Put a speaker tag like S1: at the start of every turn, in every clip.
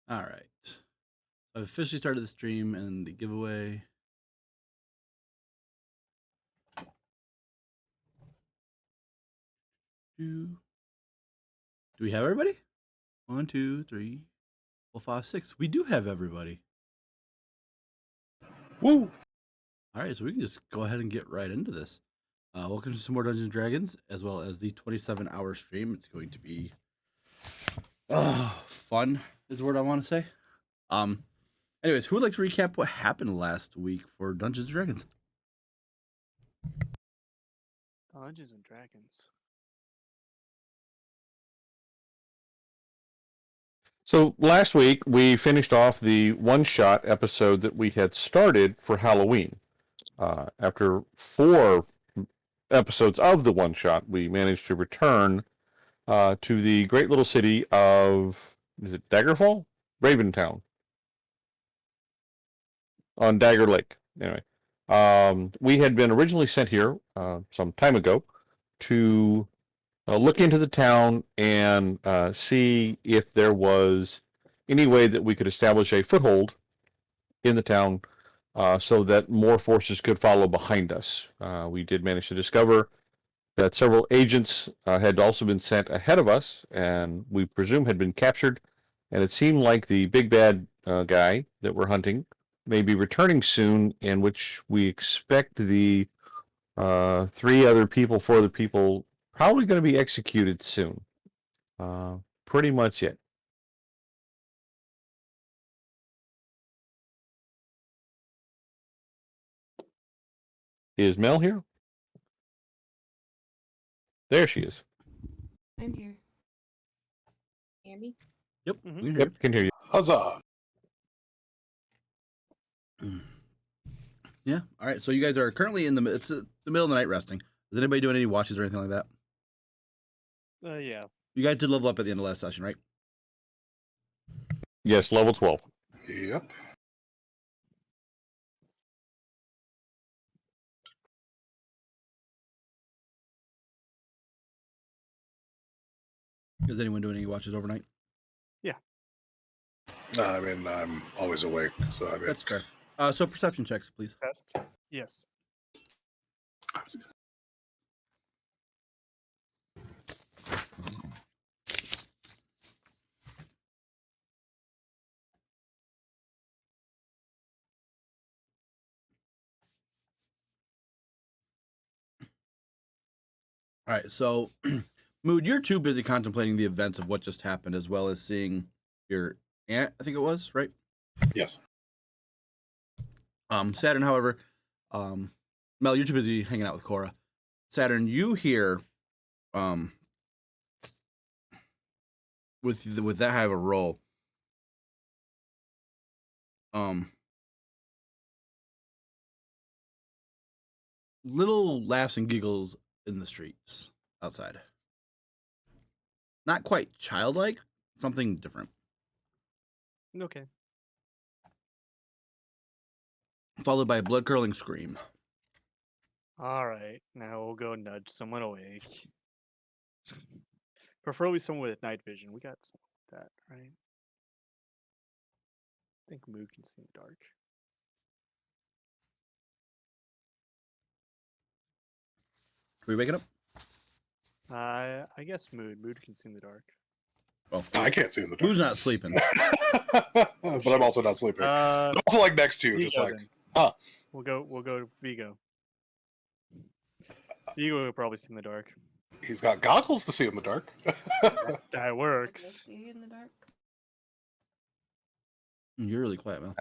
S1: All right. I've officially started the stream and the giveaway. Do we have everybody? 1, 2, 3, 4, 5, 6. We do have everybody.
S2: Woo!
S1: All right, so we can just go ahead and get right into this. Welcome to some more Dungeons and Dragons, as well as the 27-hour stream. It's going to be fun, is the word I want to say. Anyways, who would like to recap what happened last week for Dungeons and Dragons?
S3: Dungeons and Dragons.
S2: So last week we finished off the one-shot episode that we had started for Halloween. After 4 episodes of the one-shot, we managed to return to the great little city of, is it Daggerfall? Raventown. On Dagger Lake. Anyway, we had been originally sent here some time ago to look into the town and see if there was any way that we could establish a foothold in the town so that more forces could follow behind us. We did manage to discover that several agents had also been sent ahead of us, and we presume had been captured, and it seemed like the big bad guy that we're hunting may be returning soon, in which we expect the 4 other people probably going to be executed soon. Pretty much it. Is Mel here? There she is.
S4: I'm here. Hear me?
S1: Yep,
S3: Mhm.
S1: we can hear
S2: Yep, can hear you.
S5: Huzzah!
S1: you. Yeah. All right. So you guys are currently in the middle of the night resting. Is anybody doing any watches or anything like that?
S3: Yeah.
S1: You guys did level up at the end of last session, right?
S2: Yes, level 12.
S5: Yep.
S1: Is anyone doing any watches overnight?
S5: I mean, I'm always awake, so I mean,
S1: That's fair. So perception checks, please.
S3: Test. Yes.
S1: All right. So, Mood, you're too busy contemplating the events of what just happened, as well as seeing your aunt. I think it was right.
S5: yes.
S1: Saturn, however, Mel, you're too busy hanging out with Cora. Saturn, you hear, with that high of a roll, little laughs and giggles in the streets outside. Not quite childlike, something different.
S3: Okay.
S1: Followed by a blood curdling scream.
S3: All right. Now we'll go nudge someone awake. Preferably someone with night vision. We got someone with that, right? I think Mood can see in the dark.
S1: Are we waking up?
S3: I guess Mood. Mood can see in the dark.
S1: Well,
S5: I can't see in the dark.
S1: Mood's not sleeping.
S5: But I'm also not sleeping. I'm also like next to you,
S3: Vigo,
S5: just like,
S3: then.
S5: huh.
S3: We'll go to Vigo. Vigo will probably see in the dark.
S5: He's got goggles to see in the dark.
S3: That works.
S4: See you in the dark.
S1: You're really quiet, Mel.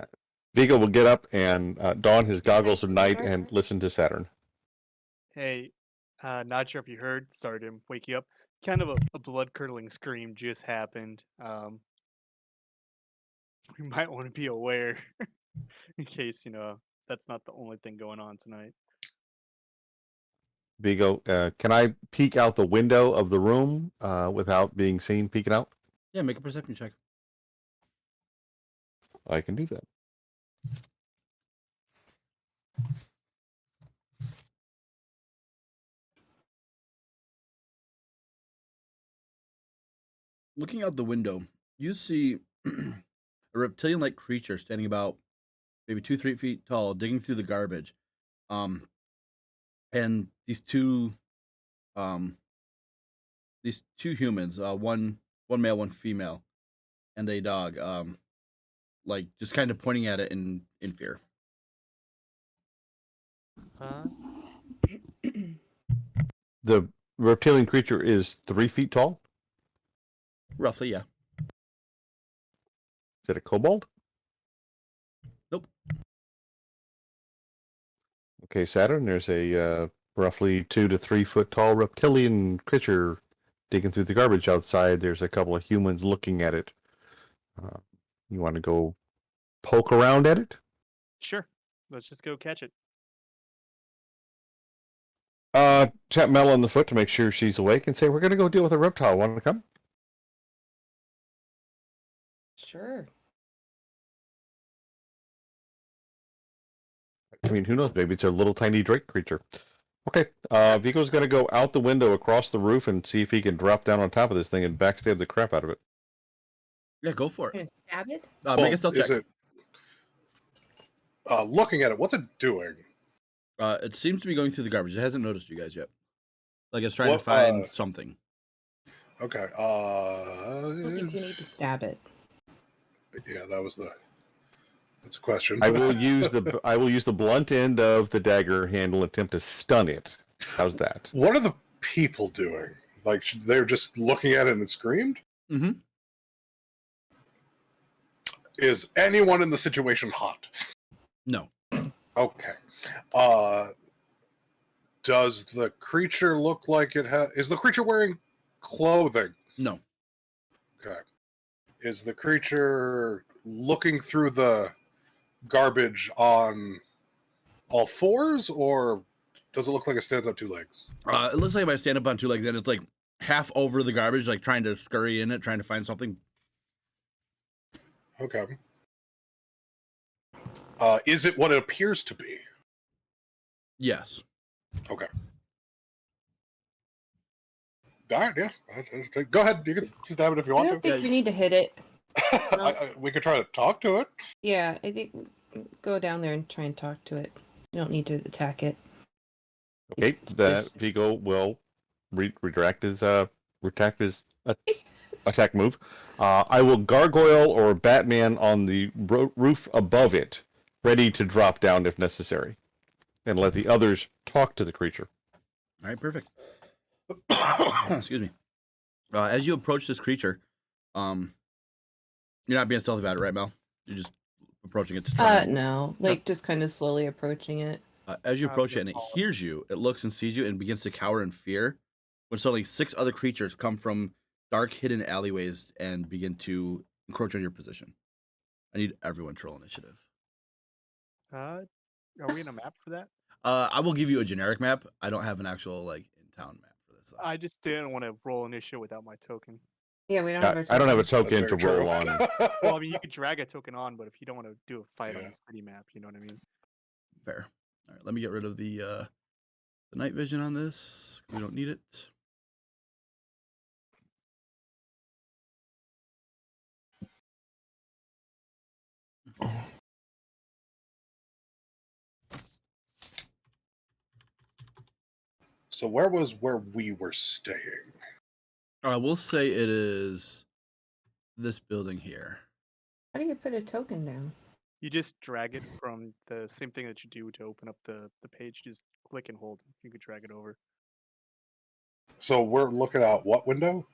S2: Vigo will get up and don his goggles of night and listen to Saturn.
S3: Hey, not sure if you heard. Sorry to wake you up. Kind of a blood curdling scream just happened. We might want to be aware in case that's not the only thing going on tonight.
S2: Vigo, can I peek out the window of the room without being seen peeking out?
S1: Yeah, make a perception check.
S2: I can do that.
S1: Looking out the window, you see a reptilian-like creature standing about maybe 2-3 feet tall, digging through the garbage. And um, these two humans, one male, one female, and a dog, like just kind of pointing at it in fear.
S2: The reptilian creature is 3 feet tall.
S1: Roughly, yeah.
S2: Is it a kobold?
S1: Nope.
S2: Okay, Saturn. There's a roughly 2 to 3 foot tall reptilian creature digging through the garbage outside. There's a couple of humans looking at it. You want to go poke around at it?
S3: Sure. Let's just go catch it.
S2: Tap Mel on the foot to make sure she's awake and say, "We're going to go deal with a reptile. Want to come?"
S4: Sure.
S2: I mean, who knows? Maybe it's a little tiny drake creature. Okay, Vico's going to go out the window across the roof and see if he can drop down on top of this thing and backstab the crap out of it.
S1: Yeah, go for
S4: Gonna
S1: it.
S4: stab it?
S1: Make a stealth
S5: is
S1: check.
S5: it looking at it? What's it doing?
S1: It seems to be going through the garbage. It hasn't noticed you guys yet. Like it's trying
S5: What,
S1: to find something.
S5: Okay.
S4: I don't think you need to stab it.
S5: Yeah, that's a question.
S2: I will use the blunt end of the dagger handle and attempt to stun it. How's that?
S5: What are the people doing? Like they're just looking at it and screamed?
S1: Mm-hmm.
S5: Is anyone in the situation hot?
S1: No.
S5: Okay. Does the creature look like it has... Is the creature wearing clothing?
S1: No.
S5: Okay. Is the creature looking through the garbage on all fours, or does it look like it stands on two legs?
S1: It looks like if I stand up on two legs and it's like half over the garbage, like trying to scurry in it, trying to find something.
S5: Okay. Is it what it appears to be?
S1: Yes.
S5: Okay. All right, yeah. Go ahead. You can stab it if you
S4: I
S5: want
S4: don't
S5: to.
S4: think you need to hit it.
S5: We could try to talk to it.
S4: Yeah, I think go down there and try and talk to it. You don't need to attack it.
S2: Okay, that Vigo will retract his attack move. I will gargoyle or Batman on the roof above it, ready to drop down if necessary, and let the others talk to the creature.
S1: All right, perfect. Excuse me. As you approach this creature, you're not being stealthy about it, right, Mel? You're just approaching it to try.
S4: No, like just kind of slowly approaching it.
S1: As you approach it and it hears you, it looks and sees you and begins to cower in fear. When suddenly 6 other creatures come from dark, hidden alleyways and begin to encroach on your position. I need everyone to roll initiative.
S3: Are we in a map for that?
S1: I will give you a generic map. I don't have an actual like in-town map for this.
S3: I just didn't want to roll initiative without my token.
S4: Yeah, we don't have our
S2: I don't have a
S4: token.
S2: token to
S5: That's very
S2: roll
S5: true.
S2: on.
S3: Well, I mean, you could drag a token on, but if you don't want to do a fight on
S5: Yeah.
S3: the city map, you know what I mean?
S1: Fair. All right, let me get rid of the night vision on this. We don't need it.
S5: So where we were staying?
S1: We'll say it is this building here.
S4: How do you put a token down?
S3: You just drag it from the same thing that you do to open up the page. Just click and hold. You could drag it over.
S5: So we're looking out what window?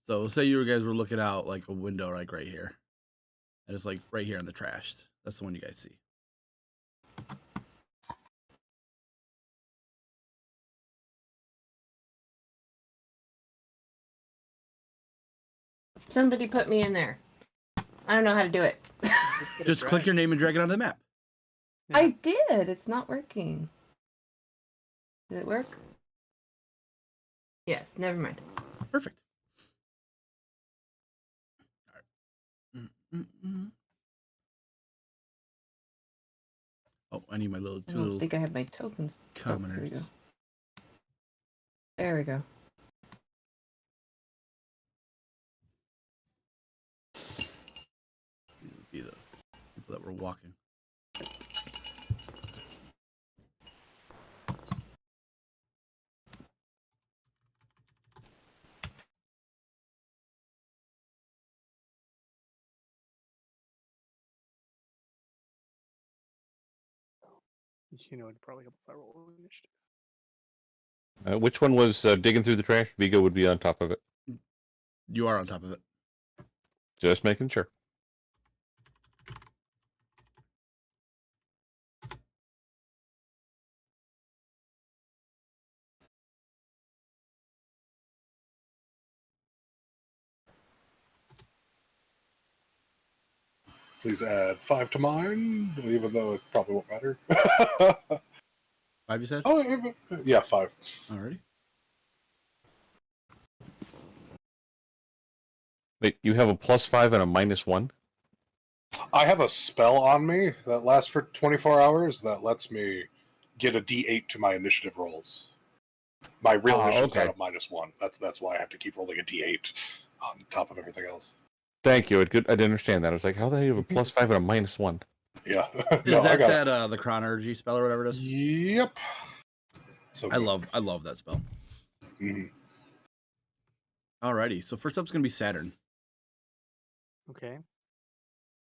S1: So we'll say you guys were looking out like a window like right here. And it's like right here in the trash. That's the one you guys see.
S4: Somebody put me in there. I don't know how to do it.
S1: Just click your name and drag it onto the map.
S3: Yeah.
S4: I did. It's not working. Did it work? Yes. Never mind.
S1: Perfect. All right. Oh, I need my little
S4: I
S1: two
S4: don't
S1: little
S4: think I have my tokens. Oh, here we go.
S1: commoners.
S4: There we go.
S1: These would that we're walking.
S3: You know, it'd probably help if I roll initiative.
S2: Which one was digging through the trash? Vigo would be on top of it.
S1: You are on top of it.
S2: Just making sure.
S5: Please add 5 to mine, even though it probably won't matter.
S1: 5, you said?
S5: Oh, yeah, 5.
S1: Alrighty.
S2: Wait, you have a +5 and a -1?
S5: I have a spell on me that lasts for 24 hours that lets me get a D8 to my initiative rolls. My real initiative's
S2: okay.
S5: at a -1. That's why I have to keep rolling a D8 on top of everything else.
S2: Thank you. I didn't understand that. I was like, how the hell do you have a +5 and a -1?
S5: Yeah.
S1: Is that the chronergy spell or whatever it is?
S5: Yep. So
S1: I love that spell.
S5: Mm-hmm.
S1: Alrighty, so first up's gonna be Saturn.
S3: Okay.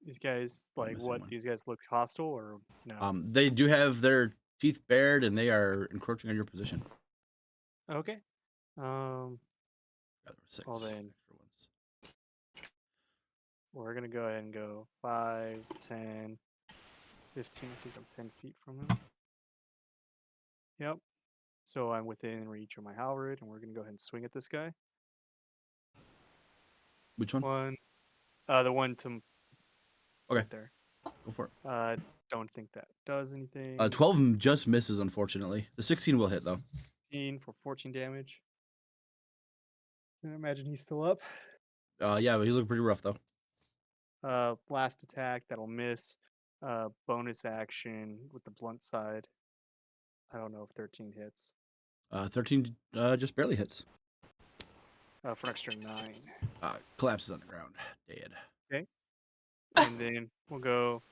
S3: These guys,
S1: I'm
S3: like,
S1: missing
S3: what?
S1: one.
S3: These guys look hostile or no?
S1: They do have their teeth bared and they are encroaching on your position.
S3: Okay.
S1: Yeah, there were 6
S3: Well then,
S1: extra ones.
S3: we're gonna go ahead and go 5, 10, 15. I think I'm 10 feet from him. Yep. So I'm within reach of my halberd, and we're gonna go ahead and swing at this guy.
S1: Which one?
S3: The one to
S1: Okay.
S3: right there.
S1: Go for it.
S3: Don't think that does anything.
S1: 12 just misses, unfortunately. The 16 will hit, though.
S3: 15 for 14 damage. I imagine he's still up.
S1: Yeah, but he's looking pretty rough, though.
S3: Last attack, that'll miss. Bonus action with the blunt side. I don't know if 13 hits.
S1: 13 just barely hits.
S3: For an extra 9.
S1: Collapses on the ground. Dead.
S3: Okay. And then we'll go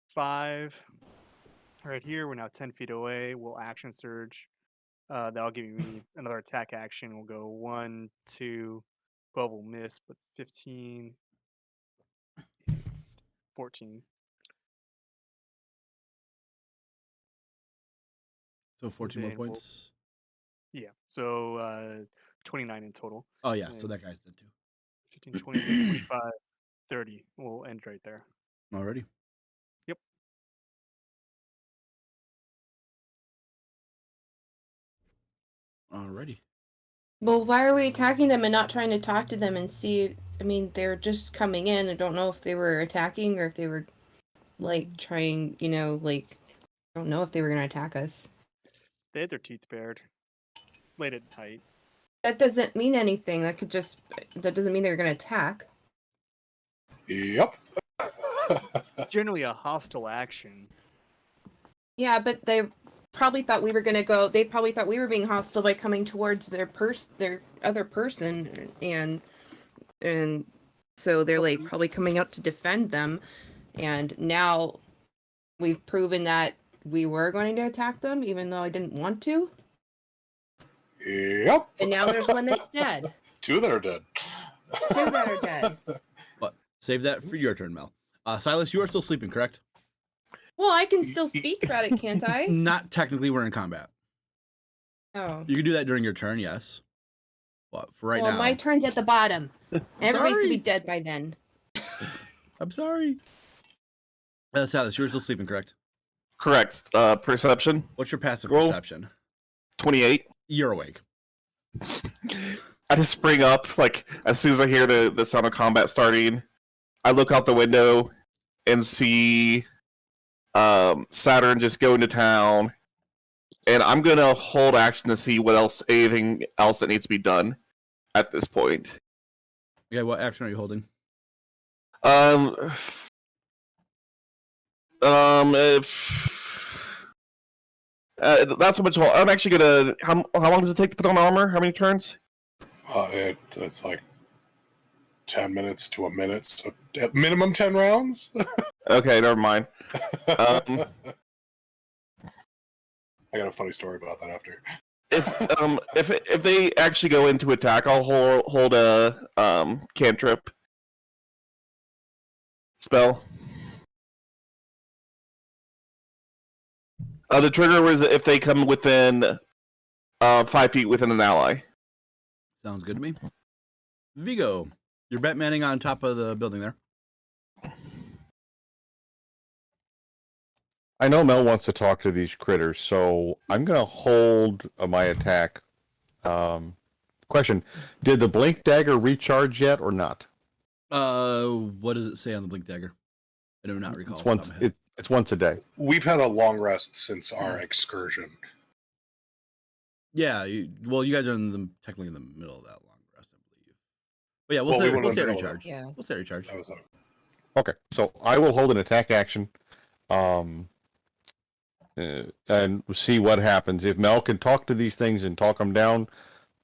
S3: 5. Right here, we're now 10 feet away. We'll action surge. That'll give me another attack action. We'll go 1, 2. 12 will miss, but 15, 14.
S1: So 14 more
S3: Then we'll-
S1: points.
S3: Yeah. So 29 in total.
S1: Oh, yeah, so
S3: and-
S1: that guy's dead, too.
S3: 15, 20, 25, 30. We'll end right there.
S1: Alrighty.
S3: Yep.
S1: Alrighty.
S4: Well, why are we attacking them and not trying to talk to them and see? I mean, they're just coming in. I don't know if they were attacking or if they were, like, trying, I don't know if they were going to attack us.
S3: They had their teeth bared. Late at night.
S4: That doesn't mean anything. That doesn't mean they're going to attack.
S5: Yep.
S3: Generally a hostile action.
S4: Yeah, but they probably thought we were going to go. They probably thought we were being hostile by coming towards their other person, and so they're like probably coming out to defend them. And now we've proven that we were going to attack them, even though I didn't want to.
S5: Yep.
S4: And now there's one that's dead.
S5: 2 that are dead.
S4: 2 that are dead.
S1: But save that for your turn, Mel. Silas, you are still sleeping, correct?
S4: Well, I can still speak about it, can't I?
S1: Not technically, we're in combat.
S4: Oh.
S1: You can do that during your turn, yes. But for right now.
S4: My turn's at the bottom. Everybody's
S1: Sorry.
S4: gonna be dead by then.
S1: I'm sorry. Silas, you were still sleeping, correct?
S6: Correct. Perception,
S1: What's your passive
S6: Roll.
S1: perception?
S6: 28.
S1: You're awake.
S6: I just spring up, like, as soon as I hear the sound of combat starting. I look out the window and see Saturn just go into town. And I'm going to hold action to see anything else that needs to be done at this point.
S1: Okay, what action are you holding?
S6: That's how much. I'm actually gonna. How long does it take to put on armor? How many turns?
S5: It's like 10 minutes to a minute, so at minimum 10 rounds.
S6: Okay, never mind.
S5: I got a funny story about that after.
S6: If they actually go into attack, I'll hold a cantrip spell. The trigger was if they come within 5 feet within an ally.
S1: Sounds good to me. Vigo, you're Batmaning on top of the building there.
S2: I know Mel wants to talk to these critters, so I'm going to hold my attack. Question: did the blink dagger recharge yet or not?
S1: What does it say on the blink dagger? I do not recall.
S2: It's once a day.
S5: We've had a long rest since our excursion.
S1: Yeah, you guys are technically in the middle of that long rest, I believe. But yeah, we'll say recharge.
S4: Yeah.
S1: We'll say recharge.
S5: That was
S2: Okay, so I will hold an attack action, and see what happens. If Mel can talk to these things and talk them down,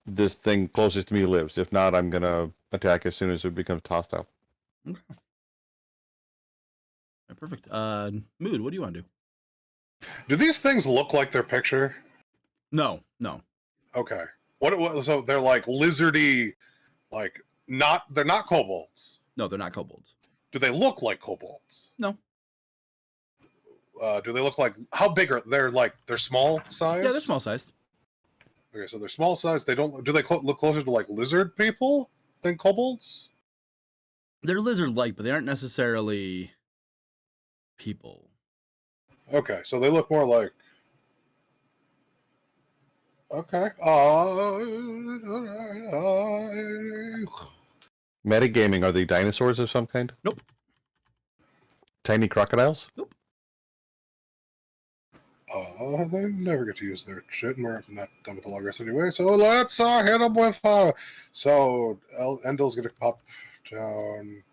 S2: this thing closest to me lives. If not, I'm gonna attack as soon as it becomes hostile.
S1: Okay. Right, perfect. Mood, what do you want to do?
S5: Do these things look like their picture?
S1: No.
S5: Okay. What? So they're like lizardy, like they're not kobolds.
S1: No, they're not kobolds.
S5: Do they look like kobolds?
S1: No.
S5: Do they look like, how big are they're small size?
S1: Yeah, they're small sized.
S5: Okay, so they're small size. They don't. Do they look closer to like lizard people than kobolds?
S1: They're lizard-like, but they aren't necessarily people.
S5: Okay, so they look more like. Okay.
S2: Metagaming, are they dinosaurs of some kind?
S1: Nope.
S2: Tiny crocodiles?
S1: Nope.
S5: They never get to use their shit, and we're not done with the long rest anyway. So let's hit them with. So Endil's gonna pop down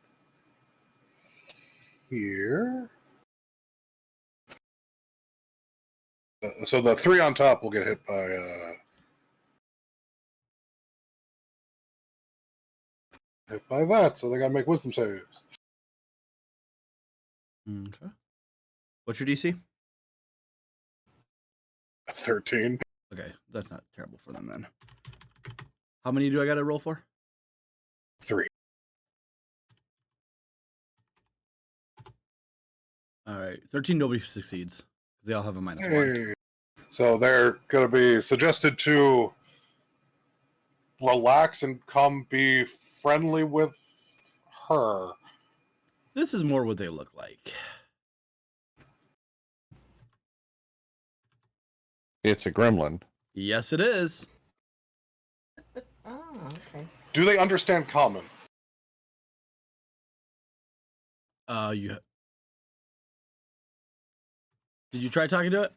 S5: here. So the 3 on top will get hit by that. So they gotta make wisdom saves.
S1: Okay. What's your DC?
S5: 13.
S1: Okay, that's not terrible for them then. How many do I got to roll for?
S5: 3.
S1: All right, 13 nobody succeeds because they all have a -1.
S5: Hey. So they're going to be suggested to relax and come be friendly with her.
S1: This is more what they look like.
S2: It's a gremlin.
S1: Yes, it is.
S4: Oh, okay.
S5: Do they understand common?
S1: Did you try talking to it?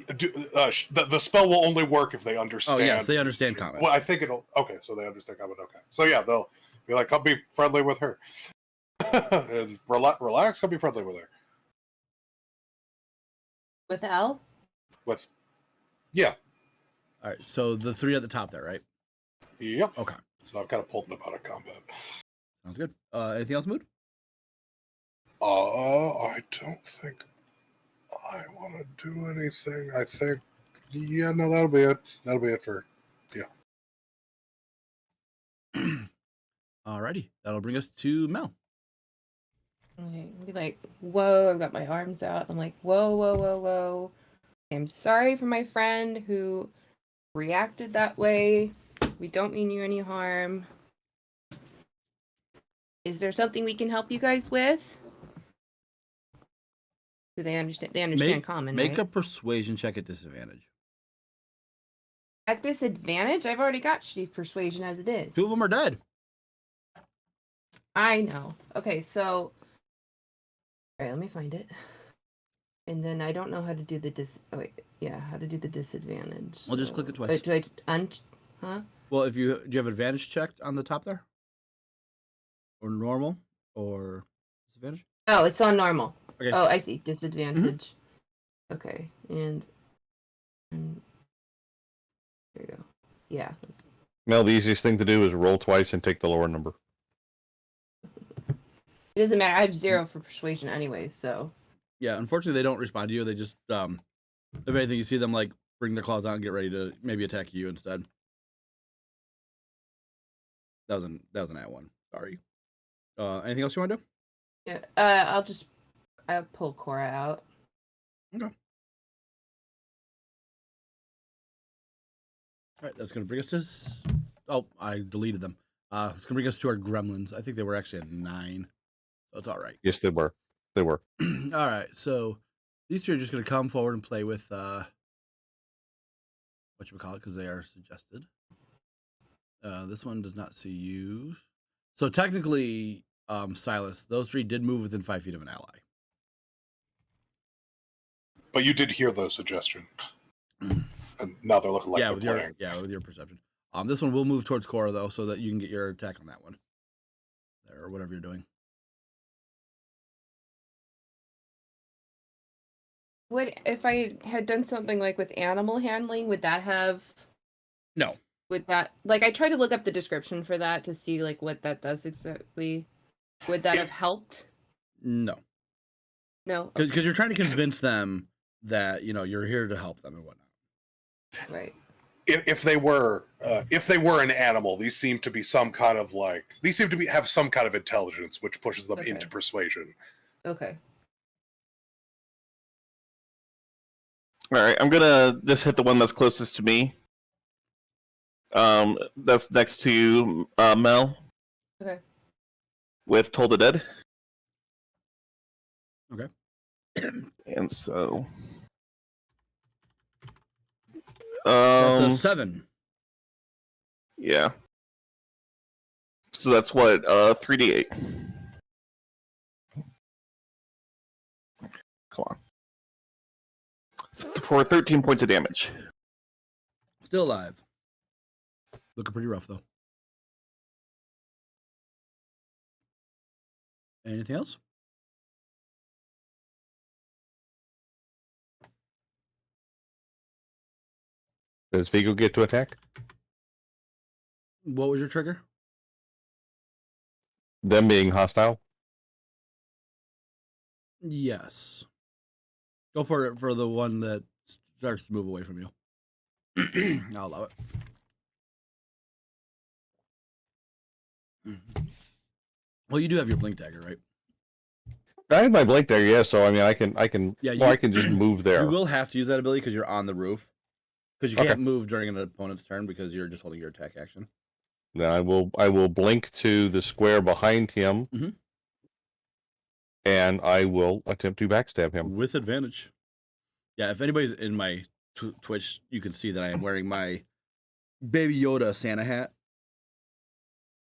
S5: The spell will only work if they understand.
S1: Oh, yes, they understand common.
S5: Well, I think it'll. Okay, so they understand common. Okay, so yeah, they'll be like, "Come be friendly with her," and relax. Come be friendly with her.
S4: With L?
S5: With, yeah,
S1: All right, so the 3 at the top there, right?
S5: yep.
S1: Okay,
S5: So I've kind of pulled them out of combat.
S1: sounds good. Anything else, Mood?
S5: I don't think I want to do anything. I think, yeah, no, that'll be it. That'll be it for,
S1: Alrighty, that'll bring us to Mel.
S4: Okay, be like, whoa, I've got my arms out. I'm like, whoa. I'm sorry for my friend who reacted that way. We don't mean you any harm. Is there something we can help you guys with? Do they understand? They understand common,
S1: Make
S4: right?
S1: a persuasion check at disadvantage.
S4: At disadvantage? I've already got chief persuasion as it is.
S1: 2 of them are dead.
S4: I know. Okay, so... Alright, let me find it. And then I don't know how to do the how to do the disadvantage.
S1: Well, just click it twice.
S4: Do I huh?
S1: Well, do you have advantage checked on the top there? Or normal? Or disadvantage?
S4: Oh, it's on normal.
S1: Okay.
S4: Oh, I see. Disadvantage. Okay, and there you go. Yeah.
S2: Mel, the easiest thing to do is roll twice and take the lower number.
S4: It doesn't matter. I have 0 for persuasion anyway, so.
S1: Yeah, unfortunately, they don't respond to you. They just, if anything, you see them like bring their claws out and get ready to maybe attack you instead. That was an @1. Sorry. Anything else you want to do?
S4: Yeah. I'll pull Cora out.
S1: Okay. All right, that's gonna bring us to. Oh, I deleted them. It's gonna bring us to our gremlins. I think they were actually at 9, so it's all right.
S2: Yes, they were. They were.
S1: All right, so these 2 are just gonna come forward and play with whatchamacallit, because they are suggested. This one does not see you. So technically, Silas, those 3 did move within 5 feet of an ally.
S5: But you did hear the suggestion. And now they're looking like
S1: Yeah,
S5: they're playing.
S1: with your perception. This one will move towards Cora though, so that you can get your attack on that one. There, or whatever you're doing.
S4: If I had done something like with animal handling, would that have?
S1: No.
S4: Would that, like, I tried to look up the description for that to see like what that does exactly. Would that have helped?
S1: No.
S4: No.
S1: Because you're trying to convince them that you're here to help them and whatnot.
S4: Right.
S5: If they were an animal, these seem to be some kind of have some kind of intelligence, which pushes them
S4: Okay.
S5: into persuasion.
S4: Okay.
S6: All right, I'm gonna just hit the one that's closest to me. That's next to Mel.
S4: Okay.
S6: With Toll the Dead.
S1: Okay.
S6: And so,
S1: That's a 7.
S6: yeah. So that's what 3d8. Come on. For 13 points of damage.
S1: Still alive. Looking pretty rough though. Anything else?
S2: Does Vigo get to attack?
S1: What was your trigger?
S2: Them being hostile?
S1: Yes. Go for it for the one that starts to move away from you. I'll allow it. Well, you do have your blink dagger, right?
S2: I have my blink dagger, yeah. So I mean, I can.
S1: Yeah,
S2: I can just move there.
S1: You will have to use that ability because you're on the roof. Because you can't move during an opponent's turn because you're just holding your attack action.
S2: Then I will blink to the square behind him, and I will attempt to backstab him
S1: with advantage. Yeah, if anybody's in my Twitch, you can see that I am wearing my Baby Yoda Santa hat.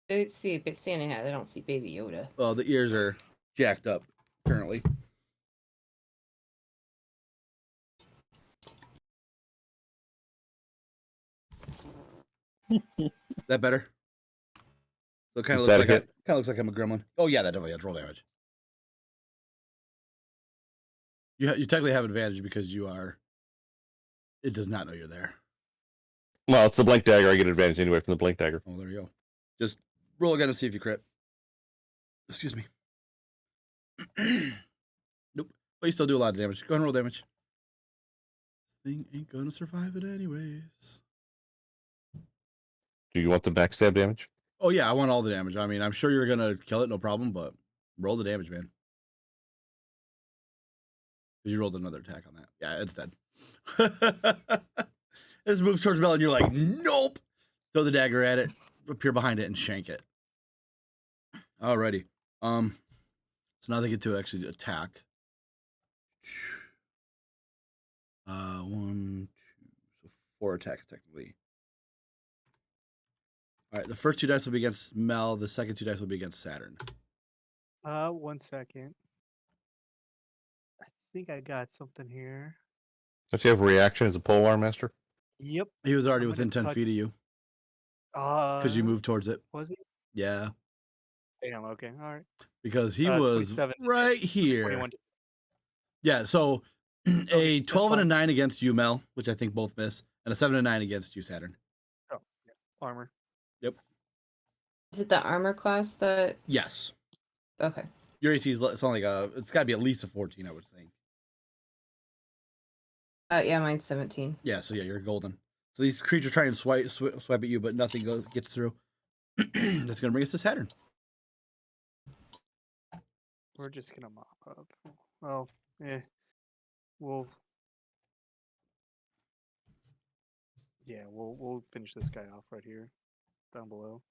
S4: I see a Santa hat. I don't see Baby Yoda.
S1: Well, the ears are jacked up currently. That better? So it kind of looks like I'm a gremlin. Oh yeah, that definitely has roll damage. You technically have advantage because you are. It does not know you're there.
S2: Well, it's the blink dagger. I get advantage anyway from the blink dagger.
S1: Oh, there you go. Just roll again and see if you crit. Excuse me. Nope. But you still do a lot of damage. Go ahead and roll damage. This thing ain't gonna survive it anyways.
S2: Do you want the backstab damage?
S1: Oh yeah, I want all the damage. I mean, I'm sure you're gonna kill it, no problem, but roll the damage, man. Because you rolled another attack on that. Yeah, it's dead. This moves towards Mel, and you're like, nope. Throw the dagger at it, appear behind it, and shank it. Alrighty. So now they get to actually attack. 1, 2, so 4 attacks technically. All right, the first 2 dice will be against Mel. The second 2 dice will be against Saturn.
S3: 1 second. I think I got something here.
S2: Does he have a reaction as a polearm master?
S3: Yep.
S1: He was already
S3: I'm
S1: within
S3: gonna
S1: 10 feet of you because you moved towards it.
S3: Was he?
S1: Yeah,
S3: Damn. Okay. All right.
S1: because he was
S3: 27
S1: right here.
S3: 21.
S1: Yeah, so a 12 and a
S3: fine.
S1: 9 against you, Mel, which I think both miss, and a 7 and a 9 against you, Saturn.
S3: Oh, yeah. Armor.
S1: Yep.
S4: Is it the armor class that?
S1: Yes.
S4: Okay.
S1: Your AC is it's only like it's got to be at least a 14, I would think.
S4: Yeah, mine's 17.
S1: Yeah, so yeah, you're golden. So these creatures try and swipe at you, but nothing gets through. That's gonna bring us to Saturn.
S3: We're just gonna mop up. Well, we'll we'll finish this guy off right here, down below.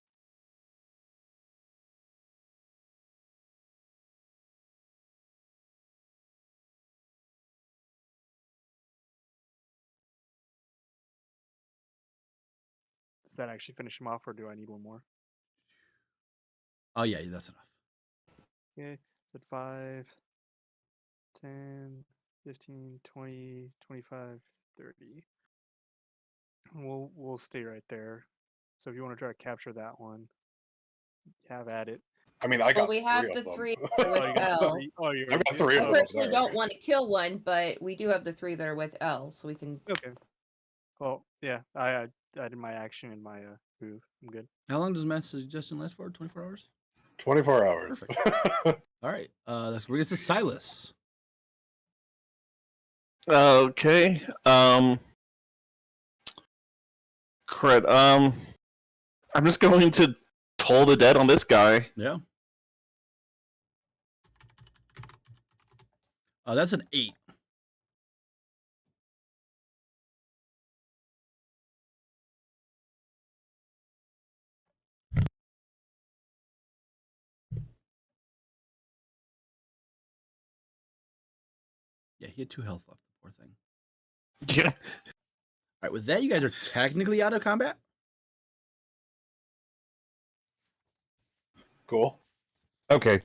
S3: Does that actually finish him off, or do I need one more?
S1: Oh yeah, that's enough.
S3: Okay, so 5, 10, 15, 20, 25, 30. We'll stay right there. So if you want to try to capture that one, have at it.
S5: I mean, I got
S4: Well, we have
S5: three
S4: the
S5: of them.
S4: 3
S3: Oh,
S4: with
S3: you got
S4: L.
S3: three? Oh, you
S5: I got
S3: already
S5: 3
S3: do?
S5: of
S4: I
S5: them up
S4: personally
S5: there.
S4: don't want to kill one, but we do have the 3 that are with L, so we can.
S3: Okay. Well, yeah, I did my action and my move. I'm good.
S1: How long does mass suggestion last for? 24 hours?
S5: 24 hours.
S1: All right. That's bring us to Silas.
S6: Okay. Cred. I'm just going to toll the dead on this guy.
S1: Yeah. That's an 8. Yeah, he had 2 health left. Poor thing.
S6: Yeah.
S1: All right. With that, you guys are technically out of combat.
S5: Cool.
S2: Okay.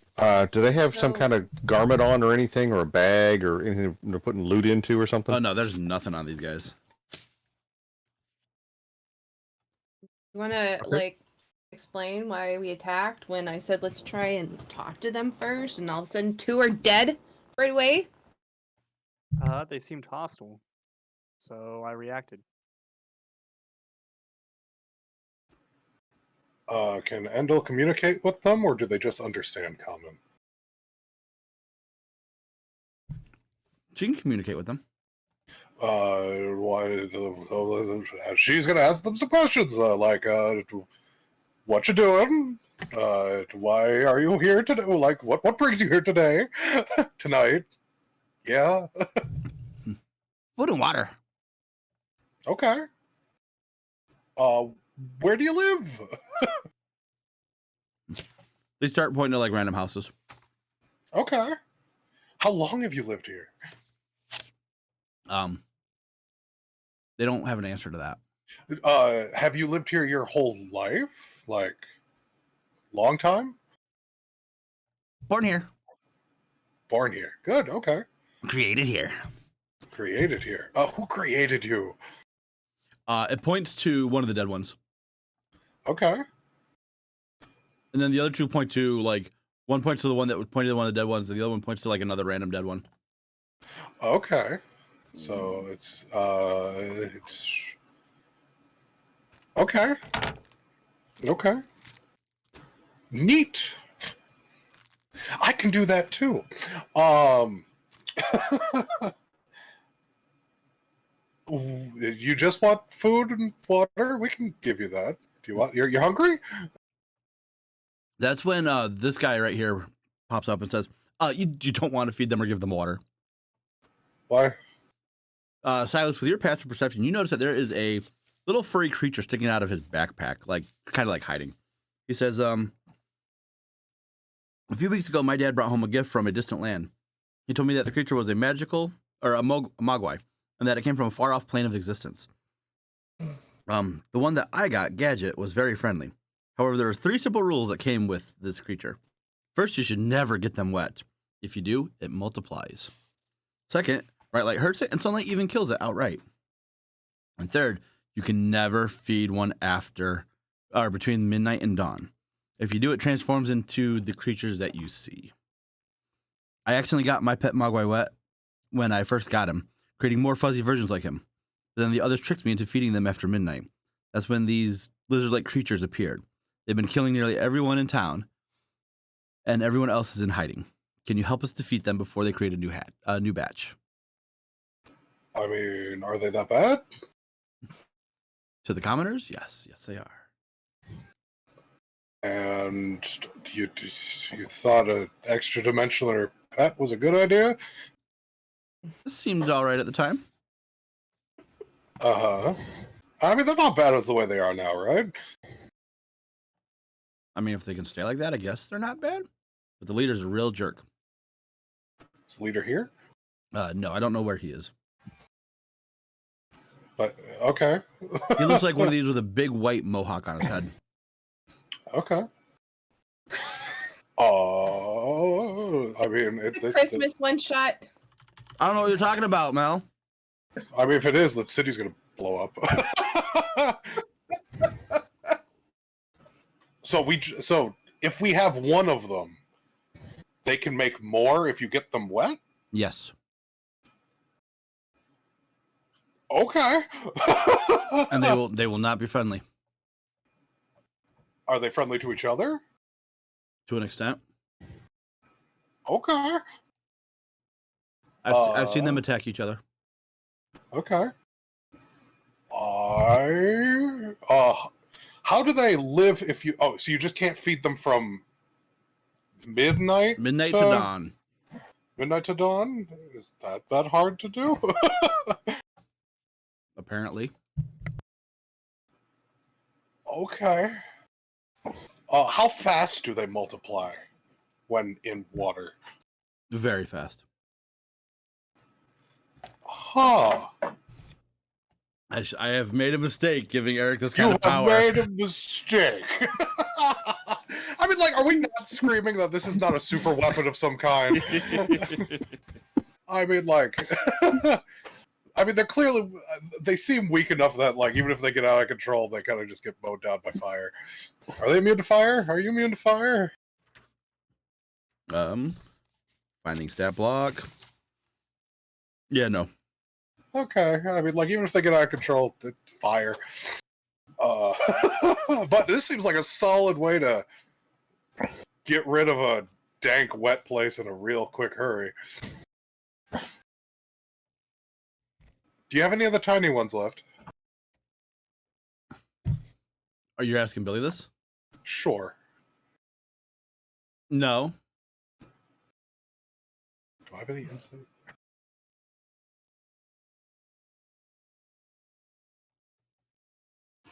S2: Do they have some
S4: So-
S2: kind of garment on or anything, or a bag or anything they're putting loot into or something?
S1: Oh no, there's nothing on these guys.
S4: You want to
S2: Okay.
S4: like explain why we attacked when I said let's try and talk to them first, and all of a sudden 2 are dead right away?
S3: They seemed hostile, so I reacted.
S5: Can Endel communicate with them, or do they just understand common?
S1: She can communicate with them.
S5: She's gonna ask them some questions, like, what you doing? Why are you here today? Like, what brings you here today? Tonight? Yeah.
S1: Food and water.
S5: Okay. Where do you live?
S1: They start pointing to like random houses.
S5: Okay. How long have you lived here?
S1: They don't have an answer to that.
S5: Have you lived here your whole life? Like, long time?
S1: Born here.
S5: Born here. Good, okay.
S1: Created here.
S5: Created here. Who created you?
S1: It points to one of the dead ones.
S5: Okay.
S1: And then the other 2 point to like one points to the one that would point to one of the dead ones, and the other one points to like another random dead one.
S5: Okay. So it's okay. Okay. Neat. I can do that too. You just want food and water? We can give you that. Do you want? You're hungry?
S1: That's when this guy right here pops up and says, you don't want to feed them or give them water.
S5: Why?
S1: Silas, with your passive perception, you notice that there is a little furry creature sticking out of his backpack, like kind of like hiding. He says, a few weeks ago, my dad brought home a gift from a distant land. He told me that the creature was a magical, or a mogwai, and that it came from a far-off plane of existence. The one that I got, Gadget, was very friendly. However, there were 3 simple rules that came with this creature. First, you should never get them wet. If you do, it multiplies. Second, bright light hurts it, and sunlight even kills it outright. And third, you can never feed one after or between midnight and dawn. If you do, it transforms into the creatures that you see. I accidentally got my pet mogwai wet when I first got him, creating more fuzzy versions like him. But then the others tricked me into feeding them after midnight. That's when these lizard-like creatures appeared. They've been killing nearly everyone in town. and everyone else is in hiding. Can you help us defeat them before they create a new batch?
S5: I mean, are they that bad?
S1: To the commoners? Yes, they are.
S5: And you thought an extra dimensional pet was a good idea?
S1: This seemed all right at the time.
S5: Uh-huh. I mean, they're not bad as the way they are now, right?
S1: I mean, if they can stay like that, I guess they're not bad. But the leader's a real jerk.
S5: Is the leader here?
S1: No, I don't know where he is.
S5: But, okay.
S1: He looks like one of these with a big white mohawk on his head.
S5: Okay. Oh, I mean,
S4: Christmas one shot.
S1: I don't know what you're talking about, Mel.
S5: I mean, if it is, the city's gonna blow up. So if we have one of them, they can make more if you get them wet?
S1: Yes.
S5: Okay.
S1: And they will not be friendly.
S5: Are they friendly to each other?
S1: To an extent.
S5: Okay.
S1: I've seen them attack each other.
S5: Okay. How do they live if you... Oh, so you just can't feed them from midnight?
S1: Midnight to dawn.
S5: Midnight to dawn? Is that hard to do?
S1: Apparently.
S5: Okay. How fast do they multiply when in water?
S1: Very fast.
S5: Huh.
S1: I have made a mistake giving Eric this kind
S5: You
S1: of
S5: have
S1: power.
S5: made a mistake. I mean, like, are we not screaming that this is not a super weapon of some kind? I mean, like... I mean, they're clearly... They seem weak enough that, like, even if they get out of control, they kind of just get mowed down by fire. Are they immune to fire? Are you immune to fire?
S1: Finding stat block. Yeah, no.
S5: Okay. I mean, like, even if they get out of control, fire. But this seems like a solid way to get rid of a dank, wet place in a real quick hurry. Do you have any of the tiny ones left?
S1: Are you asking Billy this?
S5: Sure.
S1: No.
S5: Do I have any insight?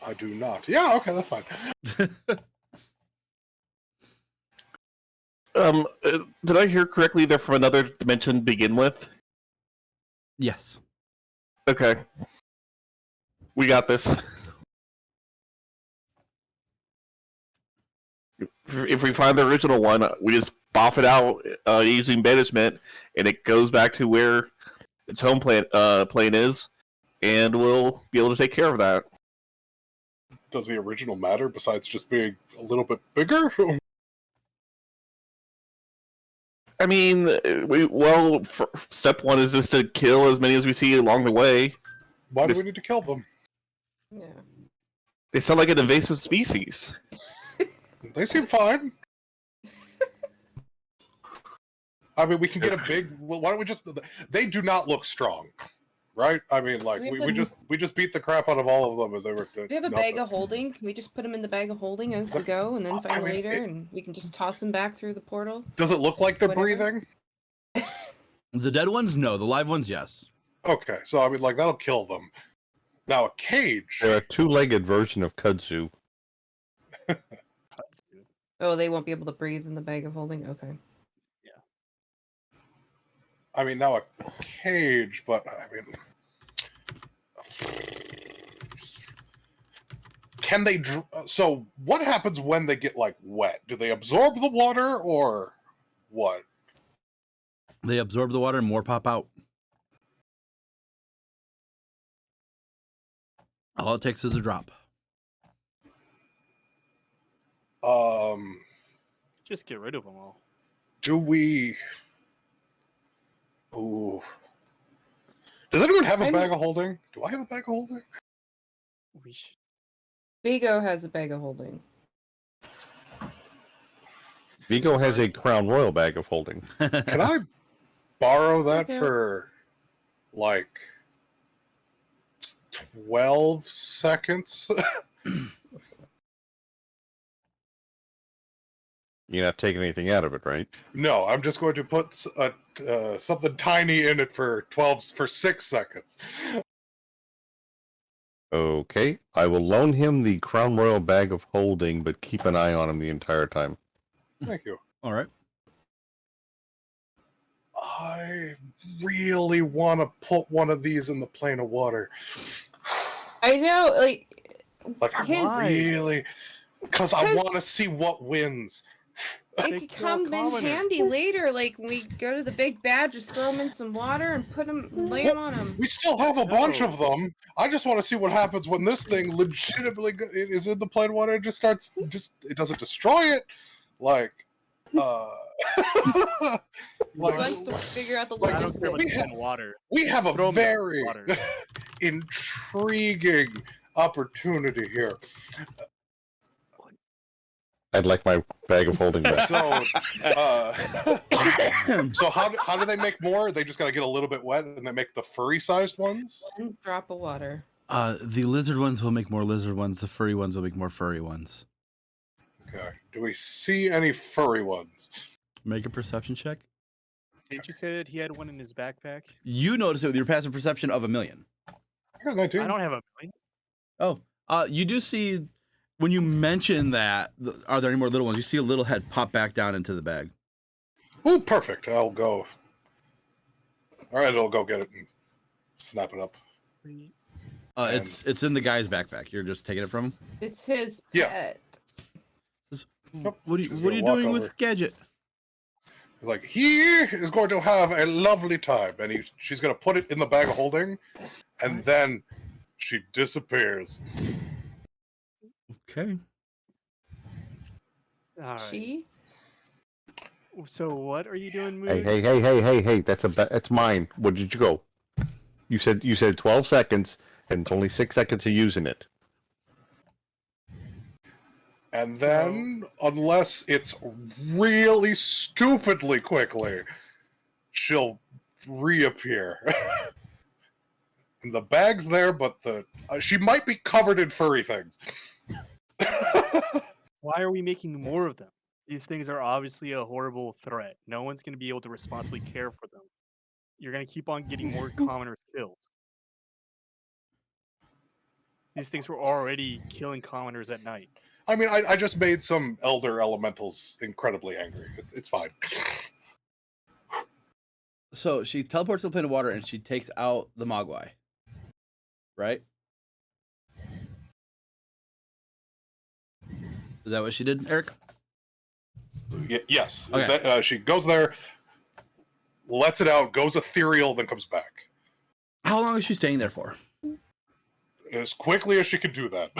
S5: I do not. Yeah, okay, that's fine.
S6: Did I hear correctly? They're from another dimension to begin with.
S1: Yes.
S6: Okay. We got this. If we find the original one, we just boff it out using banishment, and it goes back to where its home plane is, and we'll be able to take care of that.
S5: Does the original matter besides just being a little bit bigger?
S6: I mean, step one is just to kill as many as we see along the way.
S5: Why do we need to kill them?
S4: Yeah.
S6: They sound like an invasive species.
S5: They seem fine. I mean, we can get a big... Well, why don't we just... They do not look strong, right? I mean, like, we just beat the crap out of all of them, and they were...
S4: We have a bag of holding. Can we just put them in the bag of holding as we go, and then find later, and we can just toss them back through the portal?
S5: Does it look like they're
S4: Whatever.
S5: breathing?
S1: The dead ones? No. The live ones? Yes.
S5: Okay, so I mean, like, that'll kill them. Now, a cage...
S2: They're a two-legged version of kudzu.
S4: Oh, they won't be able to breathe in the bag of holding? Okay.
S5: I mean, now a cage, but, I mean... Can they... So, what happens when they get, like, wet? Do they absorb the water, or what?
S1: They absorb the water and more pop out. All it takes is a drop.
S3: Just get rid of them all.
S5: Do we... Ooh. Does anyone have a bag of holding? Do I have a bag of holding?
S3: We should.
S4: Vigo has a bag of holding.
S2: Vigo has a Crown Royal bag of holding.
S5: Can I borrow that
S4: Okay.
S5: for like 12 seconds?
S2: You're not taking anything out of it, right?
S5: No, I'm just going to put something tiny in it for 6 seconds.
S2: Okay. I will loan him the Crown Royal bag of holding, but keep an eye on him the entire time.
S5: Thank you.
S1: All right.
S5: I really want to put one of these in the plane of water.
S4: I know,
S5: Like, I
S4: His-
S5: really... Because I
S4: Because-
S5: want to see what wins.
S4: it
S3: They
S4: could
S3: kill
S4: come in
S3: commoners.
S4: handy later. Like when we go to the big bad, just throw them in some water and lay them on them.
S5: We still have a bunch
S3: No.
S5: of them. I just want to see what happens when this thing legitimately is in the plane of water. It just it doesn't destroy it. Like, like,
S4: Once to figure out the
S5: like,
S3: I don't care about
S4: logistics.
S3: the water.
S5: we have a
S3: Throw 'em in the
S5: very
S3: water.
S5: intriguing opportunity here.
S2: I'd like my bag of holding back.
S5: So, so how do they make more? They just got to get a little bit wet, and they make the furry-sized ones.
S4: One drop of water.
S1: The lizard ones will make more lizard ones. The furry ones will make more furry ones.
S5: Okay. Do we see any furry ones?
S1: Make a perception check.
S3: Didn't you say that he had one in his backpack?
S1: You notice it with your passive perception of 1,000,000.
S5: I got 19.
S3: I don't have a million.
S1: Oh, you do see when you mention that. Are there any more little ones? You see a little head pop back down into the bag.
S5: Oh, perfect. I'll go. All right, I'll go get it and snap it up.
S1: It's in the guy's backpack. You're just taking it from him.
S4: It's his
S5: Yeah.
S4: pet.
S5: Yep.
S1: What are
S5: She's
S1: you
S5: gonna walk
S1: doing
S5: over.
S1: with Gadget?
S5: He's like, he is going to have a lovely time, and she's going to put it in the bag of holding, and then she disappears.
S1: Okay.
S3: All right.
S4: She?
S3: So what are you doing, Moon?
S2: Hey! That's mine. Where did you go? You said 12 seconds, and it's only 6 seconds of using it.
S5: And then, unless it's really stupidly quickly, she'll reappear. And the bag's there, but she might be covered in furry things.
S3: Why are we making more of them? These things are obviously a horrible threat. No one's going to be able to responsibly care for them. You're going to keep on getting more commoners killed. These things were already killing commoners at night.
S5: I mean, I just made some elder elementals incredibly angry. It's fine.
S1: So she teleports to the plane of water and she takes out the Mogwai. Right? Is that what she did, Eric?
S5: Yes.
S1: Okay.
S5: She goes there, lets it out, goes ethereal, then comes back.
S1: How long is she staying there for?
S5: As quickly as she could do that.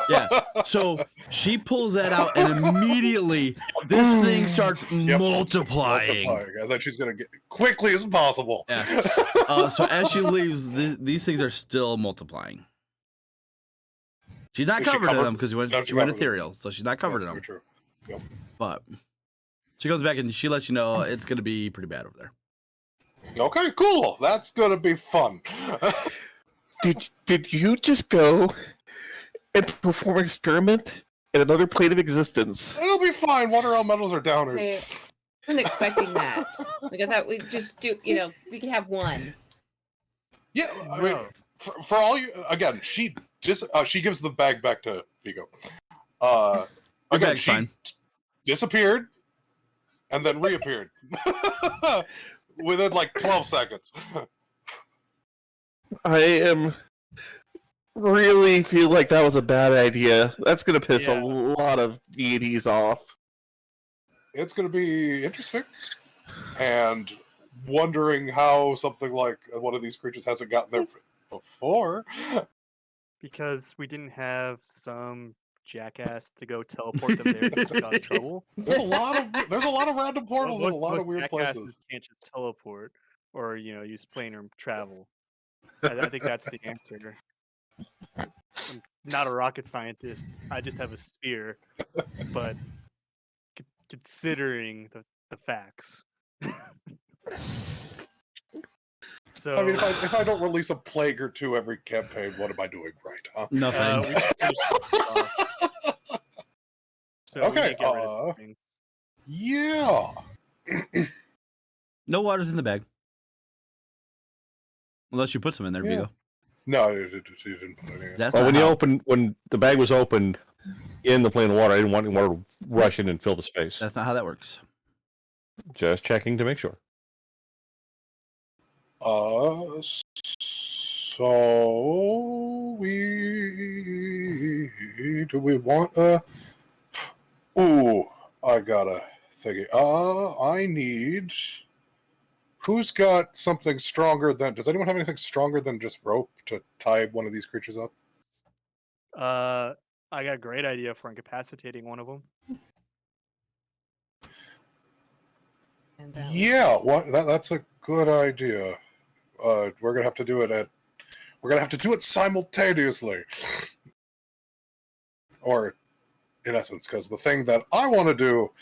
S1: Yeah. So she pulls that out, and immediately this thing starts multiplying.
S5: And then she's going to get quickly as possible.
S1: Yeah. So as she leaves, these things are still multiplying. She's not
S5: Is she
S1: covered in
S5: covered?
S1: them because she went
S5: Not
S1: she went
S5: covered.
S1: ethereal, so she's not covered
S5: That's
S1: in
S5: very
S1: them.
S5: true. Yep.
S1: But she goes back and she lets you know it's going to be pretty bad over there.
S5: Okay, cool. That's going to be fun.
S6: Did you just go and perform an experiment in another plane of existence?
S5: It'll be fine. Water elementals are downers.
S4: Hey, I wasn't expecting that. Like I thought we'd just do, we could have one.
S5: Yeah, I mean,
S3: No.
S5: for all you, again, she gives the bag back to Vigo. Again,
S1: bag's
S5: she
S1: fine.
S5: disappeared and then reappeared within like 12 seconds.
S6: I am really feel like that was a bad idea. That's gonna piss a
S3: Yeah.
S6: lot of deities off.
S5: It's going to be interesting, and wondering how something like one of these creatures hasn't gotten there before.
S3: Because we didn't have some jackass to go teleport them there just to cause trouble.
S5: There's a lot of random portals
S3: Most-
S5: and a lot
S3: most
S5: of weird
S3: jackasses
S5: places.
S3: can't just teleport or use planar travel. I think that's the answer. I'm not a rocket scientist. I just have a spear, but considering the facts. So
S5: I mean, if I don't release a plague or two every campaign, what am I doing right? Huh?
S1: No
S3: we
S1: thanks.
S3: should finish this off. So we
S5: Okay,
S3: need to get rid of these things.
S5: Yeah.
S1: No water's in the bag. Unless you put some in there,
S5: Yeah.
S1: Vigo.
S5: No, you didn't put any in.
S1: That's
S2: Well,
S1: not
S2: when the bag was opened in the plane of water, I didn't want any water to rush in and fill the space.
S1: That's not how that works.
S2: Just checking to make sure.
S5: So do we want Ooh, I got a thingy. I need. Who's got something stronger than? Does anyone have anything stronger than just rope to tie one of these creatures up?
S3: I got a great idea for incapacitating one of them.
S4: And that was-
S5: Yeah, that's a good idea. We're gonna have to do it We're gonna have to do it simultaneously, or in essence, because the thing that I want to do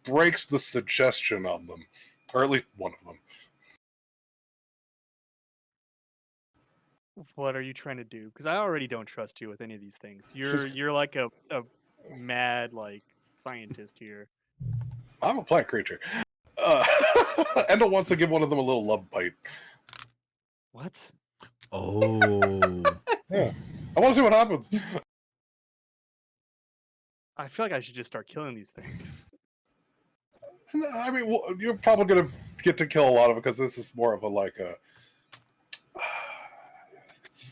S5: breaks the suggestion on them, or at least one of them.
S3: What are you trying to do? Because I already don't trust you with any of these things.
S5: Just-
S3: You're like a mad like scientist here.
S5: I'm a plant creature. Endo wants to give one of them a little love bite.
S3: What?
S1: Oh.
S5: Yeah, I want to see what happens.
S3: I feel like I should just start killing these things.
S5: I mean, well, you're probably gonna get to kill a lot of it because this is more of a like a.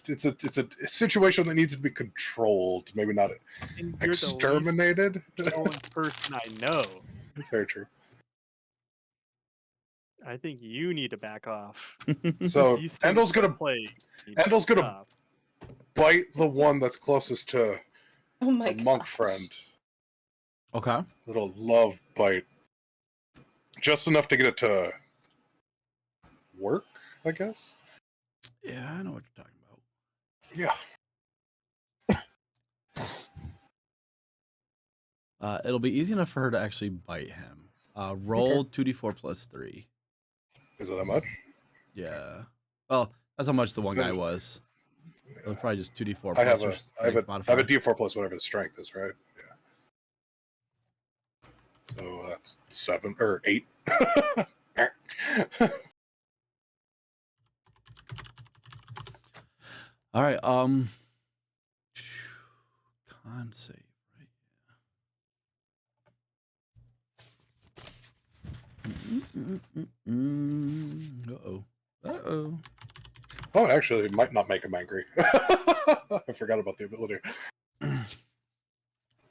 S5: It's a situation that needs to be controlled, maybe not
S3: And you're
S5: exterminated.
S3: the least controlling person I know.
S5: That's very true.
S3: I think you need to back off.
S5: So
S3: These things
S5: Endel's gonna
S3: play.
S5: Endel's gonna bite the one that's closest to
S4: Oh my
S5: a monk
S4: gosh.
S5: friend.
S1: Okay.
S5: Little love bite, just enough to get it to work, I guess.
S1: Yeah, I know what you're talking about.
S5: Yeah.
S1: It'll be easy enough for her to actually bite him. Roll 2d4 plus 3.
S5: Is it that much?
S1: Yeah. Well, that's how much the one guy was. It was probably just 2d4
S5: I
S1: plus
S5: have
S1: your
S5: a
S1: strength modifier.
S5: D4 plus whatever his strength is, right? Yeah. So that's 7 or 8.
S1: All right. Con save, right? Uh-oh. Uh-oh.
S5: Oh, actually, it might not make him angry. I forgot about the ability.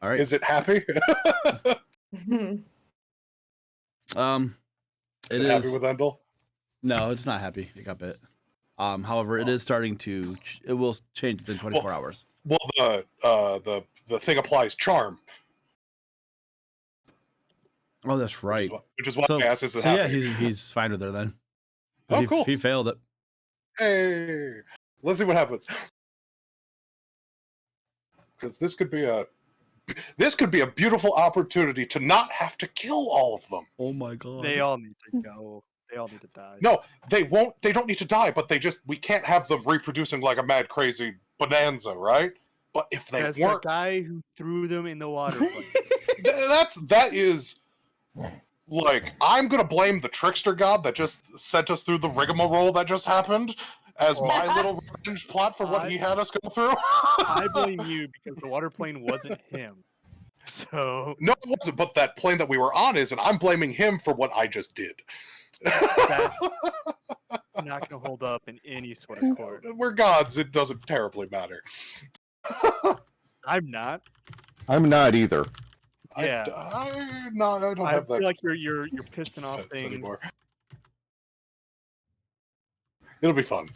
S1: All right.
S5: Is it happy?
S1: It
S5: Is it happy with Endel?
S1: No, it's not happy. It got bit. However, it is starting to. It will change within 24 hours.
S5: Well, the thing applies charm.
S1: Oh, that's right.
S5: Which is why I asked, is it
S1: so yeah,
S5: happy?
S1: he's fine with her then.
S5: Oh, cool.
S1: He failed it.
S5: Hey, let's see what happens. Because this could be a beautiful opportunity to not have to kill all of them.
S1: Oh my god.
S3: They all need to go. They all need to die.
S5: No, they won't. They don't need to die, but we can't have them reproducing like a mad crazy bonanza, right? But if they
S3: Says
S5: weren't,
S3: the guy who threw them in the water.
S5: that is like, I'm gonna blame the trickster god that just sent us through the rigmarole that just happened as my little revenge plot for what he had us go through.
S3: I blame you because the water plane wasn't him. So
S5: no, it wasn't. But that plane that we were on is, and I'm blaming him for what I just did.
S3: that's not going to hold up in any sort of court.
S5: We're gods. It doesn't terribly matter.
S3: I'm not.
S2: I'm not either.
S3: Yeah.
S5: I don't
S3: I
S5: have that.
S3: feel like you're pissing off
S5: fence
S3: things.
S5: anymore. It'll be fun.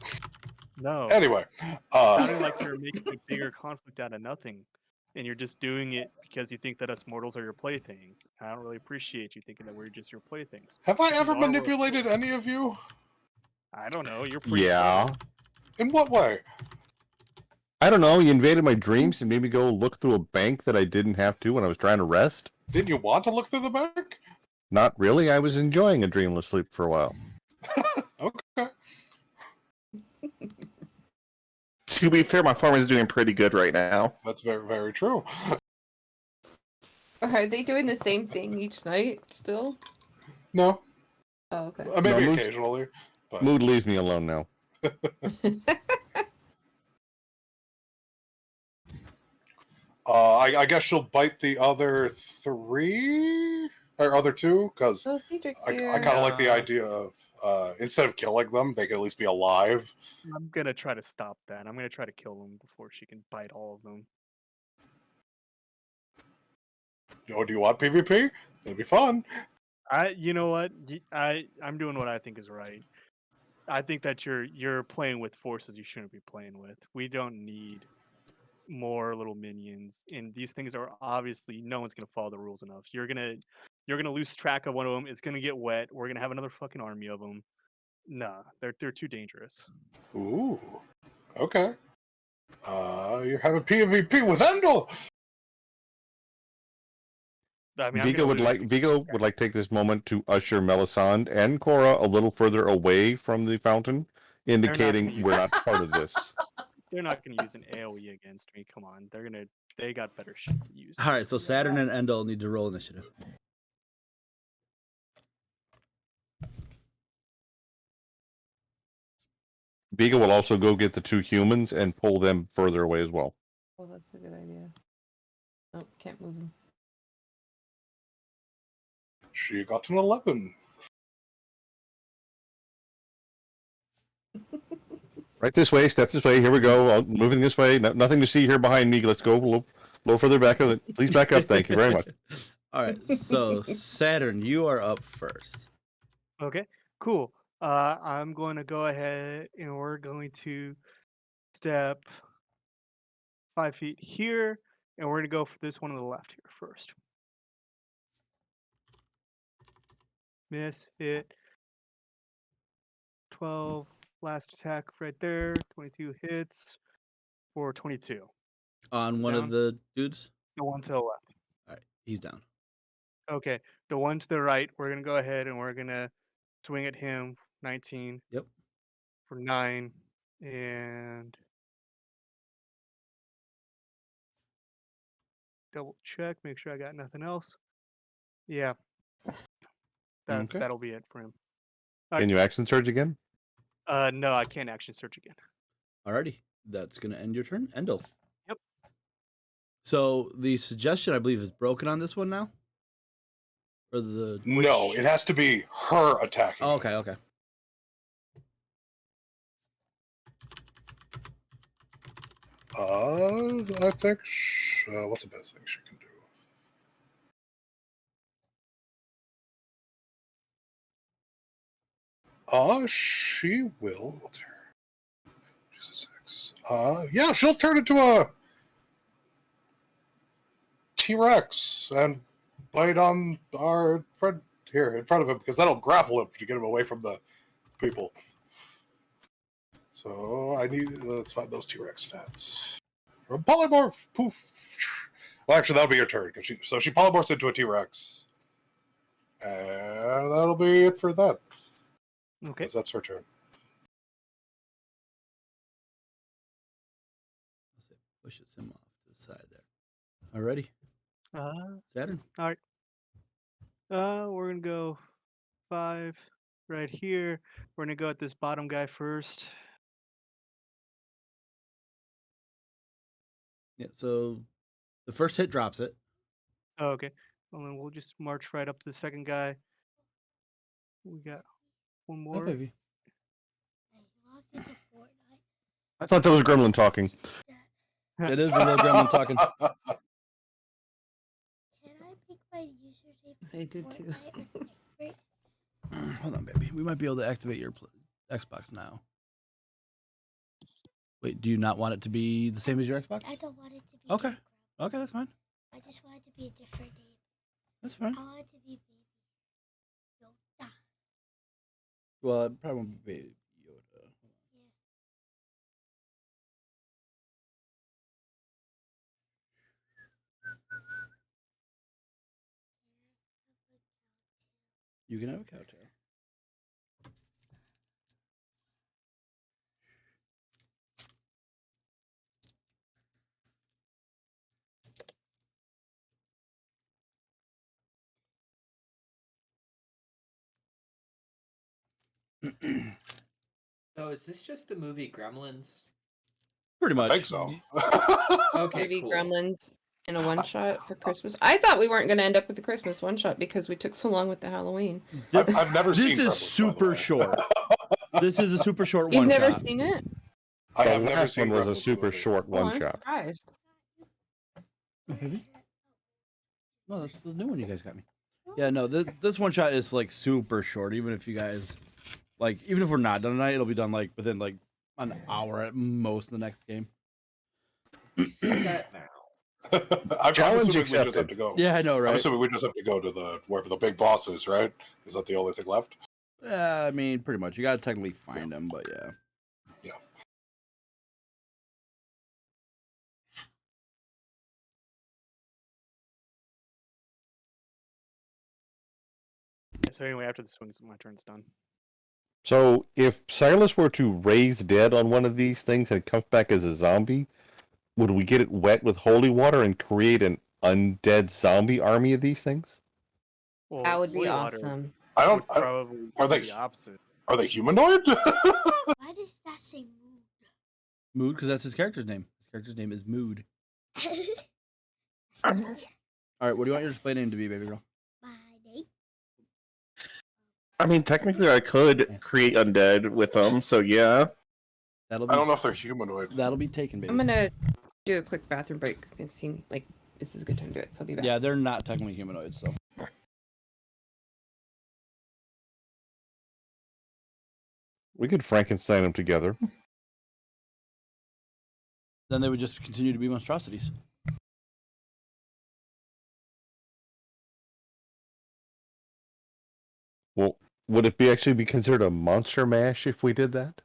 S3: No.
S5: Anyway,
S3: Sounding like you're making a bigger conflict out of nothing, and you're just doing it because you think that us mortals are your playthings. I don't really appreciate you thinking that we're just your playthings.
S5: have I
S3: This is
S5: ever
S3: our world.
S5: manipulated any of you?
S3: I don't know. You're pretty.
S2: Yeah.
S5: In what way?
S2: I don't know. You invaded my dreams and made me go look through a bank that I didn't have to when I was trying to rest.
S5: Didn't you want to look through the back?
S2: Not really. I was enjoying a dreamless sleep for a while.
S5: Okay.
S6: To be fair, my farm is doing pretty good right now.
S5: That's very, very true.
S4: Are they doing the same thing each night still?
S5: No,
S4: Oh, okay.
S5: maybe
S2: No, Mood's-
S5: occasionally. But
S2: Mood, leave me alone now.
S5: I guess she'll bite the other 3 or other 2 because
S4: Oh, Cedric's
S5: I
S4: here.
S5: kind of like the idea of instead of killing them, they can at least be alive.
S3: I'm gonna try to stop that. I'm gonna try to kill them before she can bite all of them.
S5: Oh, do you want PvP? It'd be fun.
S3: You know what? I'm doing what I think is right. I think that you're playing with forces you shouldn't be playing with. We don't need more little minions, and these things are obviously no one's gonna follow the rules enough. You're gonna lose track of one of them. It's gonna get wet. We're gonna have another fucking army of them. Nah, they're too dangerous.
S5: Ooh. Okay. You're having PvP with Endel.
S3: I mean,
S2: Vigo would like take this moment to usher Melisande and Cora a little further away from the fountain, indicating
S3: gonna
S2: we're not part of this.
S3: They're not gonna use an AOE against me. Come on, they got better shit to use.
S1: All right,
S3: against
S1: so
S3: me than
S1: Saturn
S3: that.
S1: and Endel need to roll initiative.
S2: Vigo will also go get the 2 humans and pull them further away as well.
S4: Oh, that's a good idea. Nope, can't move him.
S5: She got an 11.
S2: Right this way, step this way. Here we go. Moving this way. Nothing to see here behind me. Let's go a little further back. Please back up. Thank you very much.
S1: All right, so Saturn, you are up first.
S3: Okay, cool. I'm going to go ahead and we're going to step 5 feet here, and we're going to go for this one on the left here first. Miss, hit. 12, last attack right there. 22 hits for 22.
S1: On one
S3: Down.
S1: of the dudes.
S3: The one to the left.
S1: All right, he's down.
S3: Okay, the one to the right, we're going to go ahead and we're going to swing at him. 19
S1: Yep.
S3: for 9, and double check, make sure I got nothing else. Yeah,
S1: Okay.
S3: that'll be it for him.
S2: Can you action surge again?
S3: No, I can't action search again.
S1: Alrighty, that's gonna end your turn, Endel.
S3: Yep.
S1: So the suggestion, I believe, is broken on this one now. Or the
S5: No, it has to be her attacking.
S1: oh, okay.
S5: I think. What's the best thing she can do? She will. What's her? She's a 6. Yeah, she'll turn into a T-Rex and bite on our friend here in front of him because that'll grapple him to get him away from the people. So let's find those T-Rex stats. From polymorph, poof. Well, actually, that'll be your turn. She polymorphs into a T-Rex. And that'll be it for that.
S3: Okay.
S5: That's her turn.
S1: Pushes him off to the side there. Alrighty, Saturn.
S3: All right. We're gonna go 5 right here. We're gonna go at this bottom guy first.
S1: Yeah. So the first hit drops it.
S3: Oh, okay. And then we'll just march right up to the second guy. We got one
S1: Oh,
S3: more.
S1: baby.
S2: I thought that was Gremlin talking.
S1: It is the little gremlin talking.
S7: Can I pick my username?
S4: I did too.
S1: Hold on, baby. We might be able to activate your Xbox now. Wait, do you not want it to be the same as your Xbox?
S7: I don't want it to be.
S1: Okay.
S7: Minecraft.
S1: Okay, that's fine.
S7: I just want it to be a different name.
S1: That's fine.
S7: I want it to be Baby Yoda.
S1: Well, it probably won't be Yoda. You can have a kowtow.
S8: So is this just the movie Gremlins?
S1: Pretty much.
S5: I think so.
S8: Okay,
S4: Maybe
S8: cool.
S4: Gremlins in a one shot for Christmas. I thought we weren't going to end up with the Christmas one shot because we took so long with the Halloween.
S5: I've never seen
S1: This is
S5: Gremlins, by the
S1: super
S5: way.
S1: short. This is a super short
S4: You've
S1: one
S4: never
S1: shot.
S4: seen it?
S5: I
S2: The
S5: have never
S2: last
S5: seen
S2: one was a
S5: Gremlins
S2: super
S5: movie.
S2: short
S4: Oh,
S2: one
S4: I'm
S2: shot.
S4: surprised.
S1: Oh, have you? No, that's the new one you guys got me. Yeah, no, this one shot is like super short. Even if you guys, like, even if we're not done tonight, it'll be done like within like an hour at most in the next game.
S8: Say that now.
S5: I'm
S2: Challenge
S5: assuming we just have
S2: accepted.
S5: to go.
S1: Yeah, I know,
S5: I'm
S1: right?
S5: assuming we just have to go to the wherever the big boss is, right? Is that the only thing left?
S1: Yeah, I mean, pretty much. You gotta technically find him, but yeah.
S5: Yeah.
S3: So anyway, after this one, my turn's done.
S2: So if Silas were to raise dead on one of these things and it comes back as a zombie, would we get it wet with holy water and create an undead zombie army of these things?
S3: Well,
S4: That would be
S3: holy water
S4: awesome.
S5: I
S3: would
S5: don't. I,
S3: probably
S5: are
S3: be
S5: they-
S3: the opposite.
S5: are they humanoid?
S7: Why does that say mood?
S1: Mood, because that's his character's name. His character's name is Mood. All right, what do you want your display name to be, baby girl?
S7: My name?
S6: I mean, technically, I could create undead with them, so yeah.
S1: That'll
S5: I don't
S1: be
S5: know if they're humanoid.
S1: that'll be taken, baby.
S4: I'm going to do a quick bathroom break. It seems like this is a good time to do it, so I'll be back.
S1: Yeah, they're not technically humanoids, so.
S2: We could Frankenstein them together.
S1: Then they would just continue to be monstrosities.
S2: Well, would it be actually be considered a monster mash if we did that?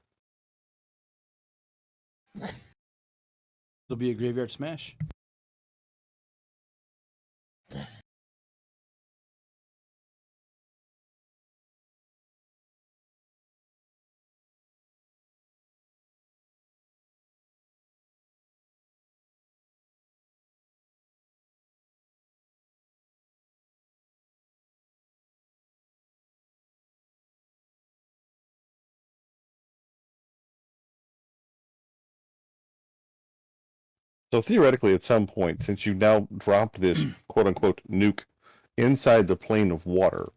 S1: It'll be a graveyard smash.
S2: So theoretically, at some point, since you now dropped this quote-unquote nuke inside the plane of water,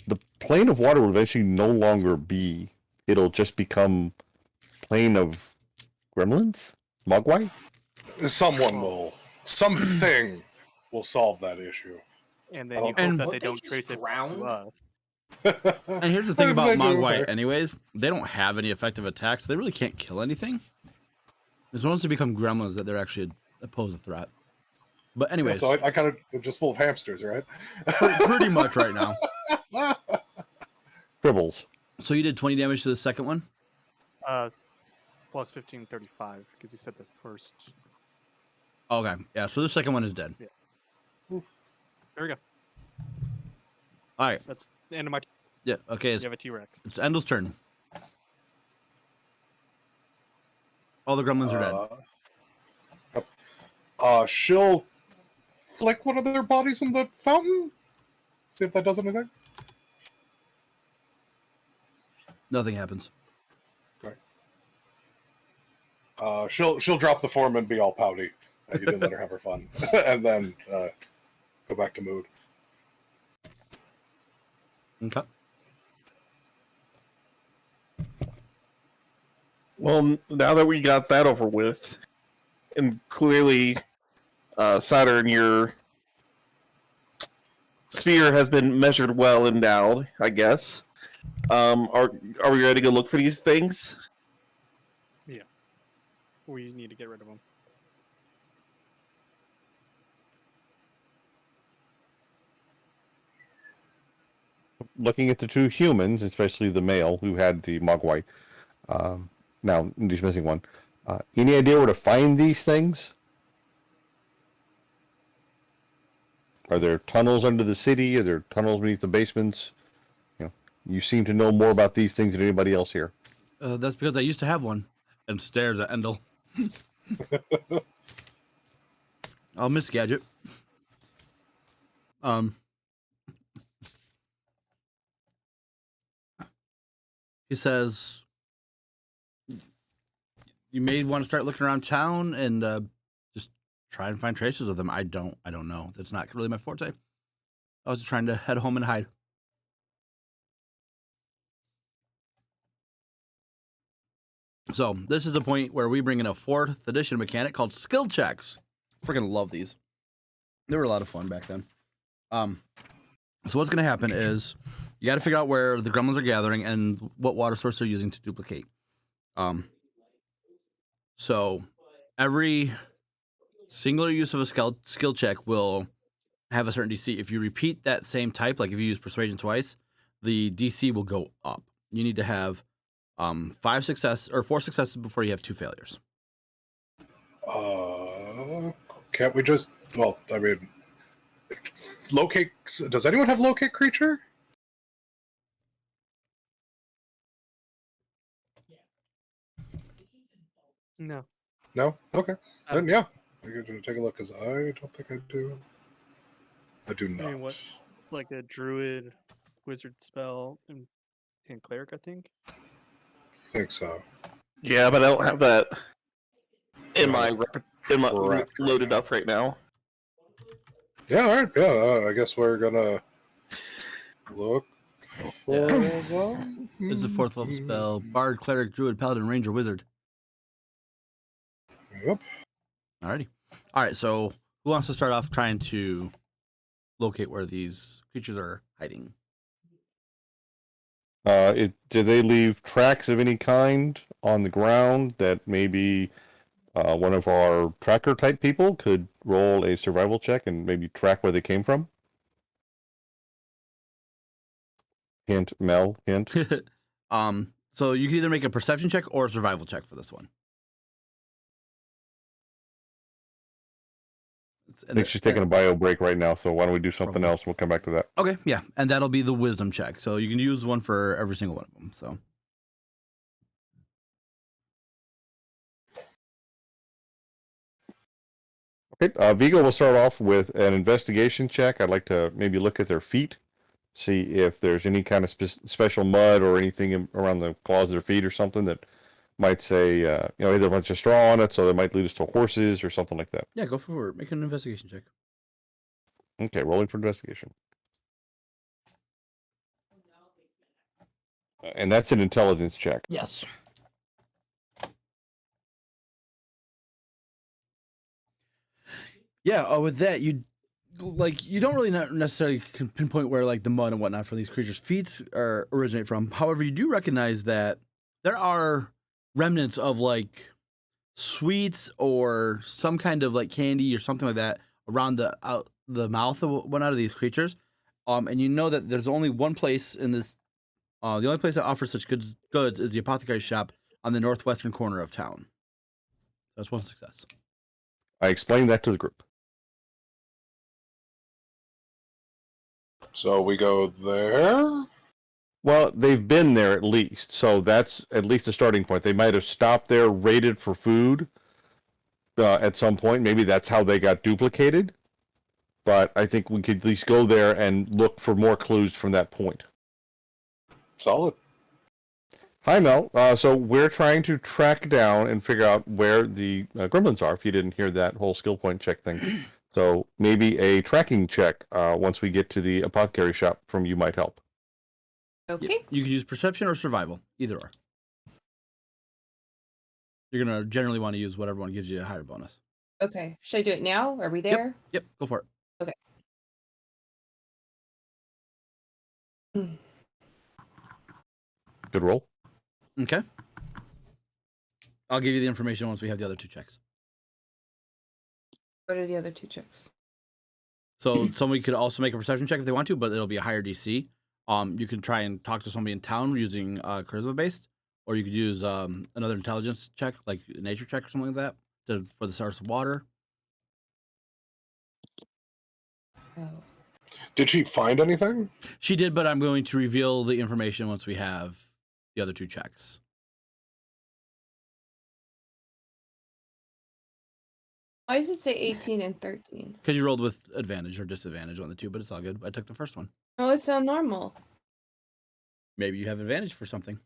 S2: the plane of water will eventually no longer be. It'll just become plane of gremlins, mogwai.
S5: Something will solve that issue.
S3: And then you hope
S1: And-
S3: that
S8: What,
S3: they
S8: they
S3: don't
S8: just
S3: trace it
S8: drowned?
S3: to us.
S1: And here's the thing about
S5: Everything
S1: Mogwai,
S5: over.
S1: anyways. They don't have any effective attacks. So they really can't kill anything. It's once they become gremlins that they're actually pose a threat. But
S5: Yeah,
S1: anyways,
S5: so I kind of just full of hamsters, right?
S1: pretty much right now.
S2: Dribbles.
S1: So you did 20 damage to the second one?
S3: Plus 15, 35, because you said the first.
S1: Okay. Yeah, so the second one is dead.
S3: There we go.
S1: All right.
S3: That's the end of my.
S1: Yeah, okay.
S3: You
S1: It's,
S3: have a T-Rex.
S1: it's Endel's turn. All the gremlins are dead.
S5: She'll flick one of their bodies in the fountain. See if that does anything.
S1: Nothing happens.
S5: She'll drop the form and be all pouty. You didn't let her have her fun, and then go back to mood.
S1: Okay.
S6: Well, now that we got that over with, and clearly, Saturn, your spear has been measured well endowed, I guess. Are we ready to go look for these things?
S3: We need to get rid of them.
S2: Looking at the two humans, especially the male who had the mogwai. Now he's missing one. Any idea where to find these things? Are there tunnels under the city? Are there tunnels beneath the basements? You seem to know more about these things than anybody else here.
S1: That's because I used to have one. And stares at Endel. I'll miss Gadget. He says you may want to start looking around town and just try and find traces of them. I don't know. That's not really my forte. I was just trying to head home and hide. So this is the point where we bring in a 4th edition mechanic called skill checks. Freaking love these. They were a lot of fun back then. So what's going to happen is you got to figure out where the gremlins are gathering and what water source they're using to duplicate. So every singular use of a skill check will have a certain DC. If you repeat that same type, like if you use persuasion twice, the DC will go up. You need to have 4 successes before you have 2 failures.
S5: Can't we just? Well, I mean, locate. Does anyone have locate creature?
S3: No.
S5: No. Okay. Then yeah, I can take a look because I don't think I do. I do not.
S3: mean, what? Like a druid, wizard spell, and cleric, I think.
S5: Think so.
S6: Yeah, but I don't have that in
S5: Yeah,
S6: my
S5: we're wrapped right
S6: loaded
S5: now.
S6: up right now.
S5: Yeah. All right. Yeah. I guess we're gonna look. For
S1: It's
S5: them.
S1: a 4th level spell. Bard, cleric, druid, paladin, ranger, wizard.
S5: Yep.
S1: Alrighty. All right. So who wants to start off trying to locate where these creatures are hiding?
S2: Did they leave tracks of any kind on the ground that maybe one of our tracker type people could roll a survival check and maybe track where they came from? Hint, Mel, hint.
S1: So you can either make a perception check or a survival check for this one.
S2: I think she's taking a bio break right now, so why don't we do something
S1: Probably.
S2: else? We'll come back to that.
S1: Okay, yeah, and that'll be the wisdom check. So you can use one for every single one of them. So
S2: Okay, Vigo will start off with an investigation check. I'd like to maybe look at their feet, see if there's any kind of special mud or anything around the claws of their feet or something that might say, either a bunch of straw on it, so that might lead us to horses or something like that.
S1: yeah, go for it. Make an investigation check.
S2: Okay, rolling for investigation. And that's an intelligence check.
S1: Yes. Yeah. With that, you don't really not necessarily can pinpoint where like the mud and whatnot for these creatures' feet originate from. However, you do recognize that there are remnants of like sweets or some kind of like candy or something like that around the mouth of one out of these creatures. And you know that there's only one place in this. The only place that offers such goods is the apothecary shop on the northwestern corner of town. That's one success.
S2: I explained that to the group.
S5: So we go there.
S2: Well, they've been there at least, so that's at least a starting point. They might have stopped there, raided for food at some point. Maybe that's how they got duplicated. But I think we could at least go there and look for more clues from that point.
S5: Solid.
S2: Hi, Mel. So we're trying to track down and figure out where the gremlins are, if you didn't hear that whole skill point check thing. So maybe a tracking check once we get to the apothecary shop from you might help.
S4: Okay.
S1: You can use perception or survival, either or. You're gonna generally want to use whatever one gives you a higher bonus.
S4: Okay. Should I do it now? Are we there?
S1: Yep, go for it.
S4: Okay.
S2: Good roll.
S1: Okay. I'll give you the information once we have the other 2 checks.
S4: What are the other 2 checks?
S1: So somebody could also make a perception check if they want to, but it'll be a higher DC. You can try and talk to somebody in town using charisma based, or you could use another intelligence check, like a nature check or something like that, for the source of water.
S4: Oh.
S5: Did she find anything?
S1: She did, but I'm going to reveal the information once we have the other 2 checks.
S4: Why does it say 18 and 13?
S1: Because you rolled with advantage or disadvantage on the 2, but it's all good. I took the first one.
S4: Oh, it's so normal.
S1: Maybe you have advantage for something.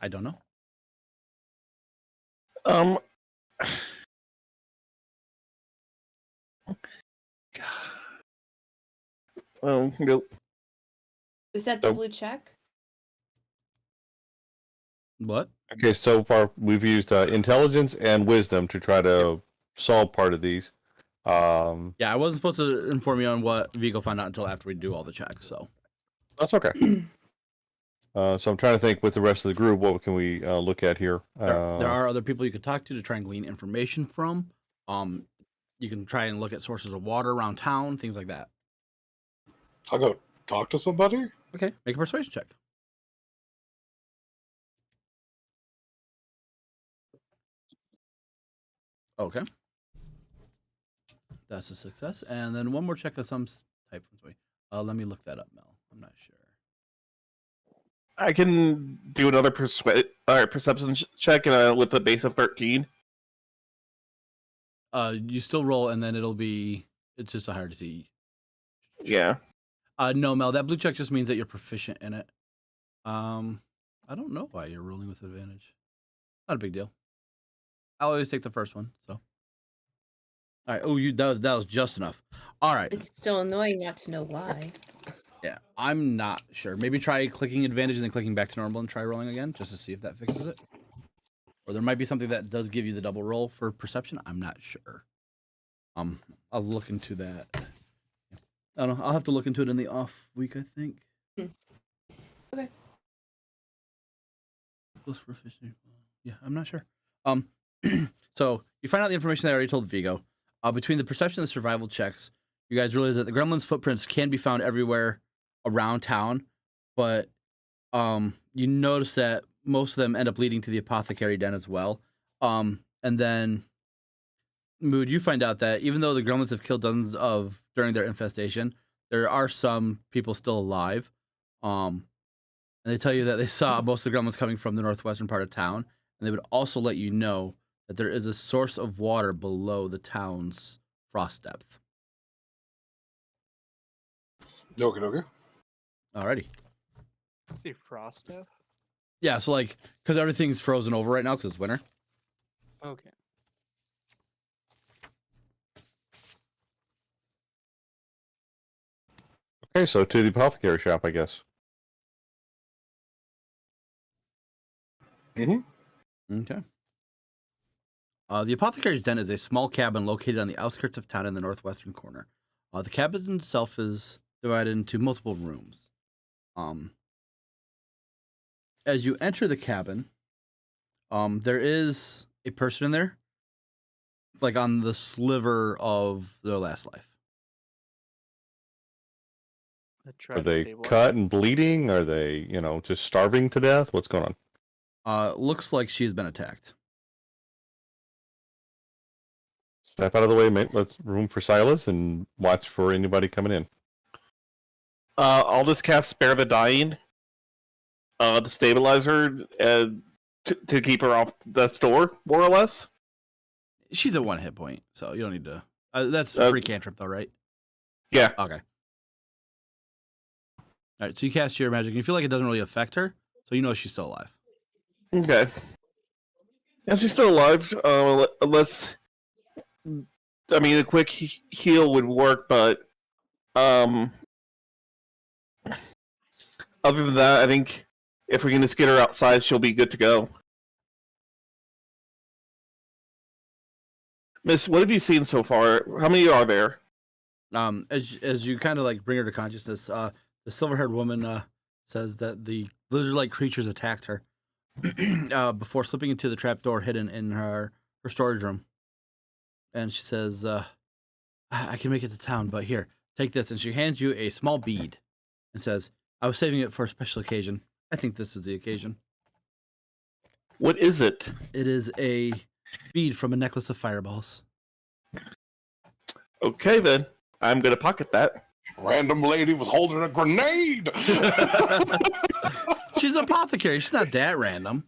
S1: I don't know.
S6: Nope.
S4: Is that the
S2: So-
S4: blue check?
S1: What?
S2: Okay, so far we've used intelligence and wisdom to try to solve part of these.
S1: Yeah, I wasn't supposed to inform you on what Vigo found out until after we do all the checks, so.
S2: That's okay. So I'm trying to think with the rest of the group, what can we look at here?
S1: There are other people you could talk to try and glean information from. You can try and look at sources of water around town, things like that.
S5: I'll go talk to somebody.
S1: Okay, make a persuasion check. Okay. That's a success. And then one more check of some type. Let me look that up, Mel. I'm not sure.
S6: I can do another perception check with a base of 13.
S1: You still roll, and then it's just hard to see.
S6: Yeah.
S1: No, Mel, that blue check just means that you're proficient in it. I don't know why you're rolling with advantage. Not a big deal. I'll always take the first one, so. All right. Oh, that was just enough. All right.
S4: It's still annoying not to know why.
S1: Yeah, I'm not sure. Maybe try clicking advantage and then clicking back to normal and try rolling again just to see if that fixes it. Or there might be something that does give you the double roll for perception. I'm not sure. I'll look into that. I don't know. I'll have to look into it in the off week, I think.
S4: Okay.
S1: Yeah, I'm not sure. So you find out the information that I already told Vigo. Between the perception and the survival checks, you guys realize that the gremlins' footprints can be found everywhere around town, but you notice that most of them end up leading to the apothecary den as well. And then, Mood, you find out that even though the gremlins have killed dozens during their infestation, there are some people still alive. And they tell you that they saw most of the gremlins coming from the northwestern part of town, and they would also let you know that there is a source of water below the town's frost depth.
S5: Okay.
S1: Alrighty.
S3: See frost stuff.
S1: Yeah, so because everything's frozen over right now because it's winter.
S3: Okay.
S2: Okay, so to the apothecary shop, I guess.
S1: Okay. The apothecary's den is a small cabin located on the outskirts of town in the northwestern corner. The cabin itself is divided into multiple rooms. As you enter the cabin, there is a person in there, on the sliver of their last life.
S2: Are they cut and bleeding? Are they, just starving to death? What's going on?
S1: Looks like she's been attacked.
S2: Step out of the way, mate. Let's room for Silas and watch for anybody coming in.
S6: I'll just cast Spare the Dying to stabilize her to keep her off the store, more or less.
S1: She's at 1 hit point, so you don't need to. That's a free cantrip, though, right?
S6: Yeah.
S1: Okay. All right, so you cast your magic, and you feel like it doesn't really affect her, so you know she's still alive.
S6: Okay. Yeah, she's still alive, unless... I mean, a quick heal would work, but... Other than that, I think if we can just get her outside, she'll be good to go. Miss, what have you seen so far? How many are there?
S1: As you kind of bring her to consciousness, the silver-haired woman says that the lizard-like creatures attacked her before slipping into the trapdoor hidden in her storage room. And she says, I can make it to town, but here, take this. And she hands you a small bead and says, I was saving it for a special occasion. I think this is the occasion.
S6: What is it?
S1: It is a bead from a necklace of fireballs.
S6: Okay, then. I'm going to pocket that.
S5: Random lady was holding a grenade.
S1: She's an apothecary. She's not that random.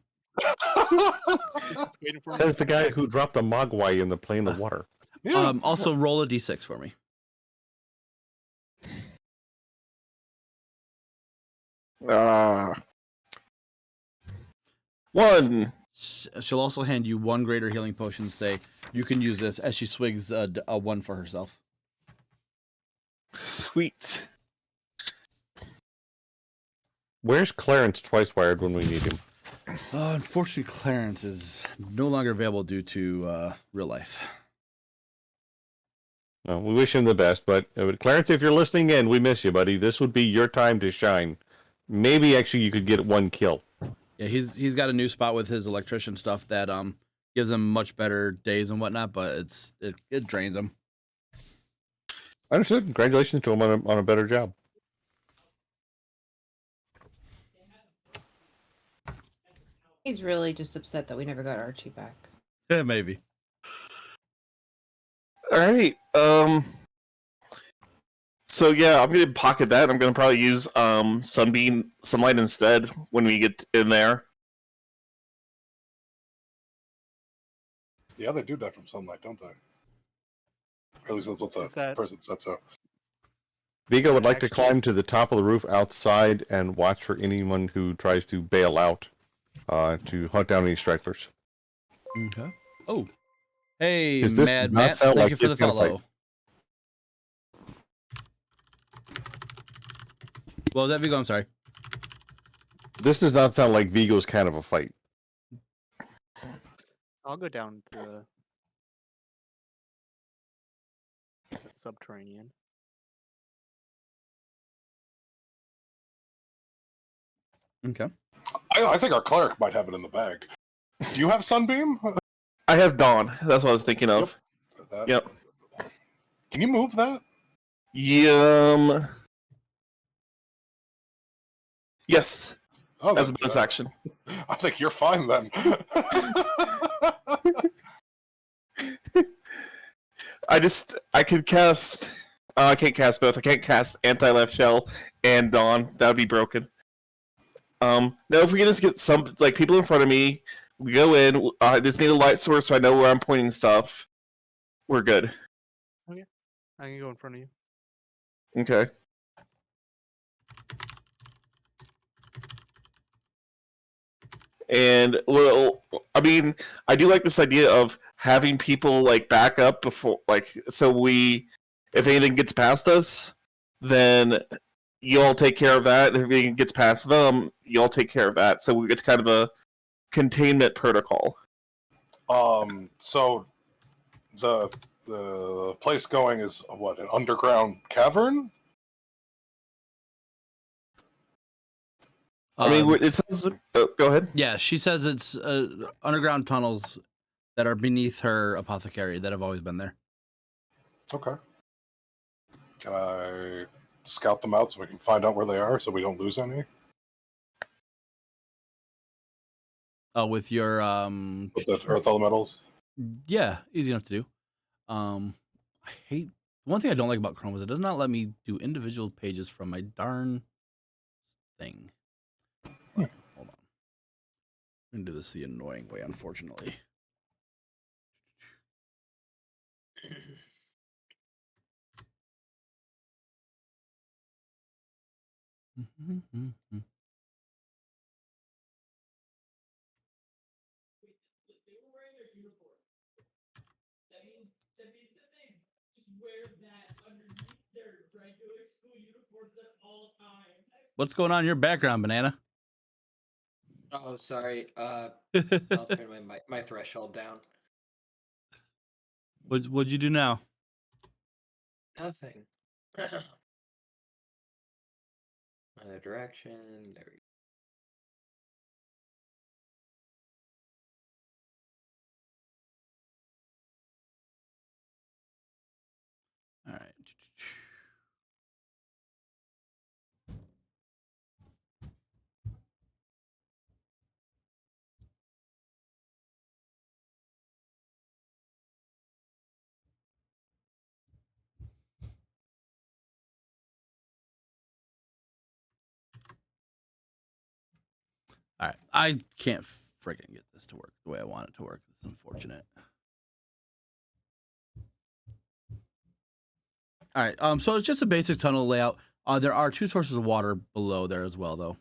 S3: Waiting for me
S2: Says
S3: to
S2: the
S3: come
S2: guy
S3: back.
S2: who dropped a mogwai in the plane of water.
S5: Yeah.
S1: Also, roll a d6 for me.
S6: One.
S1: She'll also hand you one greater healing potion and say, you can use this, as she swigs a one for herself.
S6: Sweet.
S2: Where's Clarence Twice Wired when we need him?
S1: Unfortunately, Clarence is no longer available due to real life.
S2: No, we wish him the best, but Clarence, if you're listening in, we miss you, buddy. This would be your time to shine. Maybe actually you could get one kill.
S1: Yeah, he's got a new spot with his electrician stuff that gives him much better days and whatnot, but it drains him.
S2: Understood. Congratulations to him on a better job.
S4: He's really just upset that we never got Archie back.
S1: Yeah, maybe.
S6: All right. So yeah, I'm gonna pocket that. I'm gonna probably use sunlight instead when we get in there.
S5: Yeah, they do die from sunlight, don't they? Or at least that's what
S3: Is
S5: the
S3: that-
S5: person said so.
S2: Vigo would like to
S3: Actually-
S2: climb to the top of the roof outside and watch for anyone who tries to bail out to hunt down any stragglers.
S1: Okay. Oh. Hey,
S2: Does this
S1: Mad
S2: not
S1: Matt,
S2: sound
S1: thank
S2: like
S1: you for
S2: his
S1: the
S2: kind of fight?
S1: follow. What was that, Vigo? I'm sorry.
S2: This does not sound like Vigo's kind of a fight.
S3: I'll go down the subterranean.
S1: Okay.
S5: I think our cleric might have it in the bag. Do you have Sunbeam?
S6: I have Dawn. That's what I was thinking of.
S5: That-
S6: Yep.
S5: Can you move that?
S6: Yes,
S5: Oh,
S6: as a
S5: then,
S6: bonus action.
S5: I think you're fine then.
S6: I could cast. I can't cast both. I can't cast anti-left shell and Dawn. That would be broken. Now if we can just get some people in front of me, we go in. I just need a light source so I know where I'm pointing stuff. We're good.
S3: I can go in front of you.
S6: Okay. And well, I mean, I do like this idea of having people back up before, so if anything gets past us, then you all take care of that. If anything gets past them, you all take care of that. So we get kind of a containment protocol.
S5: So the place going is what, an underground cavern?
S6: I mean, it says. Oh, go ahead.
S1: Yeah, she says it's underground tunnels that are beneath her apothecary that have always been there.
S5: Okay. Can I scout them out so we can find out where they are so we don't lose any?
S1: With your
S5: With the earth elementals?
S1: yeah, easy enough to do. I hate one thing I don't like about Chrome is it does not let me do individual pages from my darn thing. But, hold on. I'm gonna do this the annoying way, unfortunately. What's going on in your background, Banana?
S8: Oh, sorry. I'll turn my threshold down.
S1: What'd you do now?
S8: Nothing. Other direction. There we go.
S1: All right. All right, I can't friggin' get this to work the way I want it to work. It's unfortunate. All right, so it's just a basic tunnel layout. There are 2 sources of water below there as well, though.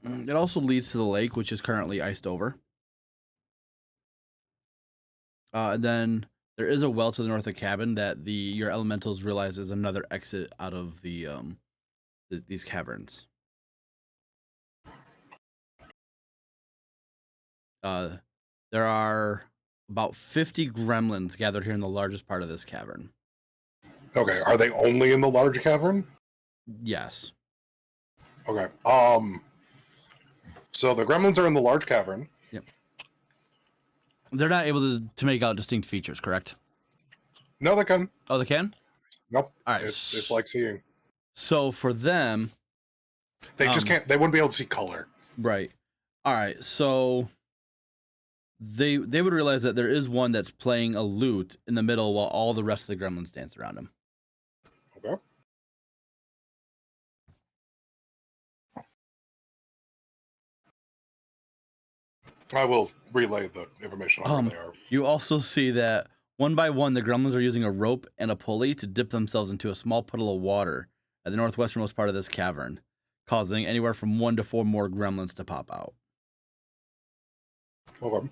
S1: It also leads to the lake, which is currently iced over. And then there is a well to the north of the cabin that your elementals realize is another exit out of the these caverns. There are about 50 gremlins gathered here in the largest part of this cavern.
S5: Okay, are they only in the large cavern?
S1: Yes.
S5: Okay. So the gremlins are in the large cavern.
S1: Yep. They're not able to make out distinct features, correct?
S5: No, they can.
S1: Oh, they can?
S5: Nope.
S1: All right.
S5: It's like seeing.
S1: So for them,
S5: they just can't. They wouldn't be able to see color.
S1: Right. All right. So they would realize that there is one that's playing a lute in the middle while all the rest of the gremlins dance around him.
S5: Okay. I will relay the information on where they are.
S1: You also see that one by one, the gremlins are using a rope and a pulley to dip themselves into a small puddle of water at the northwesternmost part of this cavern, causing anywhere from 1 to 4 more gremlins to pop out.
S5: Okay.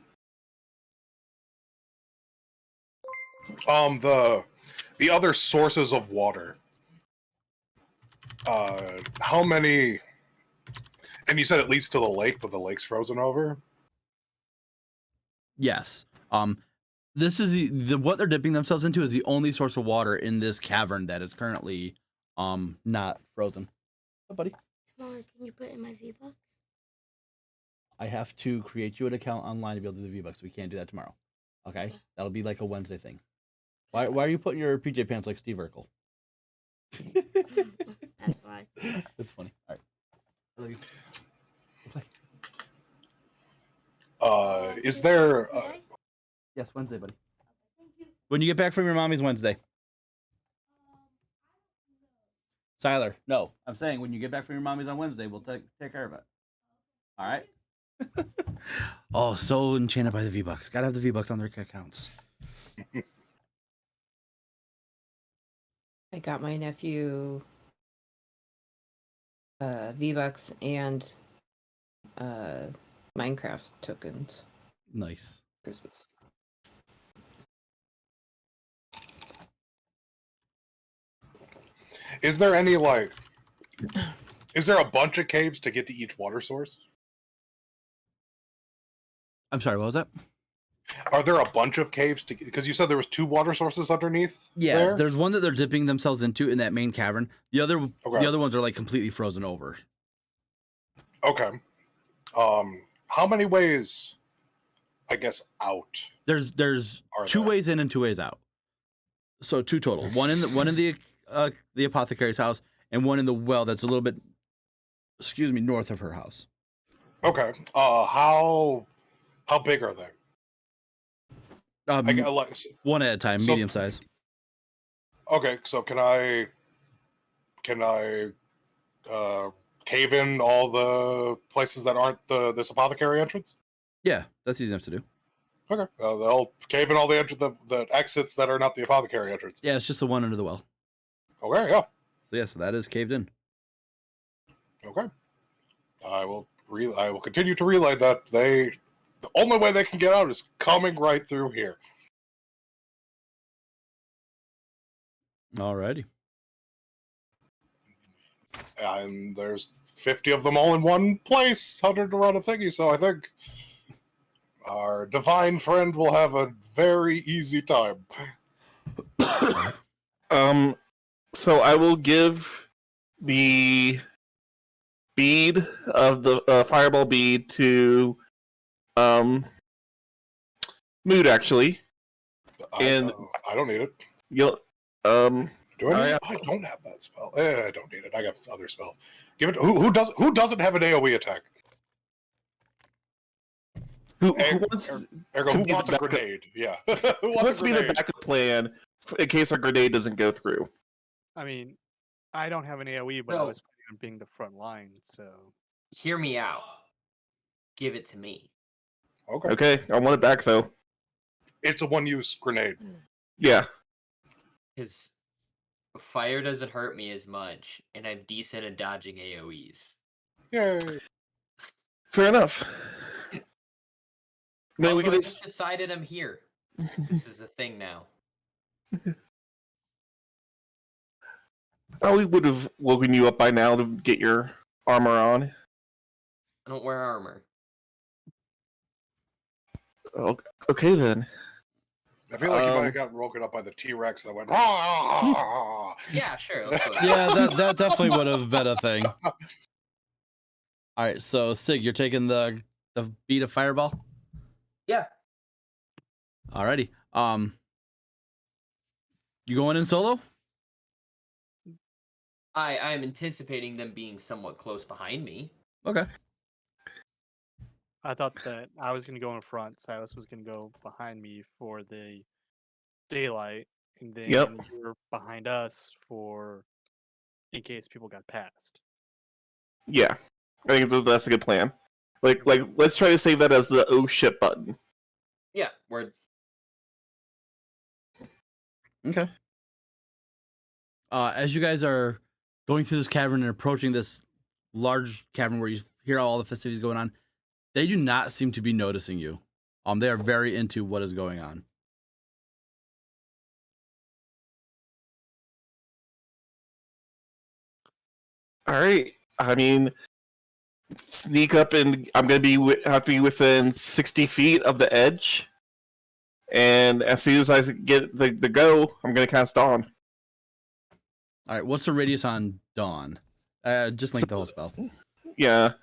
S5: The other sources of water. How many? And you said it leads to the lake, but the lake's frozen over.
S1: Yes. This is what they're dipping themselves into is the only source of water in this cavern that is currently not frozen. Oh, buddy.
S7: Tomorrow, can you put in my V-Bucks?
S1: I have to create you an account online to be able to do the V-Bucks. We can't do that tomorrow. Okay? That'll be like a Wednesday thing. Why are you putting your PJ pants like Steve Urkel?
S7: That's why.
S1: That's funny. All right. I love you. Play.
S5: Is there?
S1: Yes, Wednesday, buddy. When you get back from your mommy's Wednesday. Siler, no. I'm saying when you get back from your mommy's on Wednesday, we'll take care of it. All right? Oh, so enchanted by the V-Bucks. Gotta have the V-Bucks on their accounts.
S4: I got my nephew V-Bucks and Minecraft tokens.
S1: Nice.
S4: Christmas.
S5: Is there any is there a bunch of caves to get to each water source?
S1: I'm sorry, what was that?
S5: Are there a bunch of caves to? Because you said there was 2 water sources underneath.
S1: Yeah,
S5: there?
S1: there's one that they're dipping themselves into in that main cavern. The other ones are like completely frozen over.
S5: Okay. How many ways? I guess out.
S1: There's 2 ways in and 2 ways out. So 2 total. One in the apothecary's house and one in the well that's a little bit north of her house.
S5: Okay. How big are they?
S1: One at a time, medium size.
S5: Okay, so can I cave in all the places that aren't this apothecary entrance?
S1: Yeah, that's easy enough to do.
S5: Okay, they'll cave in all the exits that are not the apothecary entrance.
S1: Yeah, it's just the one under the well.
S5: Okay, yeah.
S1: So that is caved in.
S5: Okay, I will continue to relay that the only way they can get out is coming right through here.
S1: Alrighty.
S5: And there's 50 of them all in one place, 100 around a thingy, so I think our divine friend will have a very easy time.
S6: So I will give the bead of the fireball bead to Mood, actually.
S5: I don't need it.
S6: You'll
S5: Do I? I don't have that spell. I don't need it. I got other spells. Give it. Who doesn't have an AOE attack?
S6: Who wants
S5: a grenade? Yeah.
S6: Who wants to be the backup plan in case our grenade doesn't go through?
S3: I mean, I don't have an AoE, but I
S8: No.
S3: was planning on being the front line, so
S8: Hear me out. Give it to me.
S5: Okay.
S6: Okay, I want it back though.
S5: It's a one-use grenade.
S6: Yeah.
S8: Because fire doesn't hurt me as much, and I'm decent at dodging AoEs.
S5: Yay.
S6: Fair enough. Then we
S8: Also,
S6: can
S8: I
S6: just
S8: just decided I'm here. This is a thing now.
S6: we would have woken you up by now to get your armor on.
S8: I don't wear armor.
S6: Okay then.
S5: I feel like you might have gotten woken up by the T-Rex that went.
S8: Yeah, sure. Let's go.
S1: Yeah, that definitely would have been a thing. All right, so Sig, you're taking the beat of Fireball.
S8: Yeah.
S1: Alrighty. You going in solo?
S8: I'm anticipating them being somewhat close behind me.
S1: Okay.
S3: I thought that I was going to go in front. Silas was going to go behind me for the daylight, and then
S6: Yep.
S3: you were behind us for in case people got past.
S6: Yeah. I think that's a good plan. Like let's try to save that as the oh shit button.
S8: Yeah, word.
S1: Okay. As you guys are going through this cavern and approaching this large cavern where you hear all the festivities going on, they do not seem to be noticing you. They are very into what is going on.
S6: All right. I mean, sneak up and I'm gonna have to be within 60 feet of the edge. And as soon as I get the go, I'm gonna cast Dawn.
S1: All right, what's the radius on Dawn? Just link the whole spell.
S6: Yeah.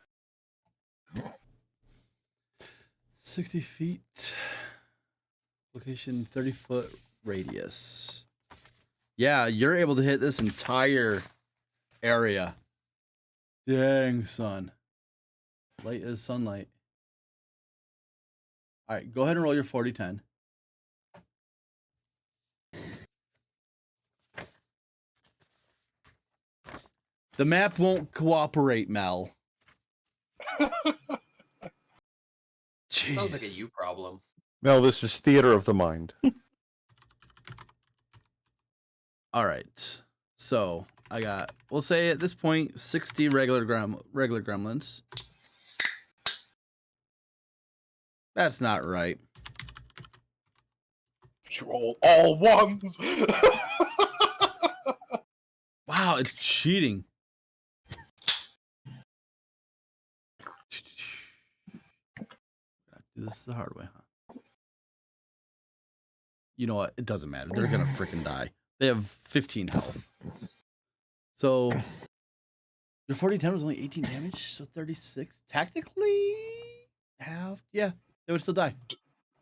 S1: 60 feet. Location 30-foot radius. Yeah, you're able to hit this entire area. Dang, son. Light as sunlight. All right, go ahead and roll your 40-10. The map won't cooperate, Mel.
S8: Sounds like a
S1: Jeez.
S8: you problem.
S2: No, this is theater of the mind.
S1: All right. So I got, we'll say at this point, 60 regular gremlins. That's not right.
S5: You roll all ones.
S1: Wow, it's cheating. Do this the hard way, huh? You know what? It doesn't matter. They're gonna freaking die. They have 15 health. So your 40-10 was only 18 damage, so 36. Tactically, yeah, they would still die.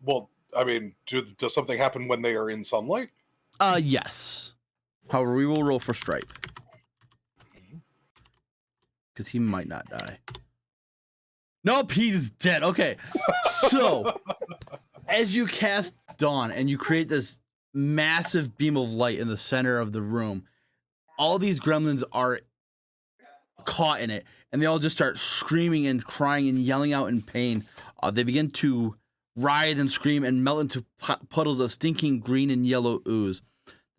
S5: Well, I mean, does something happen when they are in sunlight?
S1: Yes. However, we will roll for Stripe. Because he might not die. Nope, he's dead. Okay. So, as you cast Dawn and you create this massive beam of light in the center of the room, all these gremlins are caught in it, and they all just start screaming and crying and yelling out in pain. They begin to writhe and scream and melt into puddles of stinking green and yellow ooze.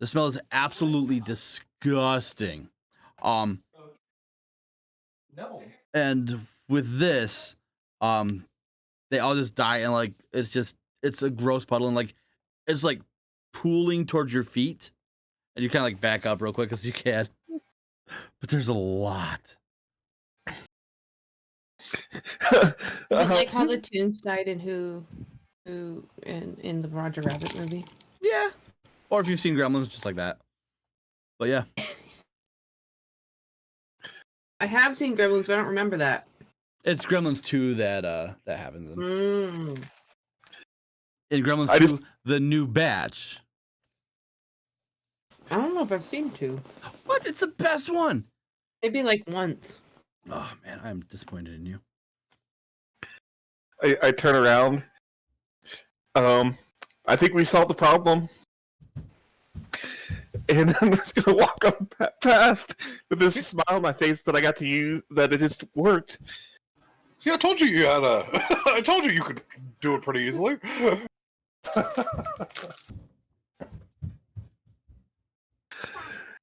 S1: The smell is absolutely disgusting.
S8: No.
S1: And with this, they all just die, and like it's a gross puddle, and like it's like pooling towards your feet, and you kind of like back up real quick as you can. But there's a lot.
S4: Is it like how the Toons died in who in the Roger Rabbit movie?
S1: Yeah. Or if you've seen Gremlins, just like that. But yeah.
S4: I have seen Gremlins, but I don't remember that.
S1: It's Gremlins 2 that happens in. In Gremlins 2, the new batch.
S4: I don't know if I've seen 2.
S1: What? It's the best one.
S4: Maybe like once.
S1: Oh man, I'm disappointed in you.
S6: I turn around. I think we solved the problem. and I'm just gonna walk on past with this smile on my face that I got to use. That it just worked.
S5: See, I told you had a. I told you could do it pretty easily.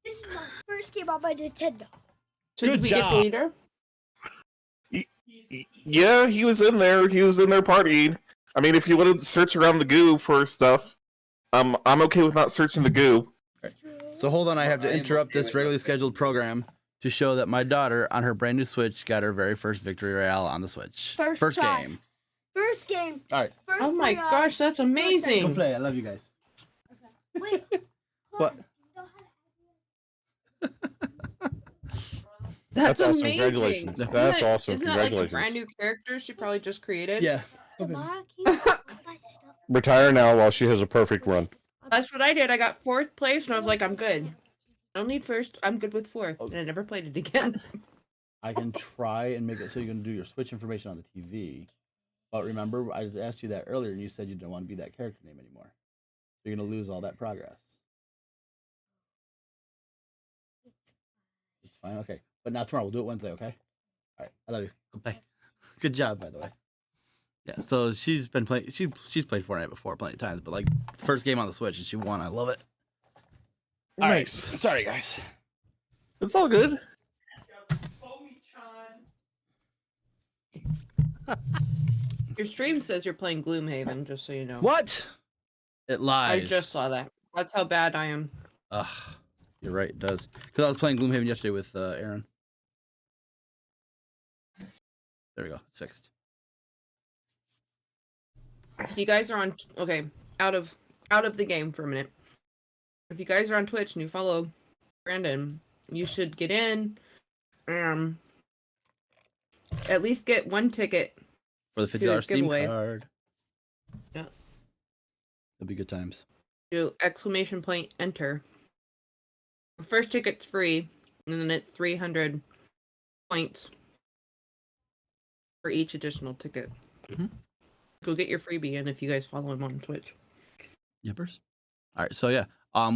S7: This is my first game on my Nintendo.
S4: So
S1: Good
S4: did we
S1: job.
S4: get Gator?
S6: Yeah, he was in there. He was in there partying. I mean, if you wanted to search around the goo for stuff, I'm okay with not searching the goo.
S1: So hold on, I have to
S8: I am
S1: interrupt
S8: okay
S1: this
S8: with
S1: regularly
S8: this.
S1: scheduled program to show that my daughter on her brand new Switch got her very first victory royale on the Switch.
S7: First try.
S1: game.
S7: First game.
S1: All right,
S7: First
S4: Oh my
S7: try.
S4: gosh, that's
S1: go
S4: amazing.
S1: play. I love you guys.
S7: Wait.
S1: What?
S7: Hold on. Do you know how to
S4: That's
S2: awesome.
S4: amazing.
S2: Congratulations.
S4: Isn't
S2: That's
S4: that-
S2: awesome.
S4: Isn't that like a
S2: Congratulations.
S4: brand new character she probably just created?
S1: Yeah.
S7: Tomorrow, keep all my stuff.
S2: Retire now while she has a perfect run.
S4: That's what I did. I got 4th place and I was like, I'm good. I don't need first. I'm good with 4th. And I never played it again.
S1: I can try and make it so you can do your Switch information on the TV. But remember, I asked you that earlier, and you said you didn't want to be that character name anymore. You're gonna lose all that progress. It's fine, okay. But not tomorrow. We'll do it Wednesday, okay? All right. I love you. Goodbye. Good job, by the way. Yeah. So she's been playing. She's played Fortnite before plenty of times, but like first game on the Switch, and she won. I love it. All right.
S6: Nice.
S1: Sorry, guys.
S6: It's all good.
S4: Your stream says you're playing Gloomhaven, just so you know.
S1: What? It lies.
S4: I just saw that. That's how bad I am.
S1: Ugh. You're right. It does. Because I was playing Gloomhaven yesterday with Aaron. There we go. It's fixed.
S4: You guys are on okay, out of the game for a minute. If you guys are on Twitch and you follow Brandon, you should get in. At least get 1 ticket.
S1: For the
S4: Do
S1: $50
S4: his
S1: Steam
S4: giveaway.
S1: card.
S4: Yeah.
S1: It'll be good times.
S4: Do ! Enter. The first ticket's free, and then it's 300 points for each additional ticket.
S1: Mhm.
S4: Go get your freebie in if you guys follow him on Twitch.
S1: Yippers. All right. So yeah.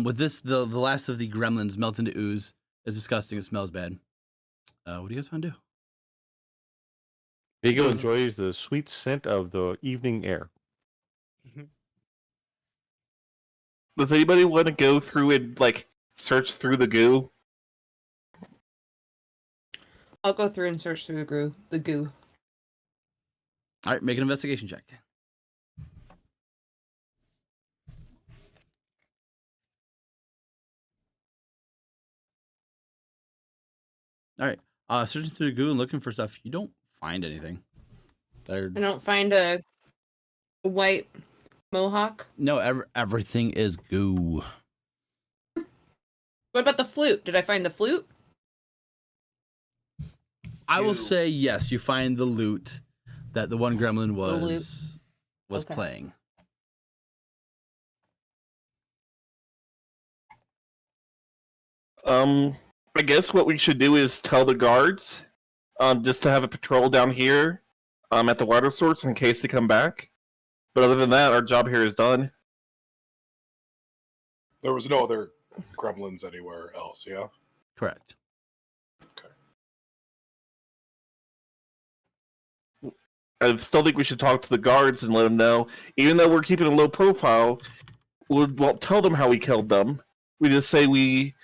S1: With this, the last of the gremlins melts into ooze. It's disgusting. It smells bad. What do you guys want to do?
S2: Vigo
S6: Does-
S2: enjoys the sweet scent of the evening air.
S6: Does anybody want to go through and like search through the goo?
S4: I'll go through and search through the goo.
S1: All right. Make an investigation check. All right. Searching through the goo and looking for stuff. You don't find anything. There.
S4: I don't find a white mohawk.
S1: No. Everything is goo.
S4: What about the flute? Did I find the flute?
S1: I will
S8: Goo.
S1: say yes. You find the loot that the one gremlin
S4: loot.
S1: was
S4: Okay.
S1: playing.
S6: I guess what we should do is tell the guards, just to have a patrol down here, at the water source in case they come back. But other than that, our job here is done.
S5: There was no other gremlins anywhere else, yeah?
S1: Correct.
S6: I still think we should talk to the guards and let them know. Even though we're keeping a low profile, we won't tell them how we killed them. We just say we,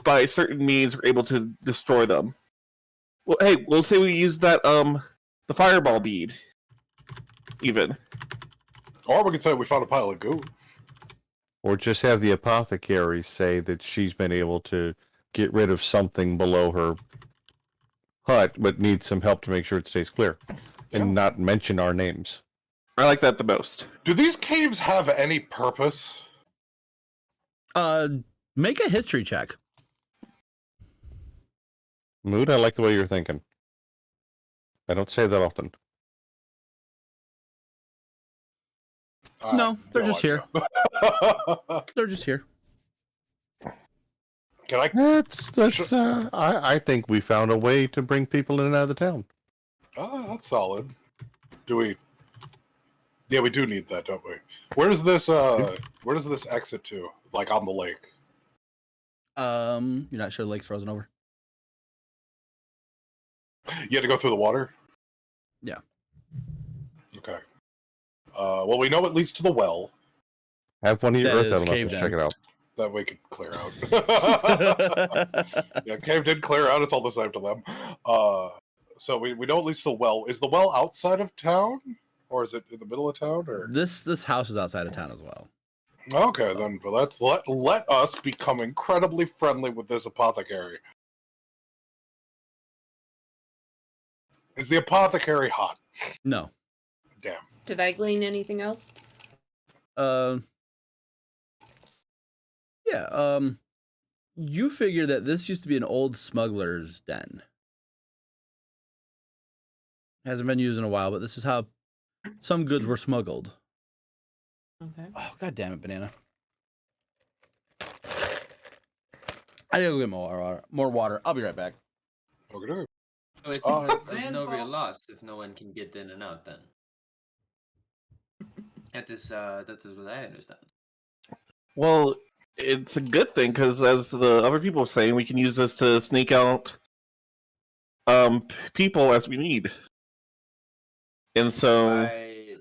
S6: by certain means, were able to destroy them. Well, hey, we'll say we used that, the fireball bead. Even.
S5: Or we could say we found a pile of goo.
S2: Or just have the apothecary say that she's been able to get rid of something below her hut, but needs some help to make sure it stays clear. And not mention our names.
S6: I like that the most.
S5: Do these caves have any purpose?
S1: Make a history check.
S2: Mood, I like the way you're thinking. I don't say that often.
S1: No, they're just
S5: idea.
S1: They're just here.
S5: Can I?
S2: That's I think we found a way to bring people in and out of the town.
S5: Oh, that's solid. Do we? Yeah, we do need that, don't we? Where does this exit to? Like on the lake?
S1: You're not sure the lake's frozen over?
S5: You had to go through the water?
S1: Yeah.
S5: Okay. Well, we know it leads to the well.
S2: Have one of your
S1: That
S2: Earth
S1: is
S2: elementals
S1: caved
S2: check
S1: in.
S2: it out.
S5: That way could clear out. Yeah, cave did clear out. It's all the same to them. So we know at least the well. Is the well outside of town? Or is it in the middle of town? Or
S1: This house is outside of town as well.
S5: okay, then let's let us become incredibly friendly with this apothecary. Is the apothecary hot?
S1: No.
S5: Damn.
S4: Did I glean anything else?
S1: Yeah. You figure that this used to be an old smuggler's den. Hasn't been used in a while, but this is how some goods were smuggled.
S4: Okay.
S1: Oh, god damn it, banana. I need to go get more water. I'll be right back.
S5: Okay.
S8: So it's
S5: Oh.
S8: there's no real loss if no one can get in and out. Then that is what I understand.
S6: Well, it's a good thing because, as the other people are saying, we can use this to sneak out people as we need. And so,
S8: Why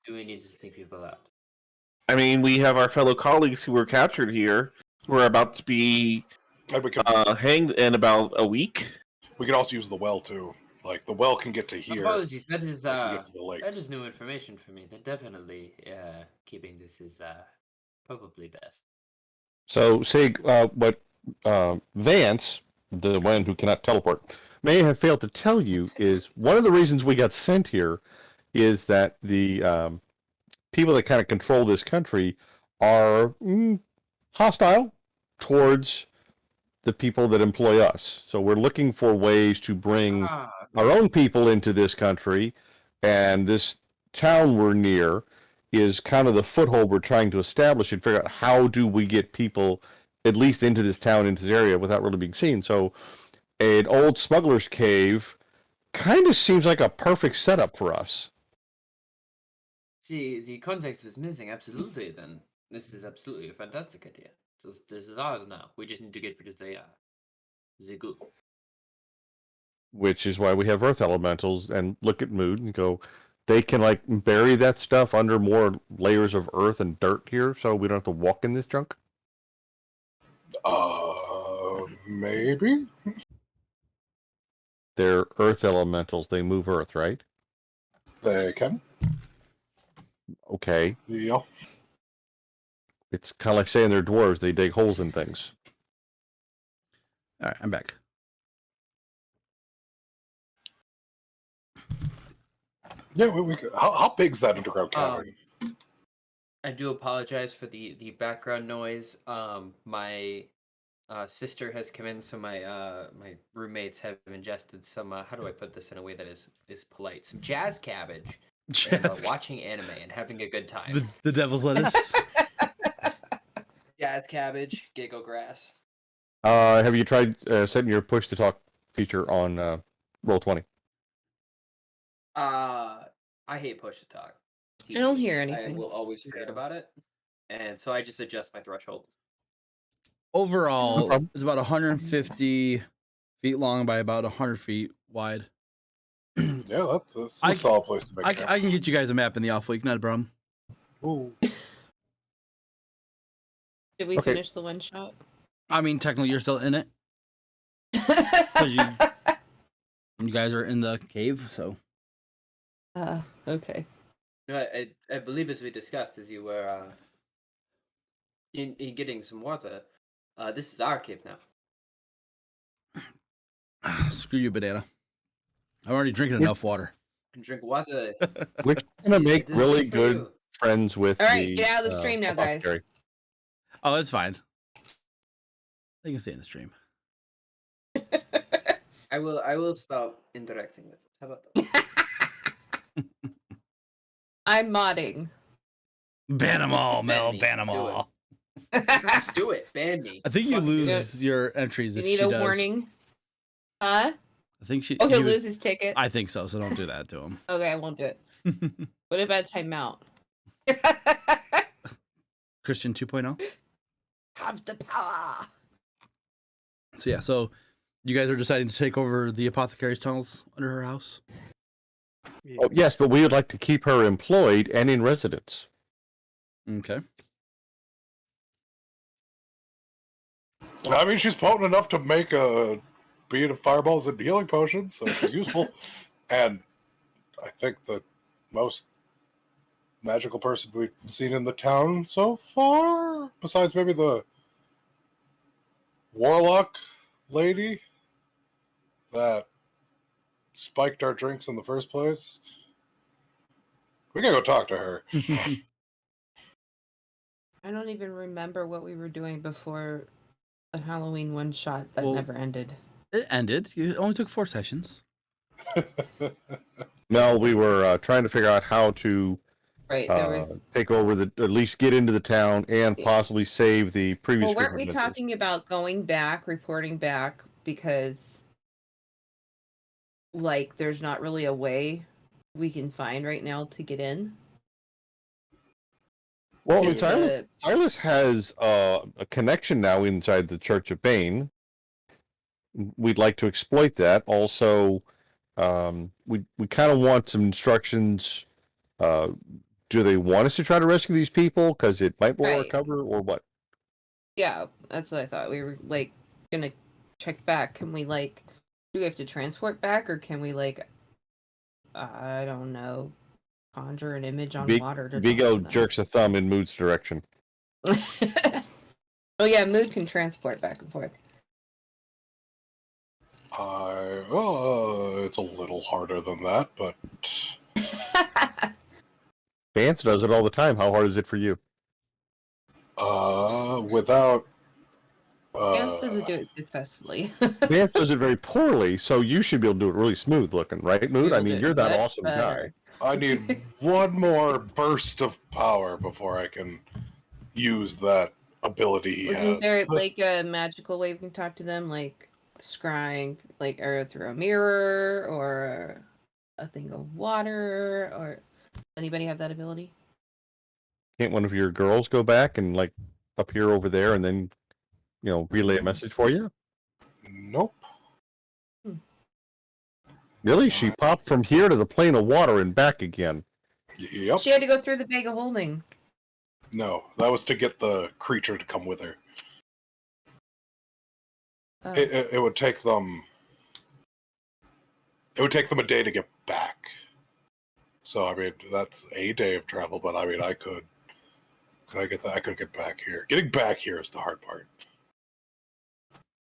S8: do we need to sneak people out?
S6: I mean, we have our fellow colleagues who were captured here who are about to be
S5: And we can
S6: hanged in about a week.
S5: we can also use the well too. Like the well can get to here.
S8: Apologies, that is
S5: It can get to the lake.
S8: that is new information for me. That definitely keeping this is probably best.
S2: So, Sig, what Vance, the one who cannot teleport, may have failed to tell you is one of the reasons we got sent here is that the people that kind of control this country are hostile towards the people that employ us. So we're looking for ways to bring our own people into this country, and this town we're near is kind of the foothold we're trying to establish and figure out how do we get people at least into this town, into this area without really being seen. So an old smuggler's cave kind of seems like a perfect setup for us.
S8: See, the context was missing. Absolutely. Then this is absolutely a fantastic idea. So this is ours now. We just need to get rid of the goo.
S2: Which is why we have earth elementals and look at mood and go, they can like bury that stuff under more layers of earth and dirt here so we don't have to walk in this junk.
S5: Maybe.
S2: They're earth elementals. They move earth, right?
S5: They can.
S2: Okay.
S5: Yeah.
S2: It's kind of like saying they're dwarves. They dig holes in things.
S1: All right, I'm back.
S5: Yeah, we could. How big's that underground cavern?
S8: I do apologize for the background noise. My sister has come in, so my my roommates have ingested some. How do I put this in a way that is polite? Some jazz cabbage. And, watching anime and having a good time.
S1: The devil's lettuce.
S8: Jazz cabbage, giggle grass.
S2: Have you tried setting your push to talk feature on Roll20?
S8: I hate push to talk.
S4: I don't hear
S8: I
S4: anything.
S8: will always forget about it, and so I just adjust my threshold.
S1: Overall,
S2: problem.
S1: it's about 150 feet long by about 100 feet wide.
S5: Yeah, that's a solid place to make
S1: I can get you guys a map in the off week, not a problem.
S5: Ooh.
S4: Did we
S2: Okay.
S4: finish the one shot?
S1: I mean, technically, you're still in it. 'Cause you guys are in the cave, so.
S4: Okay.
S8: No, I believe as we discussed, as you were in getting some water, this is our cave now.
S1: Screw you, banana. I'm already drinking enough water.
S8: You can drink water.
S2: We're going to make
S8: This is
S2: really
S8: for
S2: good
S8: you.
S2: friends with
S4: All right,
S2: the
S4: get out of the stream now, guys.
S2: apothecary.
S1: Oh, it's fine. They can stay in the stream.
S8: I will stop interacting with it. How about that?
S4: I'm modding.
S1: Ban them all, Mel.
S8: me.
S1: Ban them
S8: Do it.
S1: all.
S8: Do it, ban me.
S1: I think you
S8: Fuck
S1: lose your entries
S4: You
S1: if
S4: need
S1: she
S4: a
S1: does.
S4: warning. Huh?
S1: I think she.
S4: Oh, he'll
S1: he would-
S4: lose his ticket.
S1: I think so. So don't do that to him.
S4: Okay, I won't do it. What about timeout?
S1: Christian 2.0.
S4: Have the power.
S1: So yeah, so you guys are deciding to take over the apothecary's tunnels under her house.
S3: Yeah.
S2: Oh, yes, but we would like to keep her employed and in residence.
S1: Okay.
S5: I mean, she's potent enough to make a bead of fireballs and healing potions, so she's useful. And I think the most magical person we've seen in the town so far, besides maybe the warlock lady that spiked our drinks in the first place. We can go talk to her.
S4: I don't even remember what we were doing before a Halloween one shot that
S1: Well,
S4: never ended.
S1: It ended. It only took 4 sessions.
S2: No, we were trying to figure out how to
S4: Right, there was.
S2: take over at least get into the town and
S4: Yeah.
S2: possibly save the previous.
S4: Well,
S2: group
S4: weren't
S2: of
S4: we
S2: members.
S4: talking about going back, reporting back, because like there's not really a way we can find right now to get in?
S2: Well,
S4: Yeah.
S2: Silas has a connection now inside the Church of Bane. We'd like to exploit that. Also, we kind of want some instructions. Do they want us to try to rescue these people because it might blow our
S4: Right.
S2: cover, or what?
S4: Yeah, that's what I thought. We were like gonna check back. Can we like do we have to transport back, or can we like I don't know, conjure an image on water to
S2: Vigo
S4: talk to them?
S2: jerks a thumb in Mood's direction.
S4: Oh yeah, Mood can transport back and forth.
S5: It's a little harder than that, but
S2: Vance does it all the time. How hard is it for you?
S5: without
S4: Vance doesn't do it successfully.
S2: Vance does it very poorly, so you should be able to do it really smooth looking, right, Mood? I mean, you're that awesome guy.
S5: I need one more burst of power before I can use that ability he has.
S4: Is there like a magical way we can talk to them, like scrying, like or through a mirror or a thing of water, or anybody have that ability?
S2: Can't one of your girls go back and like appear over there and then, relay a message for you?
S5: Nope.
S2: Really? She popped from here to the plane of water and back again.
S5: Yep.
S4: She had to go through the bag of holding.
S5: No, that was to get the creature to come with her.
S4: Oh.
S5: It would take them. It would take them a day to get back. So I mean, that's a day of travel. But I mean, I could. Could I get that? I could get back here. Getting back here is the hard part.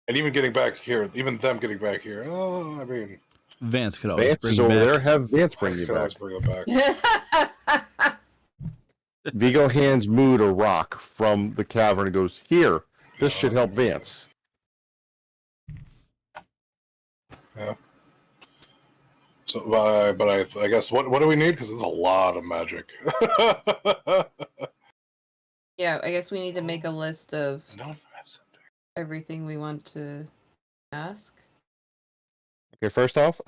S5: And even getting back here, even them getting back here. Oh, I mean,
S1: Vance could always
S2: Vance
S1: bring
S2: is
S1: you
S2: over
S1: back.
S2: there. Have Vance bring
S5: Vance
S2: you
S5: could
S2: back.
S5: always bring them back.
S2: Vigo hands Mood a rock from the cavern and goes, "Here, this should help Vance."
S5: Yeah. So, but I guess what do we need? Because there's a lot of magic.
S4: Yeah, I guess we need to make a list of
S5: None of them have scepter.
S4: everything we want to ask.
S2: Okay, first off,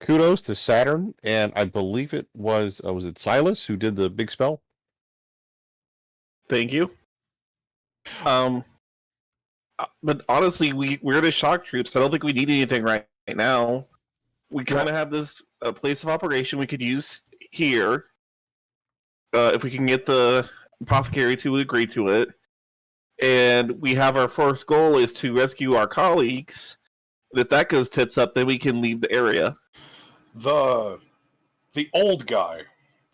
S2: kudos to Saturn, and I believe it was it Silas who did the big spell?
S6: Thank you. But honestly, we're the shock troops. I don't think we need anything right now. We kind of have this place of operation we could use here. If we can get the apothecary to agree to it. And we have our first goal is to rescue our colleagues. If that goes tits up, then we can leave the area.
S5: The old guy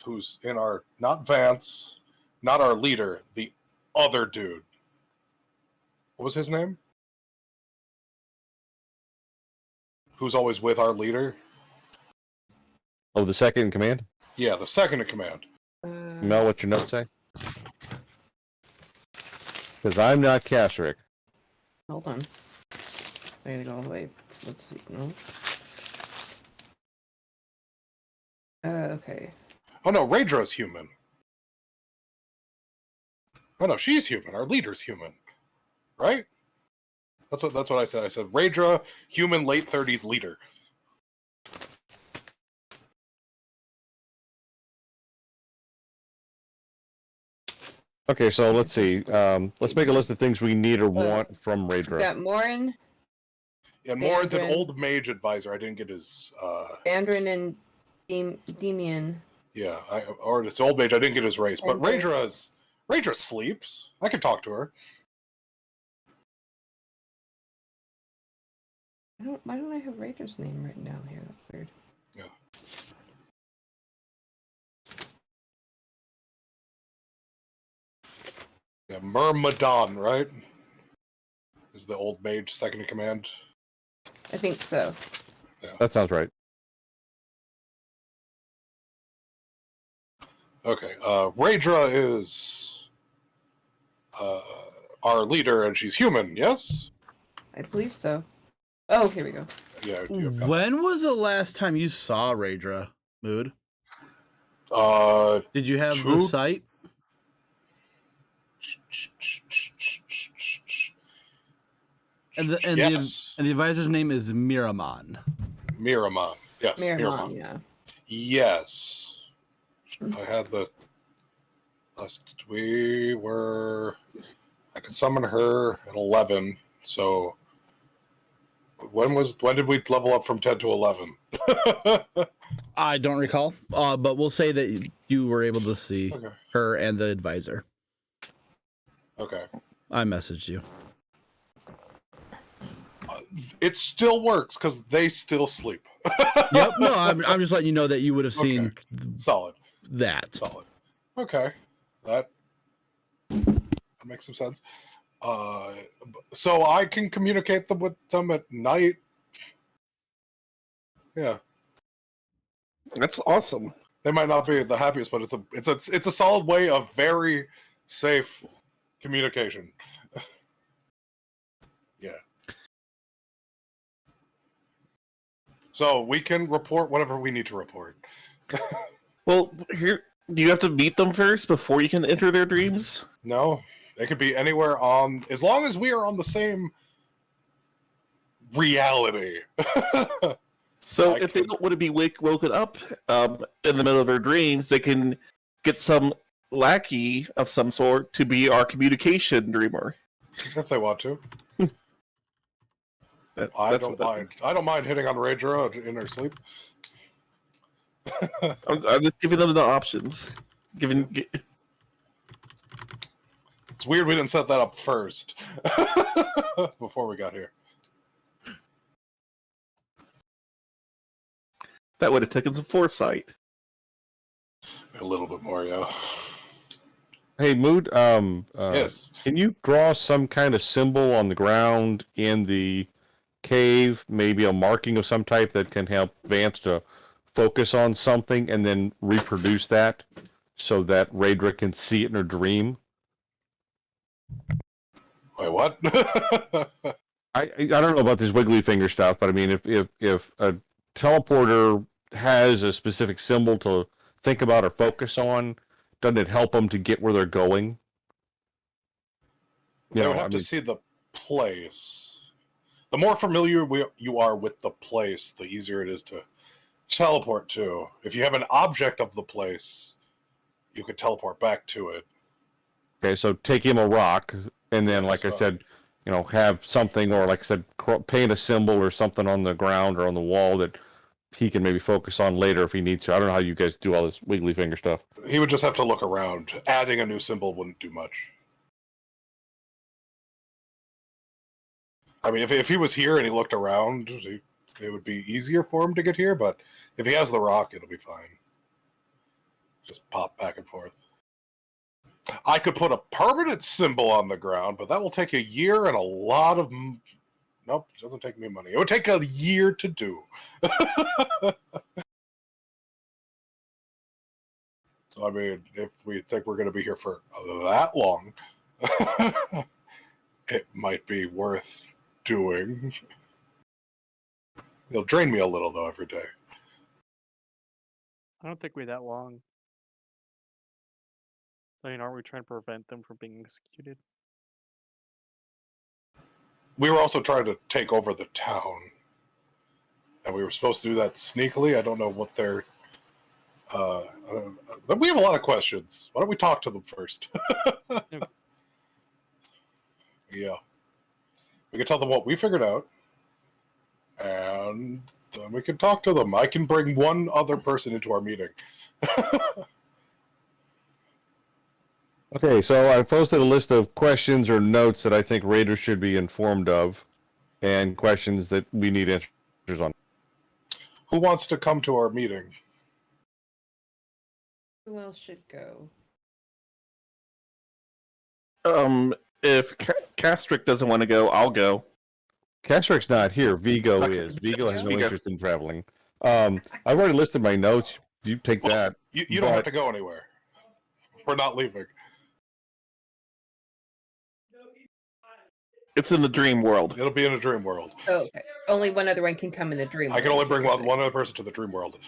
S5: who's in our, not Vance, not our leader, the other dude. What was his name? Who's always with our leader?
S2: Oh, the second in command?
S5: Yeah, the second in command.
S2: Mel, what's your note say? Because I'm not Kasric.
S4: Hold on. I gotta go all the way. Let's see. No. Okay.
S5: Oh no, Raidra's human. Oh no, she's human. Our leader's human. Right? That's what I said. I said Raidra, human, late 30s leader.
S2: Okay, so let's see. Let's make a list of things we need or want from
S4: We
S2: Raedra.
S4: got Morin,
S5: And Morin's an
S4: Bandrin.
S5: old mage advisor. I didn't get his.
S4: Bandrin, and Demian.
S5: Yeah, or it's old mage. I didn't get his race, but
S4: And there's-
S5: Raedra sleeps. I can talk to her.
S4: Why don't I have Raidra's name written down here? That's weird.
S5: Yeah, Myrmidon, right? Is the old mage second in command?
S4: I think so.
S2: That sounds right.
S5: Okay. Raedra is our leader, and she's human. Yes.
S4: I believe so. Oh, here we go.
S5: Yeah. you've got
S1: When was the last time you saw Raedra, Mood?
S5: that.
S1: Did you have the
S5: Two-
S1: site? And the
S5: Yes.
S1: advisor's name is Miramon.
S5: Miramon. Yes.
S4: Miramon, yeah.
S5: Yes. I had the. I could summon her at 11. So when did we level up from 10 to 11?
S1: I don't recall, but we'll say that you were able to see
S5: Okay.
S1: her and the advisor.
S5: Okay.
S1: I messaged you.
S5: It still works because they still sleep.
S1: Yep. No, I'm just letting you know that you would have seen
S5: Solid.
S1: that.
S5: Solid. Okay. That makes some sense. So I can communicate with them at night. Yeah.
S6: That's awesome.
S5: They might not be the happiest, but it's a solid way of very safe communication. Yeah. So we can report whatever we need to report.
S6: Well, here, do you have to meet them first before you can enter their dreams?
S5: No, they could be anywhere as long as we are on the same reality.
S6: So
S5: I
S6: if they
S5: can-
S6: don't want to be woken up in the middle of their dreams, they can get some lackey of some sort to be our communication dreamer.
S5: If they want to. I
S6: That's
S5: don't
S6: what
S5: mind. I don't mind hitting on Raedra in her sleep.
S6: I'm just giving them the options.
S5: It's weird we didn't set that up first before we got here.
S6: That would have taken some foresight.
S5: A little bit more, yeah.
S2: Hey, Mood.
S5: Yes.
S2: Can you draw some kind of symbol on the ground in the cave, maybe a marking of some type that can help Vance to focus on something and then reproduce that so that Raedra can see it in her dream?
S5: Wait, what?
S2: I don't know about this wiggly finger stuff, but I mean, if a teleporter has a specific symbol to think about or focus on, doesn't it help them to get where they're going?
S5: They would have to see the place. The more familiar you are with the place, the easier it is to teleport to. If you have an object of the place, you could teleport back to it.
S2: Okay, so take him a rock, and then, like I said, have something, or like I said, paint a symbol or something on the ground or on the wall that he can maybe focus on later if he needs to. I don't know how you guys do all this wiggly finger stuff.
S5: He would just have to look around. Adding a new symbol wouldn't do much. I mean, if he was here and he looked around, it would be easier for him to get here, but if he has the rock, it'll be fine. Just pop back and forth. I could put a permanent symbol on the ground, but that will take a year and a lot of... Nope, it doesn't take me money. It would take a year to do. So, I mean, if we think we're going to be here for that long, it might be worth doing. It'll drain me a little, though, every day.
S3: I don't think we're that long. I mean, aren't we trying to prevent them from being executed?
S5: We were also trying to take over the town. And we were supposed to do that sneakily. I don't know what their Then we have a lot of questions. Why don't we talk to them first? Yeah. We can tell them what we figured out, and then we can talk to them. I can bring one other person into our meeting.
S2: Okay, so I posted a list of questions or notes that I think raiders should be informed of, and questions that we need answers on.
S5: Who wants to come to our meeting?
S4: Who else should go?
S6: If Castrick doesn't want to go, I'll go.
S2: Castrick's not here. Vigo
S6: Okay.
S2: is. Vigo has no
S6: Vigo.
S2: interest in traveling. I've already listed my notes. You take that.
S5: You don't have
S2: But-
S5: to go anywhere. We're not leaving.
S6: It's in the dream world.
S5: It'll be in a dream world.
S4: Oh, okay. Only one other one can come in the dream.
S5: I can only
S4: world,
S5: bring
S4: you're
S5: one
S4: saying.
S5: other person to the dream world.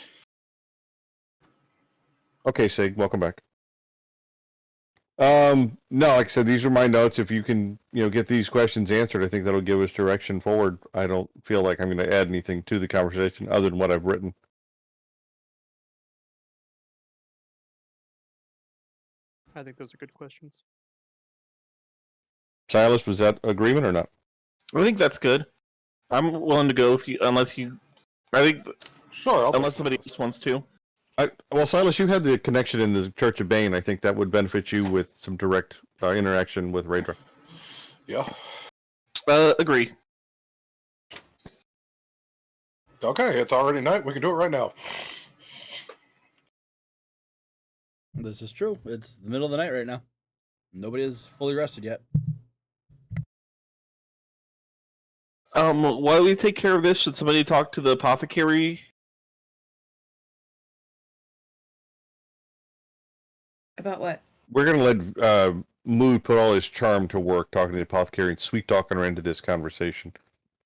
S2: Okay, Sig, welcome back. No, like I said, these are my notes. If you can, get these questions answered, I think that'll give us direction forward. I don't feel like I'm going to add anything to the conversation other than what I've written.
S3: I think those are good questions.
S2: Silas, was that agreement or not?
S6: I think that's good. I'm willing to go I think
S5: Sure. I'll
S6: unless
S5: take
S6: somebody
S5: those.
S6: else wants to.
S2: Well, Silas, you had the connection in the Church of Bane. I think that would benefit you with some direct interaction with Raidra.
S5: Yeah.
S6: Agree.
S5: Okay, it's already night. We can do it right now.
S1: This is true. It's the middle of the night right now. Nobody is fully rested yet.
S6: While we take care of this, should somebody talk to the apothecary?
S4: About what?
S2: We're going to let Mood put all his charm to work talking to the apothecary and sweet talking her into this conversation.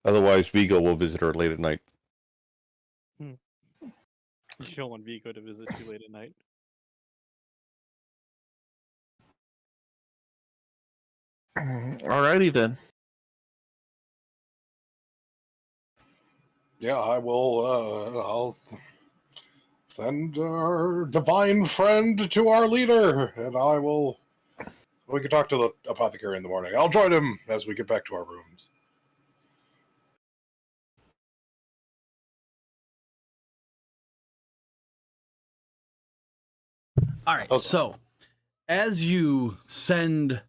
S2: Otherwise, Vigo will visit her late at night.
S3: You don't want Vigo to visit you late at night.
S6: Alrighty then.
S5: Yeah, I will. I'll send our divine friend to our leader, and I will. We can talk to the apothecary in the morning. I'll join him as we get back to our rooms.
S1: All right.
S5: Okay.
S1: So, as you send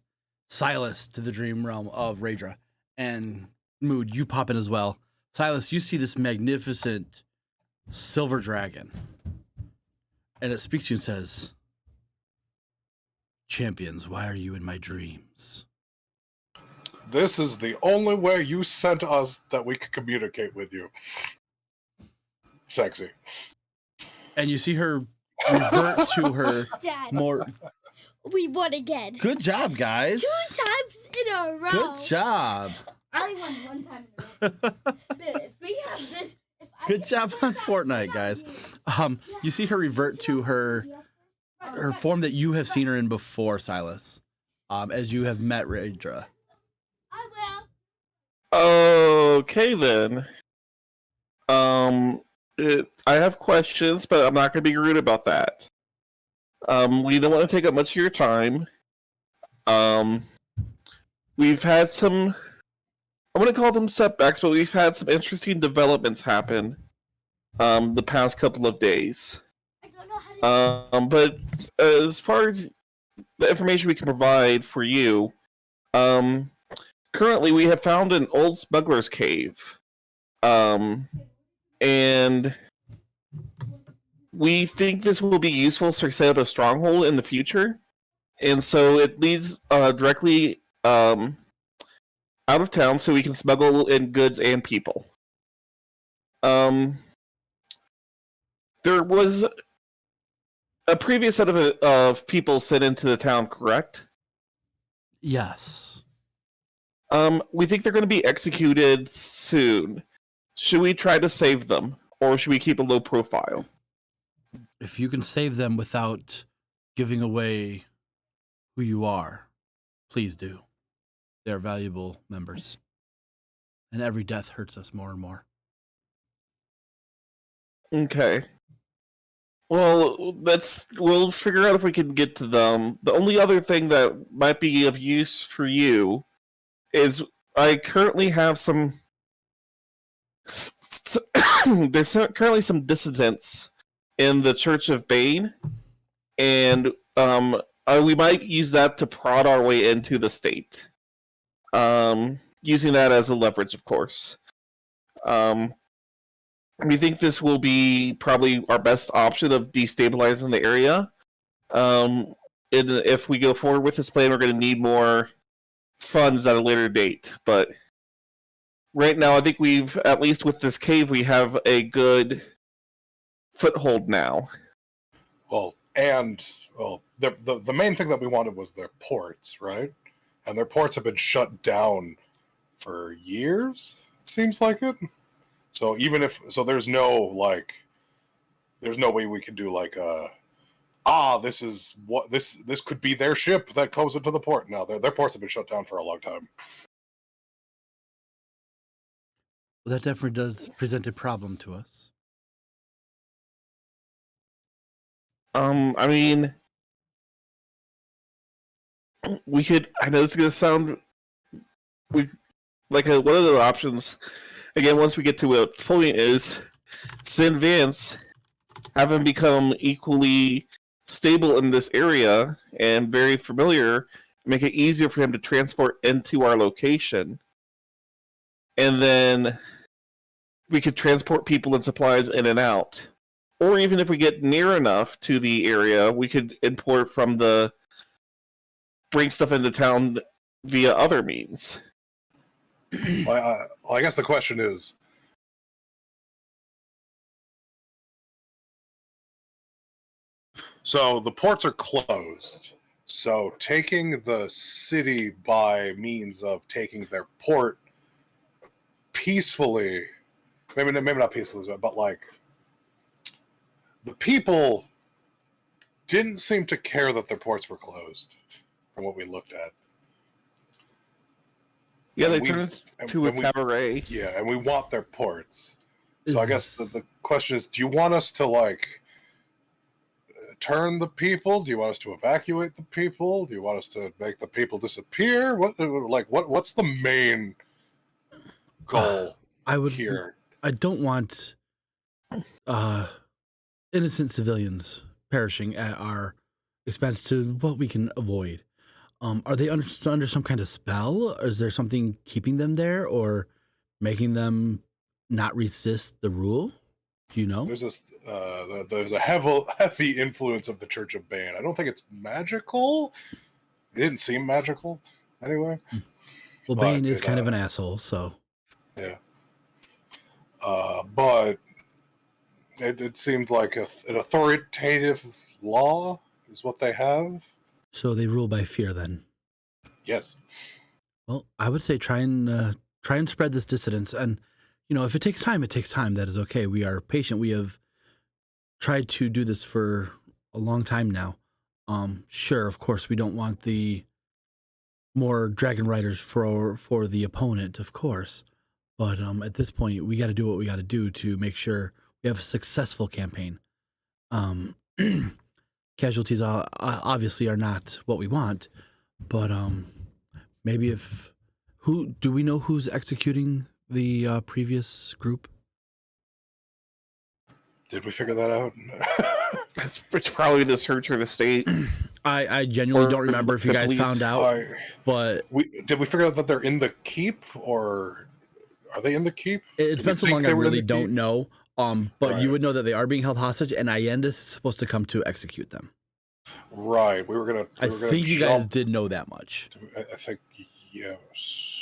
S1: Silas to the dream realm of Raidra and Mood, you pop in as well. Silas, you see this magnificent silver dragon, and it speaks to you and says, "Champions, why are you in my dreams?"
S5: This is the only way you sent us that we could communicate with you. Sexy.
S1: And you see her revert to her
S7: Dad,
S1: more.
S7: we won again.
S1: Good job, guys.
S7: 2 times in a row.
S1: Good job.
S7: I only won 1 time in a row. But if we have this, if I
S1: Good
S7: get
S1: job
S7: this
S1: on
S7: time,
S1: Fortnite,
S7: we
S1: guys.
S7: have
S1: You see her revert to her form that you have seen her in before, Silas, as you have met Raidra.
S7: I will.
S6: Okay then. I have questions, but I'm not going to be rude about that. We don't want to take up much of your time. We've had some, I want to call them setbacks, but we've had some interesting developments happen the past couple of days.
S7: I don't know how to.
S6: But as far as the information we can provide for you, currently we have found an old smuggler's cave. And we think this will be useful to set up a stronghold in the future. And so it leads directly out of town so we can smuggle in goods and people. There was a previous set of people sent into the town, correct?
S1: Yes.
S6: We think they're going to be executed soon. Should we try to save them, or should we keep a low profile?
S1: If you can save them without giving away who you are, please do. They're valuable members. And every death hurts us more and more.
S6: Okay. Well, we'll figure out if we can get to them. The only other thing that might be of use for you is I currently have some. There's currently some dissidents in the Church of Bane, and we might use that to prod our way into the state. Using that as a leverage, of course. We think this will be probably our best option of destabilizing the area. And if we go forward with this plan, we're going to need more funds at a later date. But right now, I think we've, at least with this cave, we have a good foothold now.
S5: Well, the main thing that we wanted was their ports, right? And their ports have been shut down for years, it seems like it. So there's no way we could do this could be their ship that goes into the port. No, their ports have been shut down for a long time.
S1: Well, that definitely does present a problem to us.
S6: I mean, we could. I know this is gonna sound one of the options. Again, once we get to a point, is send Vance, have him become equally stable in this area and very familiar, make it easier for him to transport into our location, and then we could transport people and supplies in and out. Or even if we get near enough to the area, we could import bring stuff into town via other means.
S5: I guess the question is, so the ports are closed. So taking the city by means of taking their port peacefully, maybe not peacefully, but the people didn't seem to care that their ports were closed, from what we looked at.
S6: Yeah, they turned into a cabaret.
S5: Yeah, and we want their ports. So I guess the question is, do you want us to turn the people? Do you want us to evacuate the people? Do you want us to make the people disappear? What's the main goal here?
S1: I don't want innocent civilians perishing at our expense to what we can avoid. Are they under some kind of spell? Or is there something keeping them there or making them not resist the rule? Do you know?
S5: There's a heavy influence of the Church of Bane. I don't think it's magical. It didn't seem magical anyway.
S1: Well, Bane is kind of an asshole, so.
S5: Yeah. But it seemed like an authoritative law is what they have. So
S1: they rule by fear, then.
S5: Yes.
S1: Well, I would say try and spread this dissidence, and if it takes time, it takes time. That is okay. We are patient. We have tried to do this for a long time now. Sure, of course, we don't want the more dragon riders for the opponent, of course, but at this point, we got to do what we got to do to make sure we have a successful campaign. Casualties obviously are not what we want, but maybe do we know who's executing the previous group?
S5: Did we figure that out?
S6: It's probably the Church or the state.
S1: I genuinely don't remember if you guys found out, but
S5: did we figure out that they're in the keep, or are they in the keep?
S1: It's been so long I really don't know. But
S5: right.
S1: You would know that they are being held hostage, and Allende is supposed to come to execute them.
S5: Right. I
S1: think you guys did know that much.
S5: I think yes.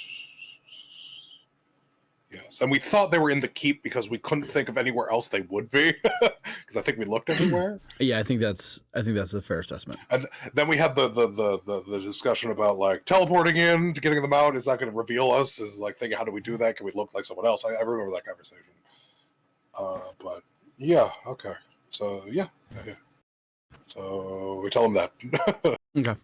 S5: Yes, and we thought they were in the keep because we couldn't think of anywhere else they would be, because I think we looked everywhere.
S1: Yeah, I think that's a fair assessment.
S5: And then we had the discussion about teleporting in to getting them out. Is that going to reveal us? Is thinking, how do we do that? Can we look like someone else? I remember that conversation. But yeah, okay. So yeah. So we tell them that.
S1: Okay.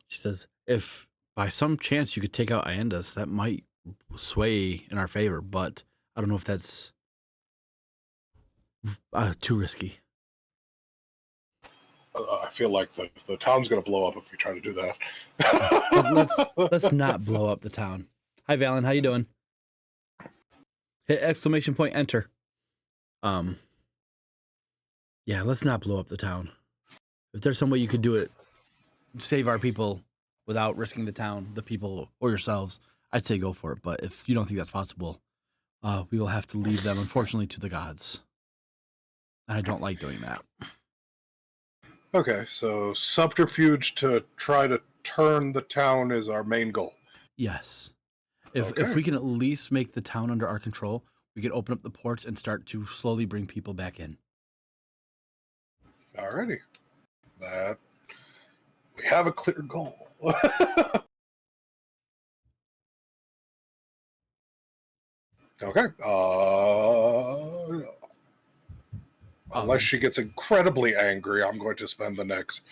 S1: She says, if by some chance you could take out Aendas, that might sway in our favor, but I don't know if that's too risky.
S5: I feel like the town's going to blow up if we try to do that.
S1: Let's not blow up the town. Hi, Valen. How you doing? Hit exclamation point enter. Yeah, let's not blow up the town. If there's some way you could do it, save our people without risking the town, the people, or yourselves, I'd say go for it. But if you don't think that's possible, we will have to leave them, unfortunately, to the gods. And I don't like doing that.
S5: Okay, so subterfuge to try to turn the town is our main goal.
S1: Yes. If
S5: Okay.
S1: we can at least make the town under our control, we can open up the ports and start to slowly bring people back in.
S5: Alrighty. That we have a clear goal. Okay. Unless she gets incredibly angry, I'm going to spend the next.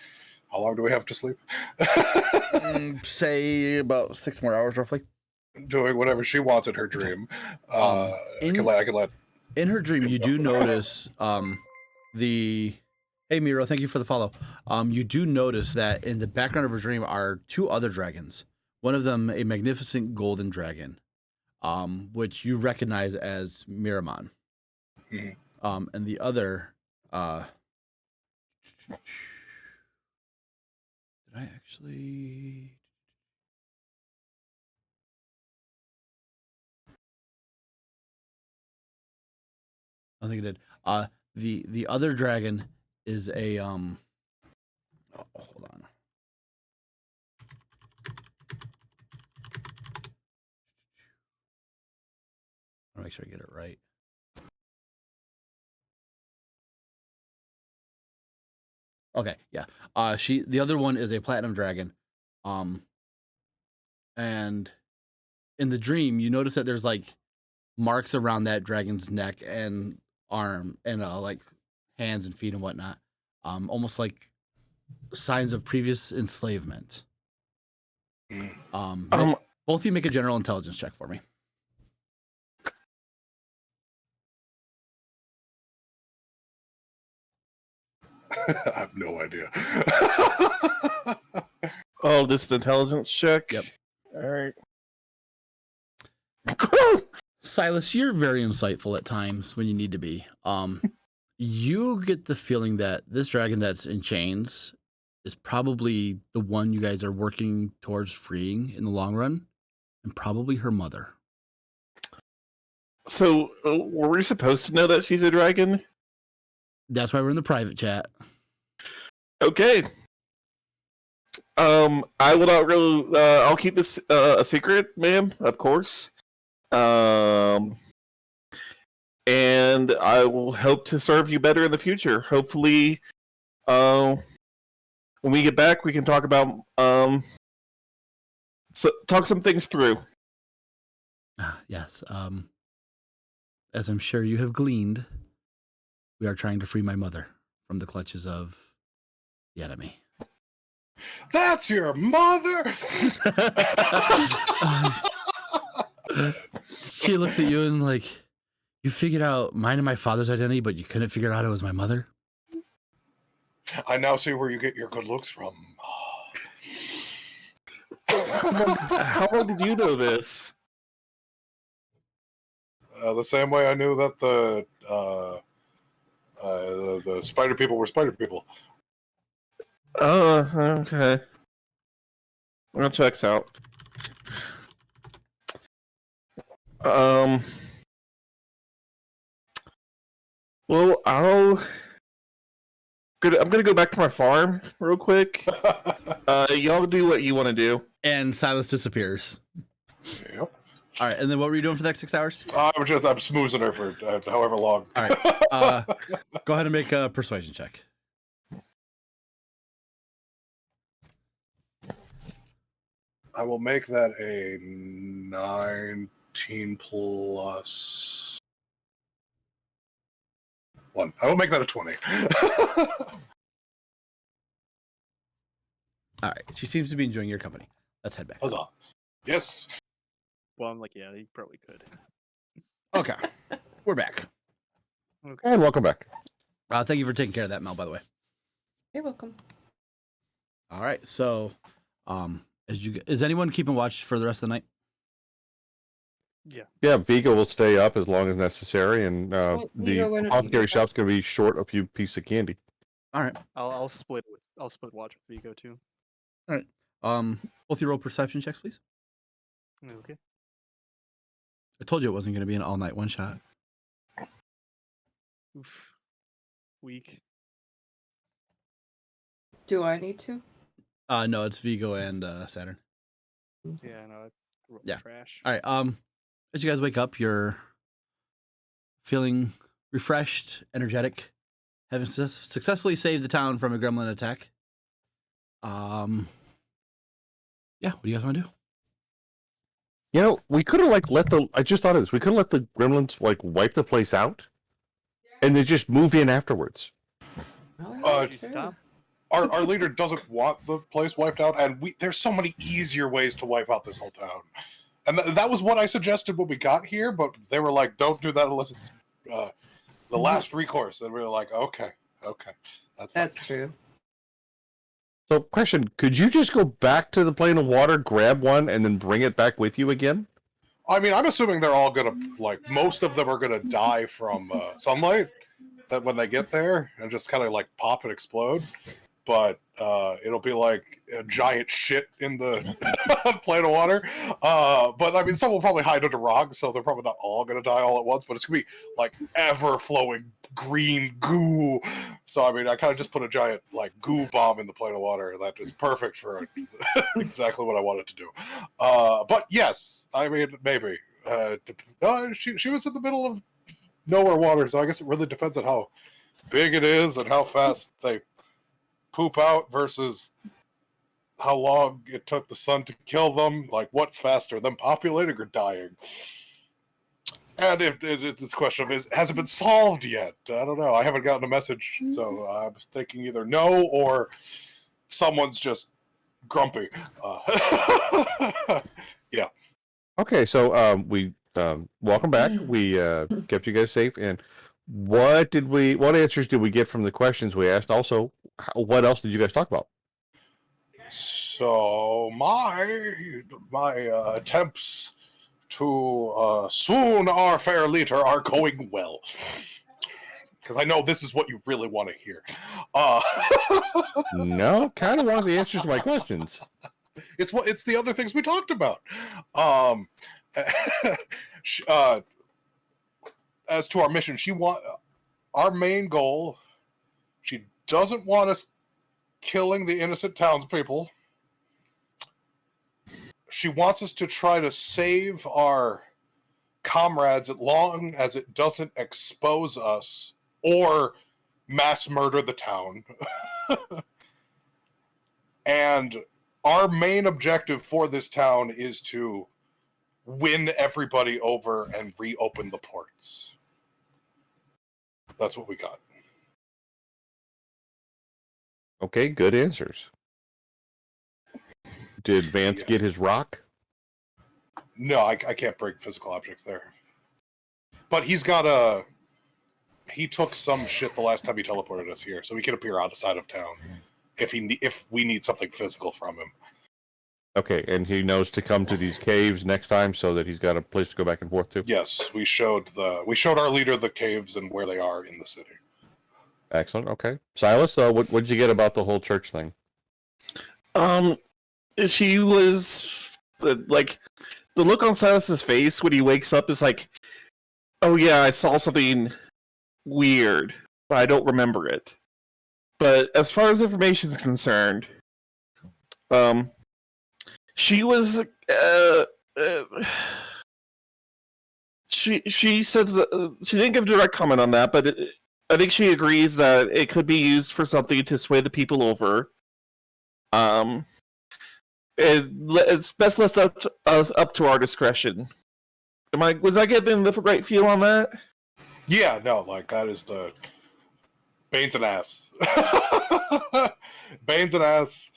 S5: How long do we have to sleep?
S1: Say about 6 more hours, roughly.
S5: Doing whatever she wants in her dream. I can let.
S1: In her dream, you do notice Hey, Miro, thank you for the follow. You do notice that in the background of her dream are 2 other dragons. One of them, a magnificent golden dragon, which you recognize as Miramon.
S5: Mhm.
S1: And the other, did I actually? I think it did. The other dragon is a oh, hold on. I want to make sure I get it right. Okay, yeah. The other one is a platinum dragon. And in the dream, you notice that there's like marks around that dragon's neck and arm and like hands and feet and whatnot. Almost like signs of previous enslavement. Both of you make a general intelligence check for me.
S5: I have no idea.
S6: Oh, this is the intelligence check?
S1: Yep.
S6: All right.
S1: Silas, you're very insightful at times when you need to be. You get the feeling that this dragon that's in chains is probably the one you guys are working towards freeing in the long run, and probably her mother.
S6: So, were we supposed to know that she's a dragon?
S1: That's why we're in the private chat.
S6: Okay. I will not really. I'll keep this a secret, ma'am. Of course. And I will hope to serve you better in the future. Hopefully, when we get back, we can talk about talk some things through.
S1: Yes. As I'm sure you have gleaned, we are trying to free my mother from the clutches of the enemy.
S5: That's your mother.
S1: She looks at you and like, you figured out mine and my father's identity, but you couldn't figure out it was my mother?
S5: I now see where you get your good looks from.
S6: How long did you know this?
S5: The same way I knew that the spider people were spider people.
S6: Oh, okay. That checks out. Well, I'm gonna go back to my farm real quick. Y'all do what you want to do.
S1: And Silas disappears.
S5: Yep.
S1: All right, and then what were you doing for the next 6 hours?
S5: I'm smoozing her for however long.
S1: All right, go ahead and make a persuasion check.
S5: I will make that a 19 plus 1. I will make that a 20.
S1: All right, she seems to be enjoying your company. Let's head back.
S5: Huzzah. Yes.
S3: Well, I'm like, yeah, he probably could.
S1: Okay, we're back.
S2: And welcome back.
S1: Thank you for taking care of that, Mel, by the way.
S4: You're welcome.
S1: All right. So, is anyone keeping watch for the rest of the night?
S2: Yeah, Vigo will stay up as long as necessary, and
S4: Well,
S2: the
S4: Vigo, why don't you
S2: apothecary
S4: wake up?
S2: shop's going to be short a few pieces of candy.
S1: All right.
S3: I'll split watch with Vigo too.
S1: All right. Both your roll perception checks, please.
S3: Okay.
S1: I told you it wasn't going to be an all-night one shot.
S3: Oof. Weak.
S4: Do I need to?
S1: No, it's Vigo and Saturn.
S3: Yeah, no,
S1: Yeah.
S3: trash.
S1: All right. As you guys wake up, you're feeling refreshed, energetic, having successfully saved the town from a gremlin attack. Yeah. What do you guys want to do?
S2: You know, we could have I just thought of this. We could have let the gremlins wipe the place out, and then just move in afterwards.
S3: You stop.
S5: Our leader doesn't want the place wiped out, and there's so many easier ways to wipe out this whole town. And that was what I suggested when we got here, but they were like, don't do that unless it's the last recourse. And we were like, okay, that's fine.
S4: That's true.
S2: So, question, could you just go back to the plane of water, grab one, and then bring it back with you again?
S5: I mean, I'm assuming they're all gonna, most of them are gonna die from sunlight that when they get there, and just kind of pop and explode. But it'll be like a giant shit in the plane of water. But I mean, some will probably hide under rocks, so they're probably not all going to die all at once. But it's going to be ever-flowing green goo. So I mean, I kind of just put a giant goo bomb in the plane of water. That is perfect for exactly what I wanted to do. But yes, I mean, maybe. She was in the middle of nowhere water, so I guess it really depends on how big it is and how fast they poop out versus how long it took the sun to kill them. What's faster, them populating or dying? And if it's a question of has it been solved yet? I don't know. I haven't gotten a message, so I was thinking either no or someone's just grumpy. Yeah.
S2: Okay, so we welcome back. We kept you guys safe, and what answers did we get from the questions we asked? Also, what else did you guys talk about?
S5: So my attempts to swoon our fair leader are going well, because I know this is what you really want to hear.
S2: No, kind of wanted the answers to my questions.
S5: It's the other things we talked about. As to our mission, our main goal. She doesn't want us killing the innocent townspeople. She wants us to try to save our comrades as long as it doesn't expose us or mass murder the town. And our main objective for this town is to win everybody over and reopen the ports. That's what we got.
S2: Okay, good answers. Did Vance get his rock?
S5: No, I can't break physical objects there. But he took some shit the last time he teleported us here, so he can appear outside of town if we need something physical from him.
S2: Okay, and he knows to come to these caves next time, so that he's got a place to go back and forth to.
S5: Yes, we showed our leader the caves and where they are in the city.
S2: Excellent. Okay, Silas, what did you get about the whole church thing?
S6: She was the look on Silas's face when he wakes up is like, oh yeah, I saw something weird, but I don't remember it. But as far as information is concerned, she was she says she didn't give a direct comment on that, but I think she agrees that it could be used for something to sway the people over. It's best left up to our discretion. Was I getting the right feel on that?
S5: Yeah, no, that is the Bane's an ass. Bane's an ass.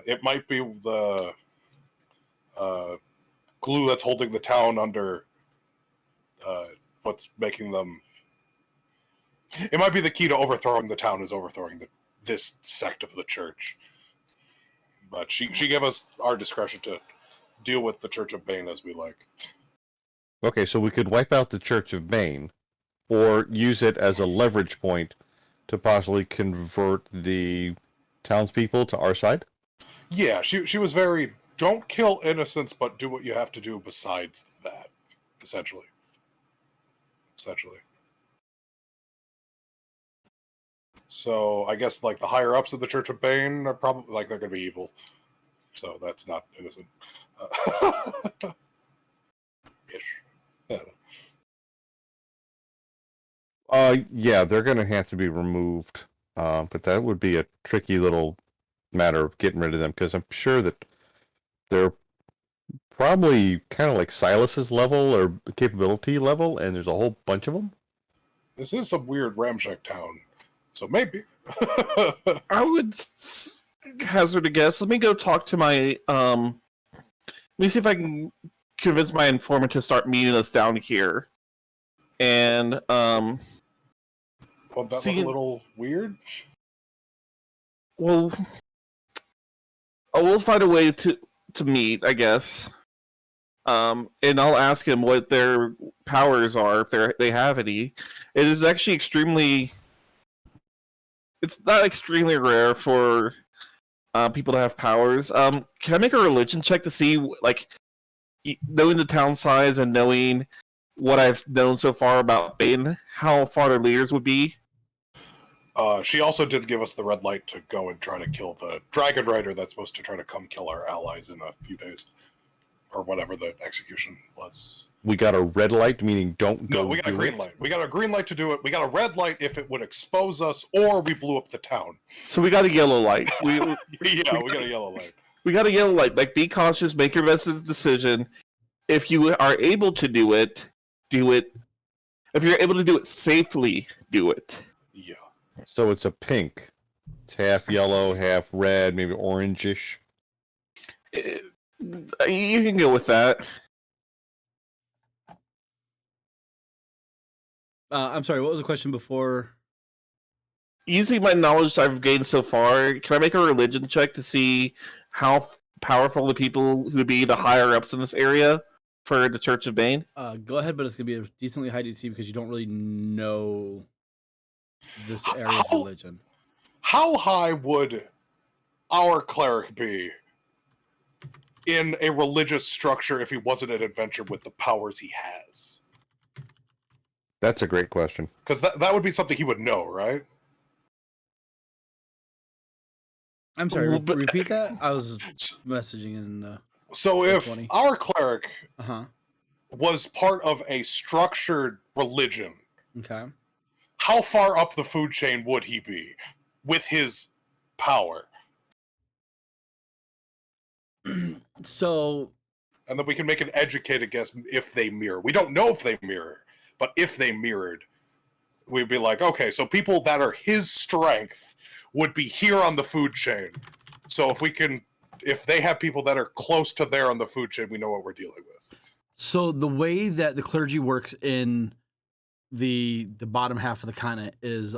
S5: It might be the glue that's holding the town under what's making them. It might be the key to overthrowing the town is overthrowing this sect of the church. But she gave us our discretion to deal with the Church of Bane as we like.
S2: Okay, so we could wipe out the Church of Bane, or use it as a leverage point to possibly convert the townspeople to our side.
S5: Yeah, she was very, don't kill innocents, but do what you have to do besides that, essentially. So I guess like the higher ups of the Church of Bane are probably like they're going to be evil. So that's not innocent. Ish. Yeah.
S2: Yeah, they're going to have to be removed. But that would be a tricky little matter of getting rid of them, because I'm sure that they're probably kind of like Silas's level or capability level, and there's a whole bunch of them.
S5: This is some weird ramshack town, so maybe.
S6: I would hazard a guess. Let me go talk to my let me see if I can convince my informant to start meeting us down here. And
S5: Well, that look a
S6: see-
S5: little weird.
S6: well, we'll find a way to meet, I guess. And I'll ask him what their powers are, if they have any. It is actually extremely. It's not extremely rare for people to have powers. Can I make a religion check to see, like, knowing the town size and knowing what I've known so far about Bane, how far their leaders would be?
S5: She also did give us the red light to go and try to kill the dragon rider that's supposed to try to come kill our allies in a few days, or whatever the execution was.
S2: We got a red light, meaning don't go.
S5: No, we got a green light. We got a green light to do it. We got a red light if it would expose us, or we blew up the town.
S6: So we got a yellow light.
S5: We got a yellow light.
S6: We got a yellow light. Like, be cautious, make your best decision. If you are able to do it, do it. If you're able to do it safely, do it.
S5: Yeah.
S2: So it's a pink. It's half yellow, half red, maybe orangish.
S6: You can go with that.
S1: I'm sorry, what was the question before?
S6: Using my knowledge I've gained so far, can I make a religion check to see how powerful the people who would be the higher ups in this area for the Church of Bane?
S1: Go ahead, but it's going to be a decently high DC because you don't really know this area's religion.
S5: How high would our cleric be in a religious structure if he wasn't an adventurer with the powers he has?
S2: That's a great question.
S5: Because that would be something he would know, right?
S1: I'm sorry,
S6: Well, but-
S1: repeat that? I was messaging in...
S5: So if
S1: 20.
S5: our cleric
S1: Uh-huh.
S5: was part of a structured religion,
S1: Okay.
S5: how far up the food chain would he be with his power?
S1: So...
S5: And then we can make an educated guess if they mirror. We don't know if they mirror, but if they mirrored, we'd be like, okay, so people that are his strength would be here on the food chain. So if they have people that are close to there on the food chain, we know what we're dealing with.
S1: So the way that the clergy works in the bottom half of the continent is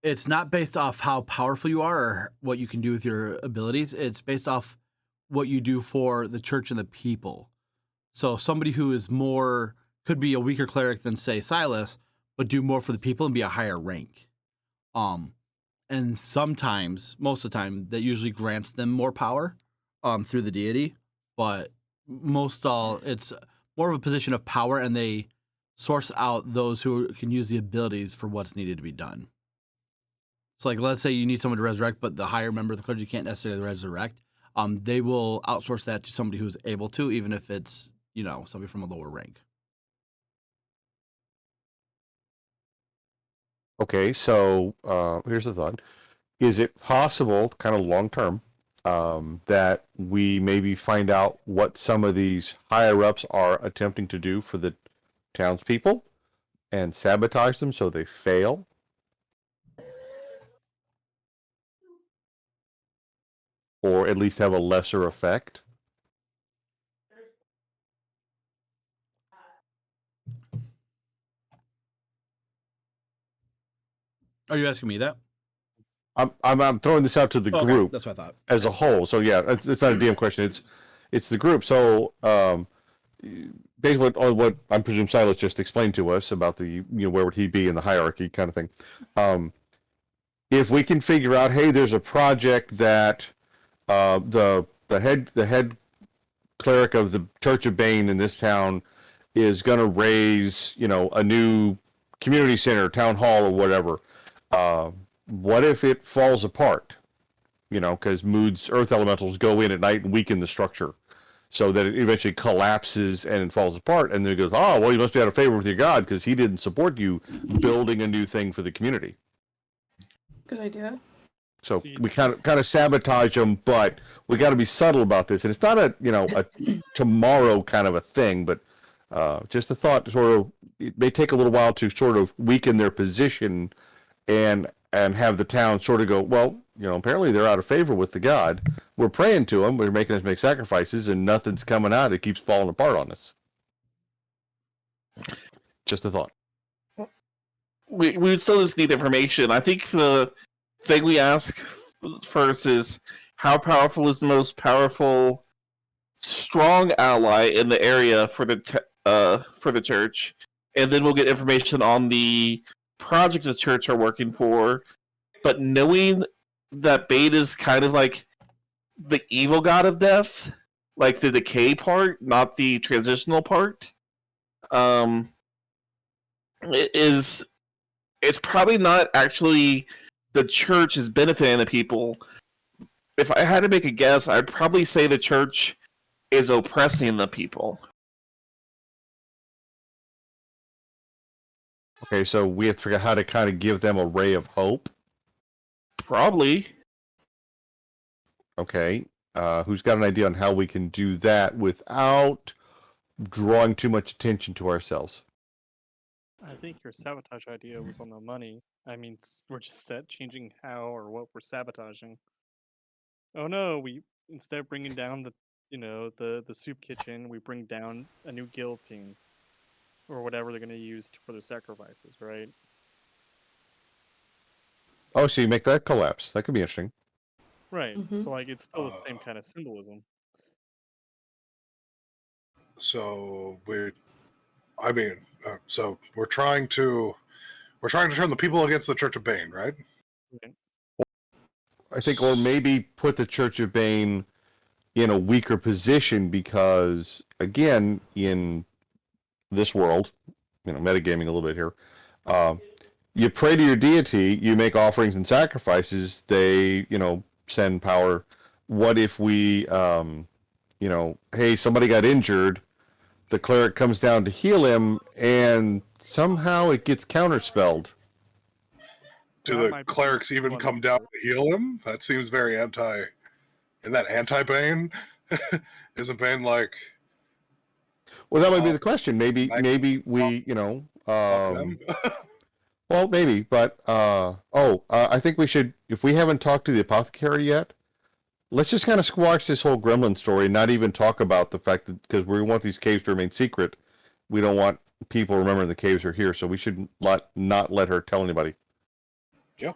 S1: it's not based off how powerful you are or what you can do with your abilities. It's based off what you do for the church and the people. So somebody who is could be a weaker cleric than, say, Silas, but do more for the people and be a higher rank. And sometimes, most of the time, that usually grants them more power through the deity. But it's more of a position of power, and they source out those who can use the abilities for what's needed to be done. So, like, let's say you need someone to resurrect, but the higher member of the clergy can't necessarily resurrect. They will outsource that to somebody who's able to, even if it's, somebody from a lower rank.
S2: Okay, so here's the thought. Is it possible, kind of long term, that we maybe find out what some of these higher ups are attempting to do for the townspeople and sabotage them so they fail? Or at least have a lesser effect?
S1: Are you asking me that?
S2: I'm throwing this out to the
S1: Okay,
S2: group
S1: that's what I thought.
S2: as a whole. So yeah, it's not a DM question. It's the group. So basically, what I presume Silas just explained to us about the where would he be in the hierarchy kind of thing. If we can figure out, hey, there's a project that the head cleric of the Church of Bane in this town is going to raise, a new community center, town hall, or whatever. What if it falls apart? Because moods, earth elementals go in at night and weaken the structure, so that it eventually collapses and it falls apart. And then it goes, oh, well, you must be out of favor with your God because he didn't support you building a new thing for the community.
S4: Good idea.
S2: So we kind of sabotage them, but we got to be subtle about this. And it's not a tomorrow kind of a thing, but just a thought. Sort of, it may take a little while to sort of weaken their position, and have the town sort of go, well, apparently they're out of favor with the God. We're praying to them. We're making us make sacrifices, and nothing's coming out. It keeps falling apart on us. Just a thought.
S6: We would still just need information. I think the thing we ask first is how powerful is the most powerful, strong ally in the area for the church, and then we'll get information on the projects the church are working for. But knowing that Bane is kind of like the evil god of death, like the decay part, not the transitional part, it's probably not actually the church is benefiting the people. If I had to make a guess, I'd probably say the church is oppressing the people.
S2: Okay, so we have to figure out how to kind of give them a ray of hope.
S6: Probably.
S2: Okay, who's got an idea on how we can do that without drawing too much attention to ourselves?
S3: I think your sabotage idea was on the money. I mean, we're just changing how or what we're sabotaging. Oh no, we instead of bringing down the soup kitchen, we bring down a new guillotine or whatever they're going to use for their sacrifices, right?
S2: Oh, so you make that collapse. That could be interesting.
S3: Right.
S4: Mhm.
S3: So like it's still the same kind of symbolism.
S5: So so we're trying to turn the people against the Church of Bane, right?
S3: Right.
S2: I think, or maybe put the Church of Bane in a weaker position because, again, in this world, metagaming a little bit here, you pray to your deity, you make offerings and sacrifices, they, send power. What if we, hey, somebody got injured, the cleric comes down to heal him, and somehow it gets counterspelled.
S5: Do the clerics even come down to heal him? That seems very anti. Isn't that anti-Bane? Isn't Bane like?
S2: Well, that might be the question. Maybe we, well, maybe, but I think we should. If we haven't talked to the apothecary yet, let's just kind of squash this whole gremlin story. Not even talk about the fact that because we want these caves to remain secret, we don't want people remembering the caves are here. So we should not let her tell anybody.
S5: Yeah.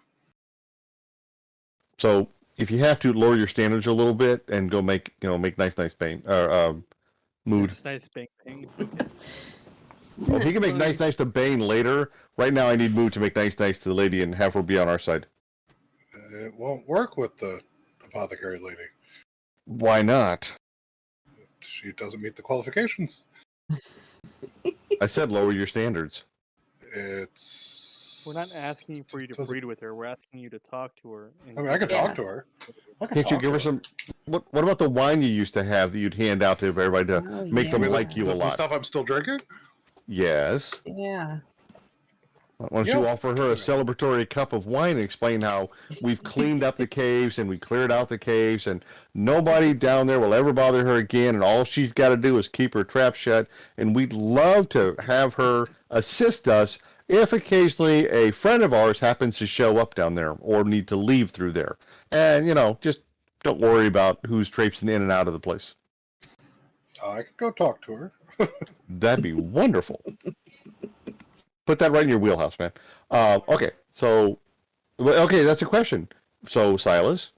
S2: So if you have to lower your standards a little bit and go make nice Bane mood.
S3: Nice bang.
S2: Oh, he can make nice to Bane later. Right now, I need mood to make nice to the lady and have her be on our side.
S5: It won't work with the apothecary lady.
S2: Why not?
S5: She doesn't meet the qualifications.
S2: I said lower your standards.
S3: We're not asking for you to breed with her. We're asking you to talk to her.
S5: I mean, I can talk to her.
S2: Can't you give her some? What about the wine you used to have that you'd hand out to everybody to make them like you a lot?
S5: The stuff I'm still drinking?
S2: Yes.
S4: Yeah.
S2: Why don't you offer her a celebratory cup of wine and explain how we've cleaned up the caves and we cleared out the caves and nobody down there will ever bother her again and all she's got to do is keep her trap shut and we'd love to have her assist us if occasionally a friend of ours happens to show up down there or need to leave through there. And, just don't worry about who's traipsing in and out of the place.
S5: I could go talk to her.
S2: That'd be wonderful. Put that right in your wheelhouse, man. Okay, that's a question. So Silas,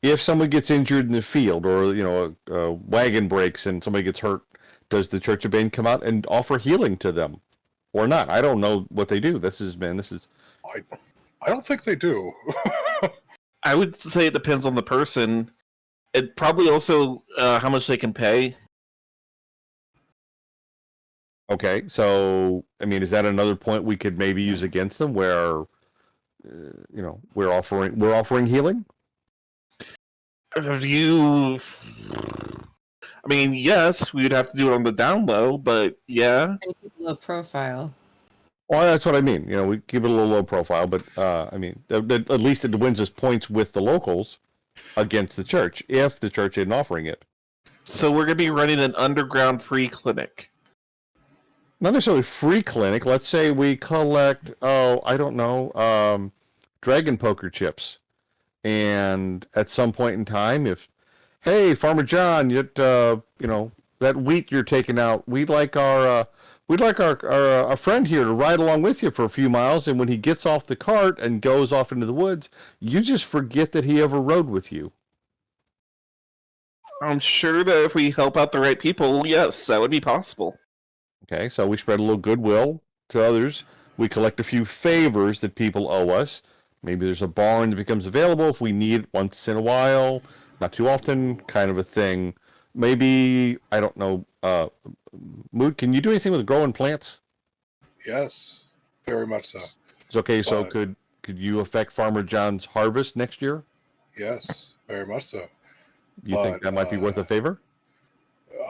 S2: if someone gets injured in the field, or a wagon breaks and somebody gets hurt, does the Church of Bane come out and offer healing to them, or not? I don't know what they do. This is.
S5: I don't think they do.
S6: I would say it depends on the person. It probably also how much they can pay.
S2: Okay, so I mean, is that another point we could maybe use against them, where we're offering healing?
S6: If you, I mean, yes, we would have to do it on the down low, but yeah.
S4: And keep a low profile.
S2: Well, that's what I mean. We keep it a little low profile, but I mean, at least it wins us points with the locals against the church if the church isn't offering it.
S6: So we're going to be running an underground free clinic.
S2: Not necessarily free clinic. Let's say we collect, I don't know, dragon poker chips, and at some point in time, hey, Farmer John, that wheat you're taking out, we'd like our friend here to ride along with you for a few miles, and when he gets off the cart and goes off into the woods, you just forget that he ever rode with you.
S6: I'm sure that if we help out the right people, yes, that would be possible.
S2: Okay, so we spread a little goodwill to others. We collect a few favors that people owe us. Maybe there's a barn that becomes available if we need it once in a while, not too often, kind of a thing. Maybe, I don't know, Mood, can you do anything with growing plants?
S5: Yes, very much so.
S2: It's okay, so could you affect Farmer John's harvest next year?
S5: Yes, very much so.
S2: You think that might be worth a favor?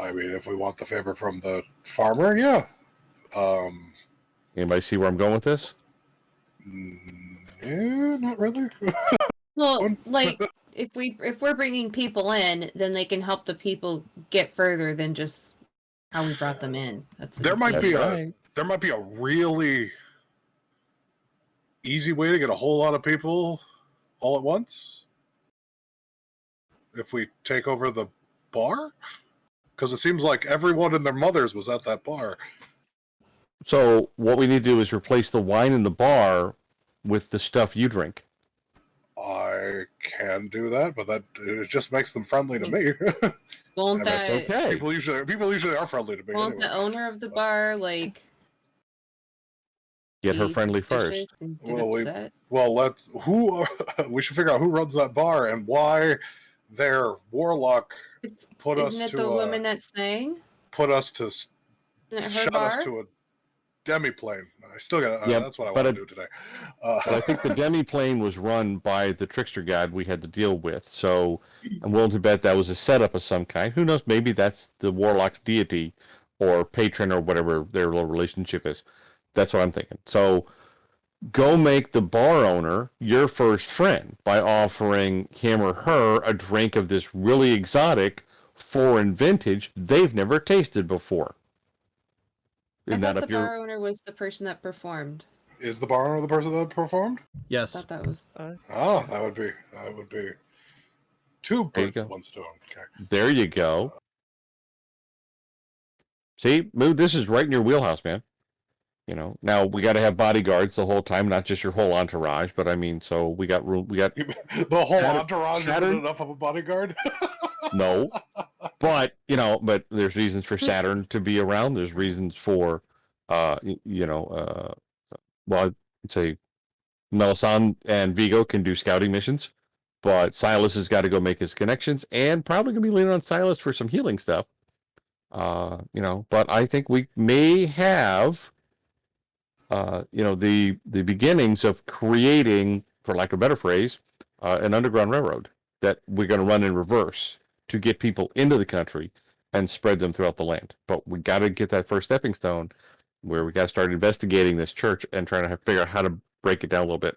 S5: I mean, if we want the favor from the farmer, yeah.
S2: Anybody see where I'm going with this?
S5: Yeah, not really.
S4: Well, like if we're bringing people in, then they can help the people get further than just how we brought them in.
S5: There might be a really easy way to get a whole lot of people all at once. If we take over the bar, because it seems like everyone and their mothers was at that bar.
S2: So what we need to do is replace the wine in the bar with the stuff you drink.
S5: I can do that, but it just makes them friendly to me.
S4: Won't that?
S2: That's okay.
S5: People usually are friendly to me.
S4: Won't
S5: anyway.
S4: the owner of the bar
S2: get her
S4: be
S2: friendly first?
S5: We should figure out who runs that bar and why their warlock put us to.
S4: Isn't it the woman that sang?
S5: Put us to
S4: shut us
S5: to a demiplane. I still got. That's what I want to do today.
S2: But I think the demiplane was run by the trickster god we had to deal with. So I'm willing to bet that was a setup of some kind. Who knows? Maybe that's the warlock's deity or patron or whatever their little relationship is. That's what I'm thinking. So go make the bar owner your first friend by offering him or her a drink of this really exotic foreign vintage they've never tasted before.
S4: I thought the bar owner was the person that performed.
S5: Is the bar owner the person that performed?
S1: Yes.
S4: I thought that was.
S5: That would be two birds with one stone. Okay.
S2: There you go. See, Mood, this is right in your wheelhouse, man. Now we got to have bodyguards the whole time, not just your whole entourage. But I mean, so we got room. We got
S5: the whole entourage. Isn't enough of a bodyguard.
S2: No, but but there's reasons for Saturn to be around. There's reasons for, well, I'd say Melisande and Vigo can do scouting missions, but Silas has got to go make his connections, and probably gonna be leaning on Silas for some healing stuff. But I think we may have, the beginnings of creating, for lack of a better phrase, an underground railroad that we're going to run in reverse to get people into the country and spread them throughout the land. But we got to get that first stepping stone where we got to start investigating this church and trying to figure out how to break it down a little bit.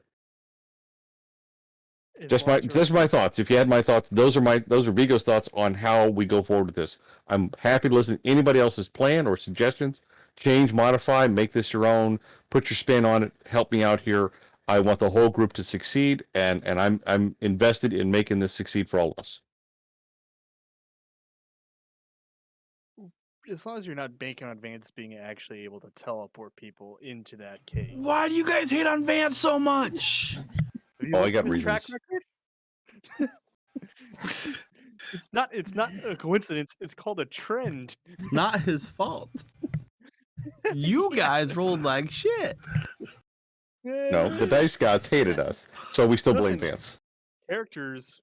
S2: Just my thoughts. If you had my thoughts, those are Vigo's thoughts on how we go forward with this. I'm happy to listen to anybody else's plan or suggestions. Change, modify, make this your own, put your spin on it, help me out here. I want the whole group to succeed, and I'm invested in making this succeed for all of us.
S3: As long as you're not banking on Vance being actually able to teleport people into that cave.
S1: Why do you guys hate on Vance so much?
S2: I got reasons.
S3: It's not a coincidence. It's called a trend.
S1: It's not his fault. You guys rolled like shit.
S2: No, the dice gods hated us, so we still blame
S3: Listen.
S2: Vance.
S3: Characters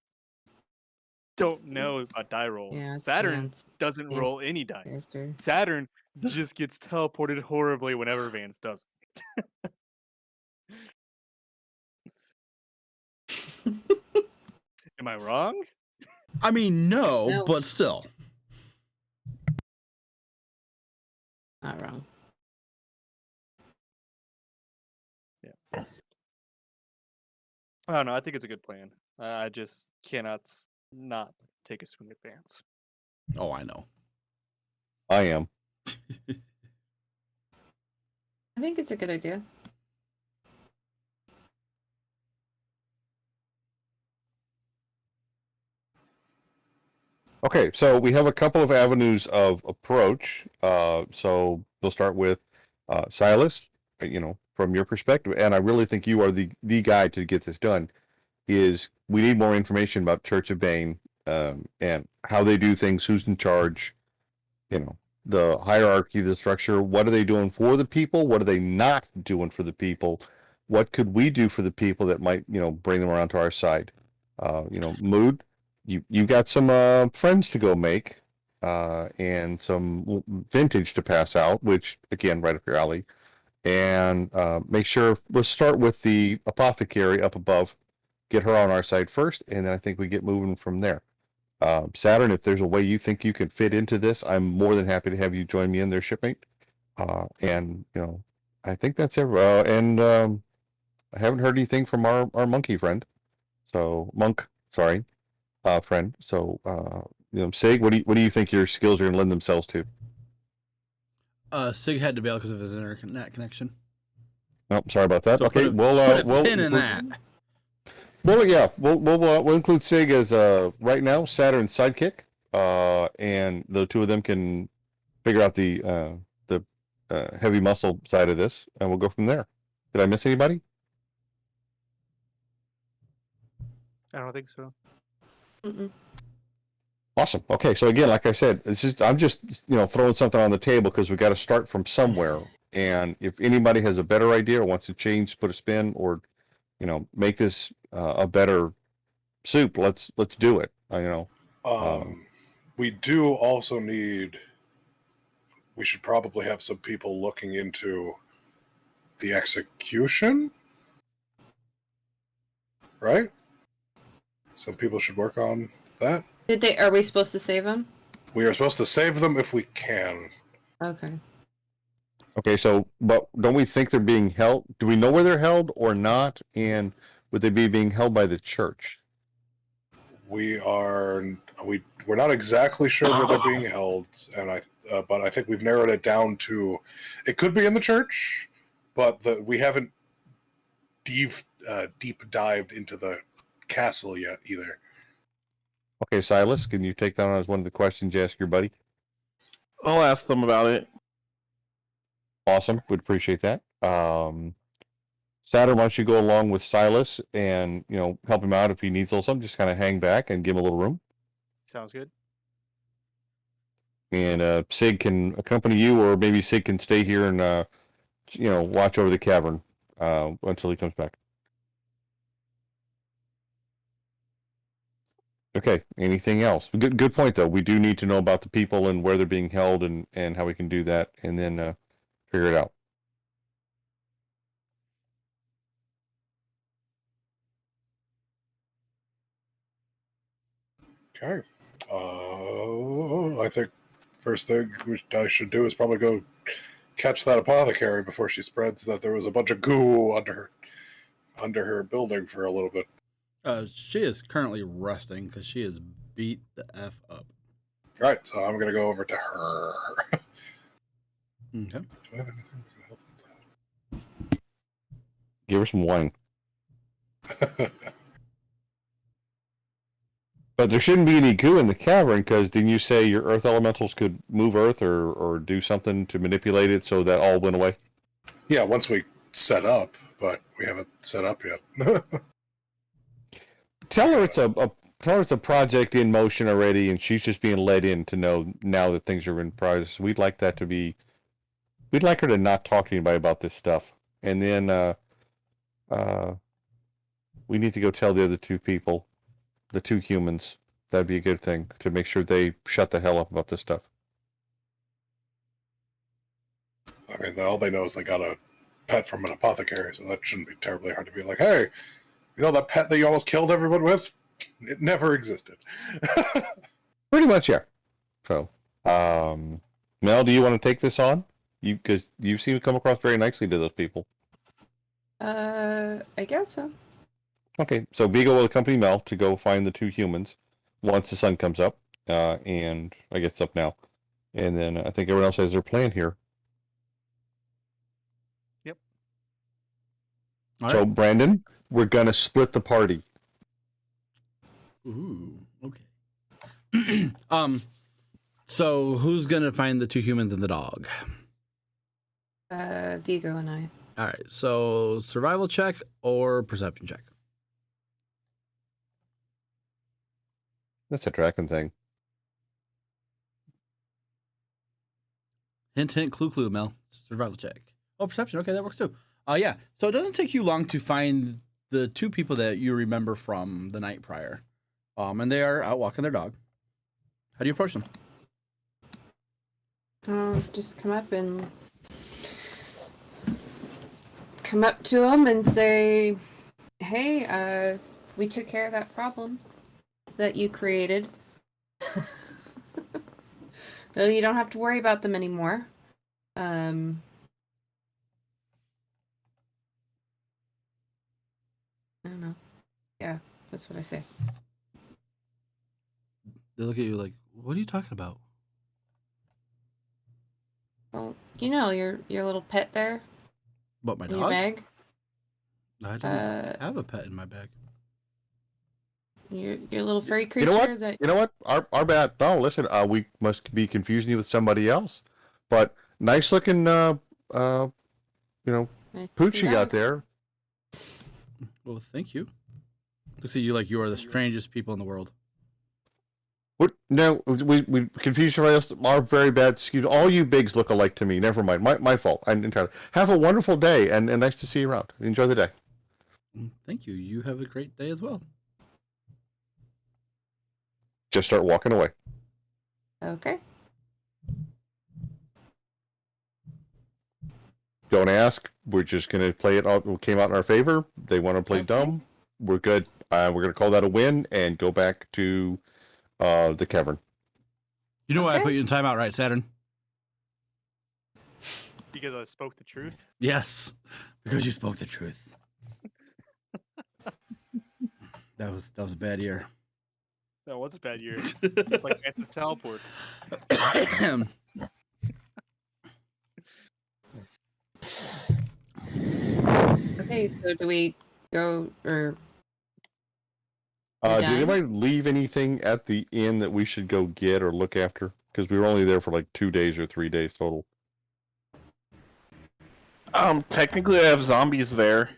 S3: don't know about die rolls.
S4: Yeah, it's
S3: Saturn
S4: Vance.
S3: doesn't
S4: Vance
S3: roll any dice.
S4: character.
S3: Saturn just gets teleported horribly whenever Vance does. Am I wrong?
S1: I mean, no,
S4: No.
S1: but still.
S4: Not wrong.
S3: I don't know. I think it's a good plan. I just cannot not take a swing at Vance.
S1: Oh, I know.
S2: I am.
S4: I think it's a good idea.
S2: Okay, so we have a couple of avenues of approach. So we'll start with Silas, from your perspective, and I really think you are the guy to get this done, is we need more information about Church of Bane, and how they do things, who's in charge, the hierarchy, the structure, what are they doing for the people, what are they not doing for the people, what could we do for the people that might, bring them around to our side. Mood, you got some friends to go make, and some vintage to pass out, which again, right up your alley. And make sure, let's start with the apothecary up above, get her on our side first, and then I think we get moving from there. Saturn, if there's a way you think you can fit into this, I'm more than happy to have you join me in there, shipmate. And I think that's it. And I haven't heard anything from our monkey friend. So friend. So Sig, what do you think your skills are going to lend themselves to?
S1: Sig had to bail because of his internet connection.
S2: Nope, sorry about that.
S1: So
S2: okay,
S1: put a pin in that.
S2: Well, yeah, we'll include Sig as right now Saturn's sidekick, and the two of them can figure out the heavy muscle side of this, and we'll go from there. Did I miss anybody?
S3: I don't think so.
S4: Mm-mm.
S2: Awesome. Okay, so again, like I said, I'm just throwing something on the table because we got to start from somewhere. And if anybody has a better idea or wants to change, put a spin, or make this a better soup, let's do it.
S5: We do also need. We should probably have some people looking into the execution, right? Some people should work on that.
S4: Are we supposed to save him?
S5: We are supposed to save them if we can.
S4: Okay.
S2: Okay, so, but don't we think they're being held? Do we know where they're held or not? And would they be being held by the church?
S5: We're not exactly sure where they're being held, and but I think we've narrowed it down to it could be in the church, but we haven't deep dived into the castle yet either.
S2: Okay, Silas, can you take that on as one of the questions you ask your buddy?
S6: I'll ask them about it.
S2: Awesome, would appreciate that. Saturn, why don't you go along with Silas and help him out if he needs a little something? Just kind of hang back and give him a little room.
S3: Sounds good.
S2: And Sig can accompany you, or maybe Sig can stay here and watch over the cavern until he comes back. Okay. Anything else? Good point, though. We do need to know about the people and where they're being held and how we can do that, and then figure it out.
S5: Okay. I think first thing I should do is probably go catch that apothecary before she spreads that there was a bunch of goo under her building for a little bit.
S1: She is currently resting because she is beat the F up.
S5: All right, so I'm going to go over to her.
S1: Okay.
S5: Do I have anything that can help with
S2: Give her some wine.
S5: that?
S2: But there shouldn't be any goo in the cavern, because didn't you say your earth elementals could move earth or do something to manipulate it so that all went away?
S5: Yeah, once we set up, but we haven't set up yet.
S2: tell her it's a project in motion already, and she's just being led in to know now that things are in progress. We'd like her to not talk to anybody about this stuff, and then we need to go tell the other two people, the two humans. That'd be a good thing to make sure they shut the hell up about this stuff.
S5: I mean, all they know is they got a pet from an apothecary, so that shouldn't be terribly hard to be like, hey, you know that pet that you almost killed everyone with? It never existed.
S2: Pretty much, yeah. So, Mel, do you want to take this on? Because you seem to come across very nicely to those people.
S4: I guess so.
S2: Okay, so Vigo will accompany Mel to go find the two humans once the sun comes up, and I guess it's up now. And then I think everyone else has their plan here.
S3: Yep.
S1: All
S2: So,
S1: right.
S2: Brandon, we're gonna split the party.
S1: Ooh, okay. So who's gonna find the two humans and the dog?
S4: Vigo and I.
S1: All right. So survival check or perception check?
S2: That's a tracking thing.
S1: Hint, hint, clue, clue, Mel. Survival check. Oh, perception. Okay, that works too. Yeah. So it doesn't take you long to find the two people that you remember from the night prior. And they are out walking their dog. How do you approach them?
S4: Just come up to them and say, hey, we took care of that problem that you created. So you don't have to worry about them anymore. I don't know. Yeah, that's what I say.
S1: They look at you like, what are you talking about?
S4: Well, you know, your little pet there
S1: What, my
S4: in
S1: dog?
S4: your bag.
S1: I don't have a pet in my bag.
S4: Your little furry
S2: You
S4: creature
S2: know what?
S4: that
S2: You know what? Our bad. No, listen. We must be confusing you with somebody else. But nice looking,
S4: nice
S2: pooch you got
S4: dog.
S2: there.
S1: Well, thank you. Looks at you like you are the strangest people in the world.
S2: What? No, we confused somebody else. Our very bad. Excuse. All you bigs look alike to me. Never mind. My fault. I'm entirely. Have a wonderful day, and nice to see you around. Enjoy the day.
S1: Thank you. You have a great day as well.
S2: Just start walking away.
S4: Okay.
S2: Don't ask. We're just gonna play it out. It came out in our favor. They want to play
S4: Okay.
S2: dumb. We're good. We're gonna call that a win and go back to the cavern.
S1: You know why I
S4: Okay.
S1: put you in timeout, right, Saturn?
S3: Because I spoke the truth.
S1: Yes, because you spoke the truth. That was a bad year.
S3: That was a bad year. Just like Vance's teleports.
S4: Okay, so do we go or
S2: Did
S4: done?
S2: anybody leave anything at the inn that we should go get or look after? Because we were only there for like 2 days or 3 days total.
S6: Technically, I have zombies there.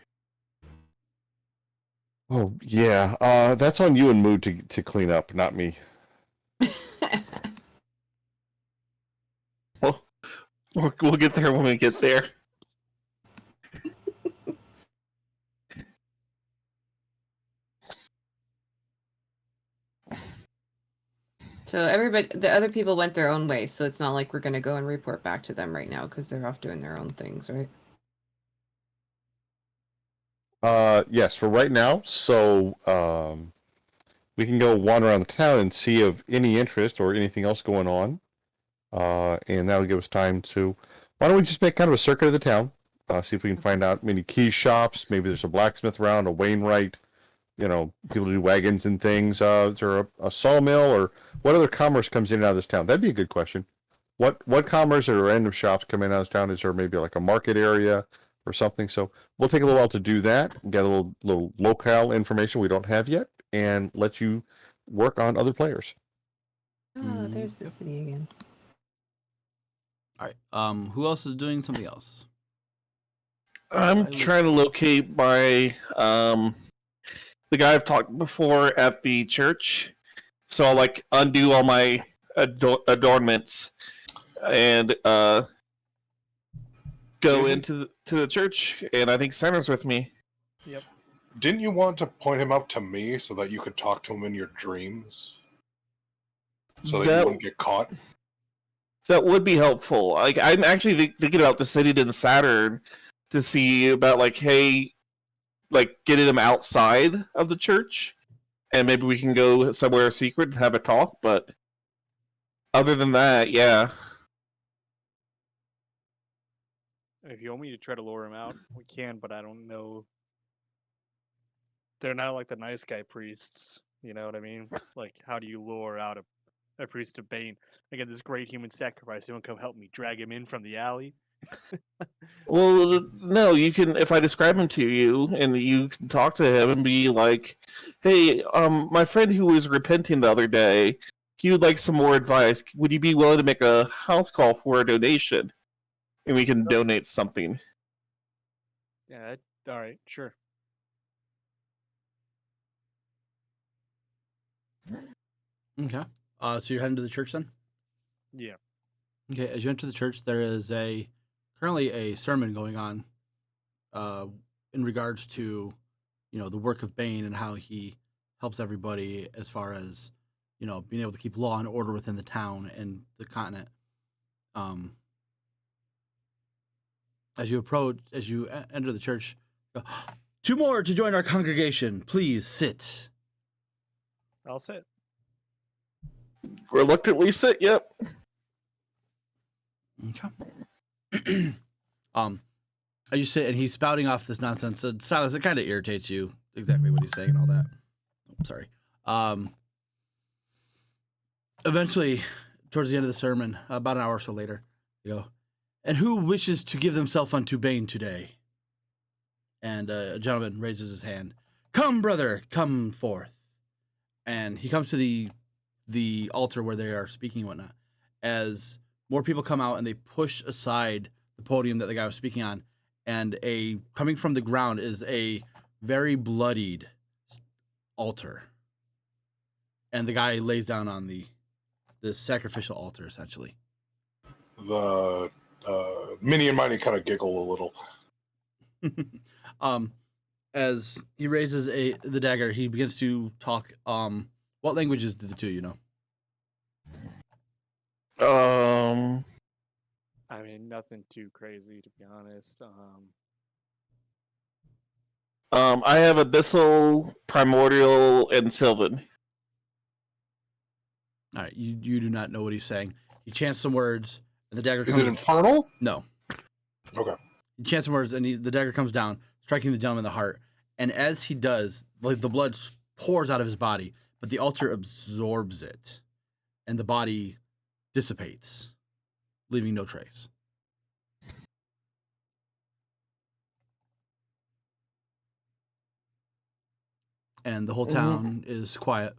S2: Oh yeah, that's on you and Mood to clean up, not me.
S6: Well, we'll get there when we get there.
S4: So everybody, the other people went their own way, so it's not like we're gonna go and report back to them right now because they're off doing their own things, right?
S2: Yes, for right now. So we can go wander around the town and see of any interest or anything else going on. And that'll give us time to. Why don't we just make kind of a circuit of the town? See if we can find out many key shops. Maybe there's a blacksmith around, a Wainwright. People do wagons and things. Is there a sawmill or what other commerce comes in and out of this town? That'd be a good question. What commerce or end of shops come in and out of this town? Is there maybe like a market area or something? So we'll take a little while to do that, get a little locale information we don't have yet, and let you work on other players.
S4: Oh, there's the city again.
S1: All right. Who else is doing something else?
S6: I'm trying to locate my the guy I've talked before at the church. So I'll like undo all my adornments and go into the church, and I think Santa's with me.
S3: Yep.
S5: Didn't you want to point him out to me so that you could talk to him in your dreams? So that you wouldn't get caught?
S6: That would be helpful. Like, I'm actually thinking about the city in Saturn to see about, like, hey, like, getting them outside of the church, and maybe we can go somewhere secret and have a talk, but other than that, yeah.
S3: If you want me to try to lure him out, we can, but I don't know. They're not like the nice guy priests, you know what I mean? Like, how do you lure out a priest of Bane? I get this great human sacrifice. Anyone come help me drag him in from the alley?
S6: Well, no, you can, if I describe him to you, and you can talk to him and be like, hey, my friend who was repenting the other day, he would like some more advice. Would you be willing to make a house call for a donation? And we can donate something.
S3: Yeah, all right, sure.
S1: Okay. So you're heading to the church then?
S3: Yeah.
S1: Okay. As you enter the church, there is currently a sermon going on in regards to, the work of Bane and how he helps everybody as far as, being able to keep law and order within the town and the continent. As you enter the church, go, 2 more to join our congregation. Please sit.
S3: I'll sit.
S6: Reluctantly sit, yep.
S1: Okay. As you sit and he's spouting off this nonsense. So Silas, it kind of irritates you exactly what he's saying and all that. Oh, sorry. Eventually, towards the end of the sermon, about an hour or so later, you go, and who wishes to give themselves unto Bane today? And a gentleman raises his hand. Come, brother, come forth. And he comes to the altar where they are speaking and whatnot. As more people come out and they push aside the podium that the guy was speaking on, and coming from the ground is a very bloodied altar. And the guy lays down on the sacrificial altar, essentially.
S5: The Minnie and Miney kind of giggle a little.
S1: As he raises the dagger, he begins to talk. What languages do the two you know?
S3: I mean, nothing too crazy, to be honest.
S6: I have Abyssal, Primordial, and Sylvan.
S1: All right, you do not know what he's saying. He chants some words, and the dagger comes...
S5: Is it infernal?
S1: No.
S5: Okay.
S1: He chants some words, and the dagger comes down, striking the gentleman in the heart. And as he does, like, the blood pours out of his body, but the altar absorbs it, and the body dissipates, leaving no trace. And the whole town is quiet.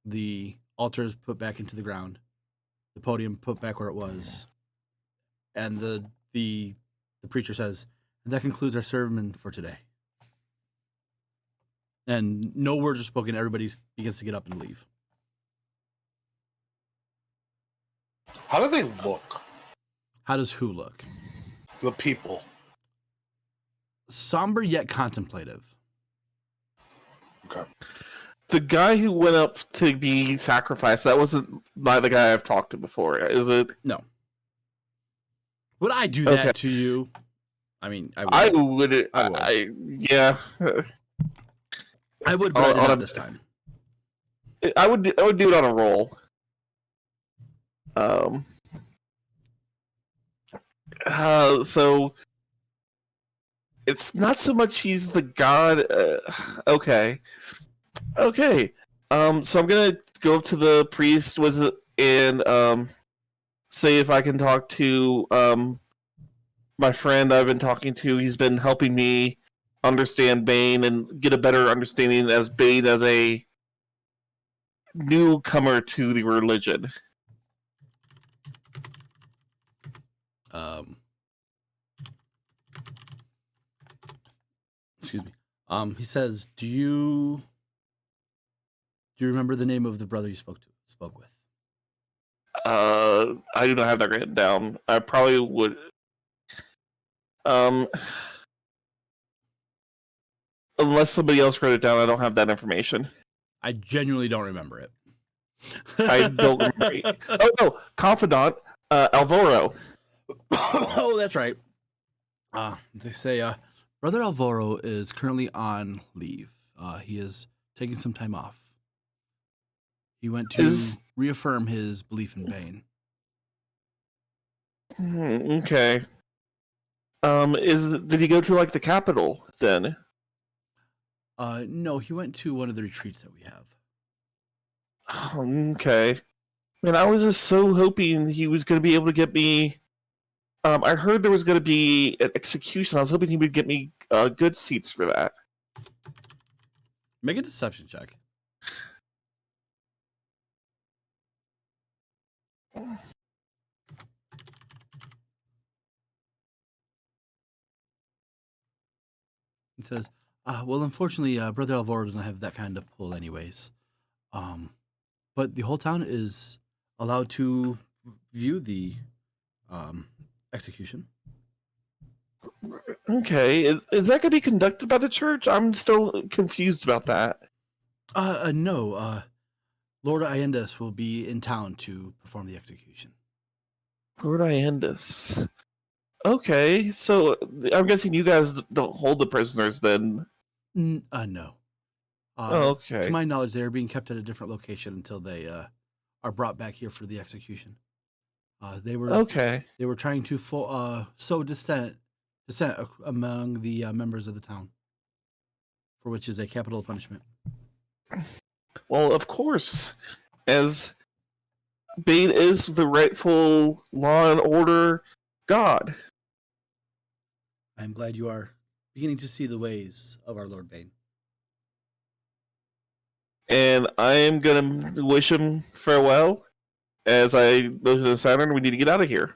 S1: The altar is put back into the ground. The podium put back where it was. And the preacher says, and that concludes our sermon for today. And no words are spoken. Everybody begins to get up and leave.
S5: How do they look?
S1: How does who look?
S5: The people.
S1: Somber yet contemplative.
S5: Okay.
S6: The guy who went up to be sacrificed, that wasn't by the guy I've talked to before, is it?
S1: No. Would I do that to you? I mean,
S6: I would. Yeah.
S1: I would, but I did not this time.
S6: I would do it on a roll. So it's not so much he's the god. Okay. So I'm gonna go up to the priest and say if I can talk to my friend I've been talking to. He's been helping me understand Bane and get a better understanding as Bane as a newcomer to the religion.
S1: Excuse me. He says, "Do you remember the name of the brother you spoke with?"
S6: I do not have that written down. I probably would. Unless somebody else wrote it down, I don't have that information.
S1: I genuinely don't remember it.
S6: I don't remember. Oh no, confidant, Alvaro.
S1: Oh, that's right. They say Brother Alvaro is currently on leave. He is taking some time off. He went to reaffirm his belief in Bane.
S6: Okay. Did he go to like the capital then?
S1: No, he went to one of the retreats that we have.
S6: Okay. Man, I was just so hoping he was going to be able to get me. I heard there was going to be an execution. I was hoping he would get me good seats for that.
S1: Make a deception check. He says, well, unfortunately, Brother Alvaro doesn't have that kind of pull anyways. But the whole town is allowed to view the execution.
S6: Okay, is that going to be conducted by the church? I'm still confused about that.
S1: No. Lord Iendas will be in town to perform the execution.
S6: Lord Iendas. Okay, so I'm guessing you guys don't hold the prisoners then.
S1: No.
S6: Okay.
S1: To my knowledge, they are being kept at a different location until they are brought back here for the execution. They were trying to sow dissent among the members of the town, for which is a capital punishment.
S6: Well, of course, as Bane is the rightful law and order god.
S1: I'm glad you are beginning to see the ways of our Lord Bane.
S6: And I am going to wish him farewell. As I go to the Saturn, we need to get out of here.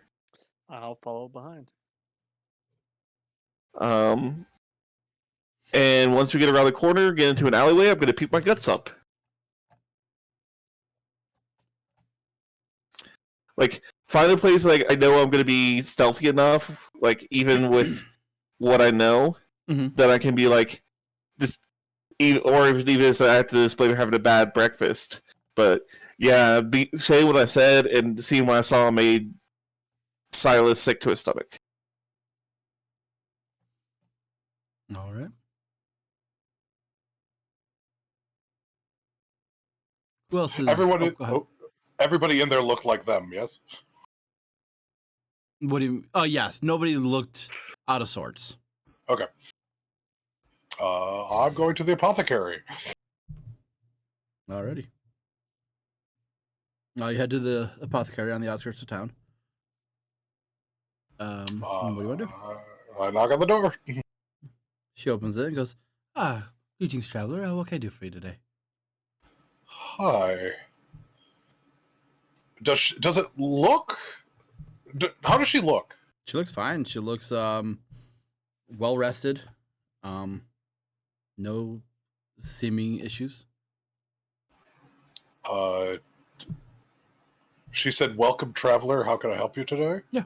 S3: I'll follow behind.
S6: And once we get around the corner, get into an alleyway, I'm going to peek my guts up. Like, find a place like I know I'm going to be stealthy enough, like, even with what I know, that I can be like, this, or even if I have to display having a bad breakfast. But yeah, say what I said and seeing what I saw made Silas sick to his stomach.
S1: All right. Who else is...
S5: Everybody in there looked like them, yes?
S1: What do you... Oh, yes. Nobody looked out of sorts.
S5: Okay. I'm going to the apothecary.
S1: Alrighty. Now you head to the apothecary on the outskirts of town. What do you want to do?
S5: I knock on the door.
S1: She opens it and goes, greetings, traveler. What can I do for you today?
S5: Hi. Does it look... how does she look?
S1: She looks fine. She looks well rested. No seeming issues.
S5: She said, "Welcome, traveler. How can I help you today?"
S1: Yeah.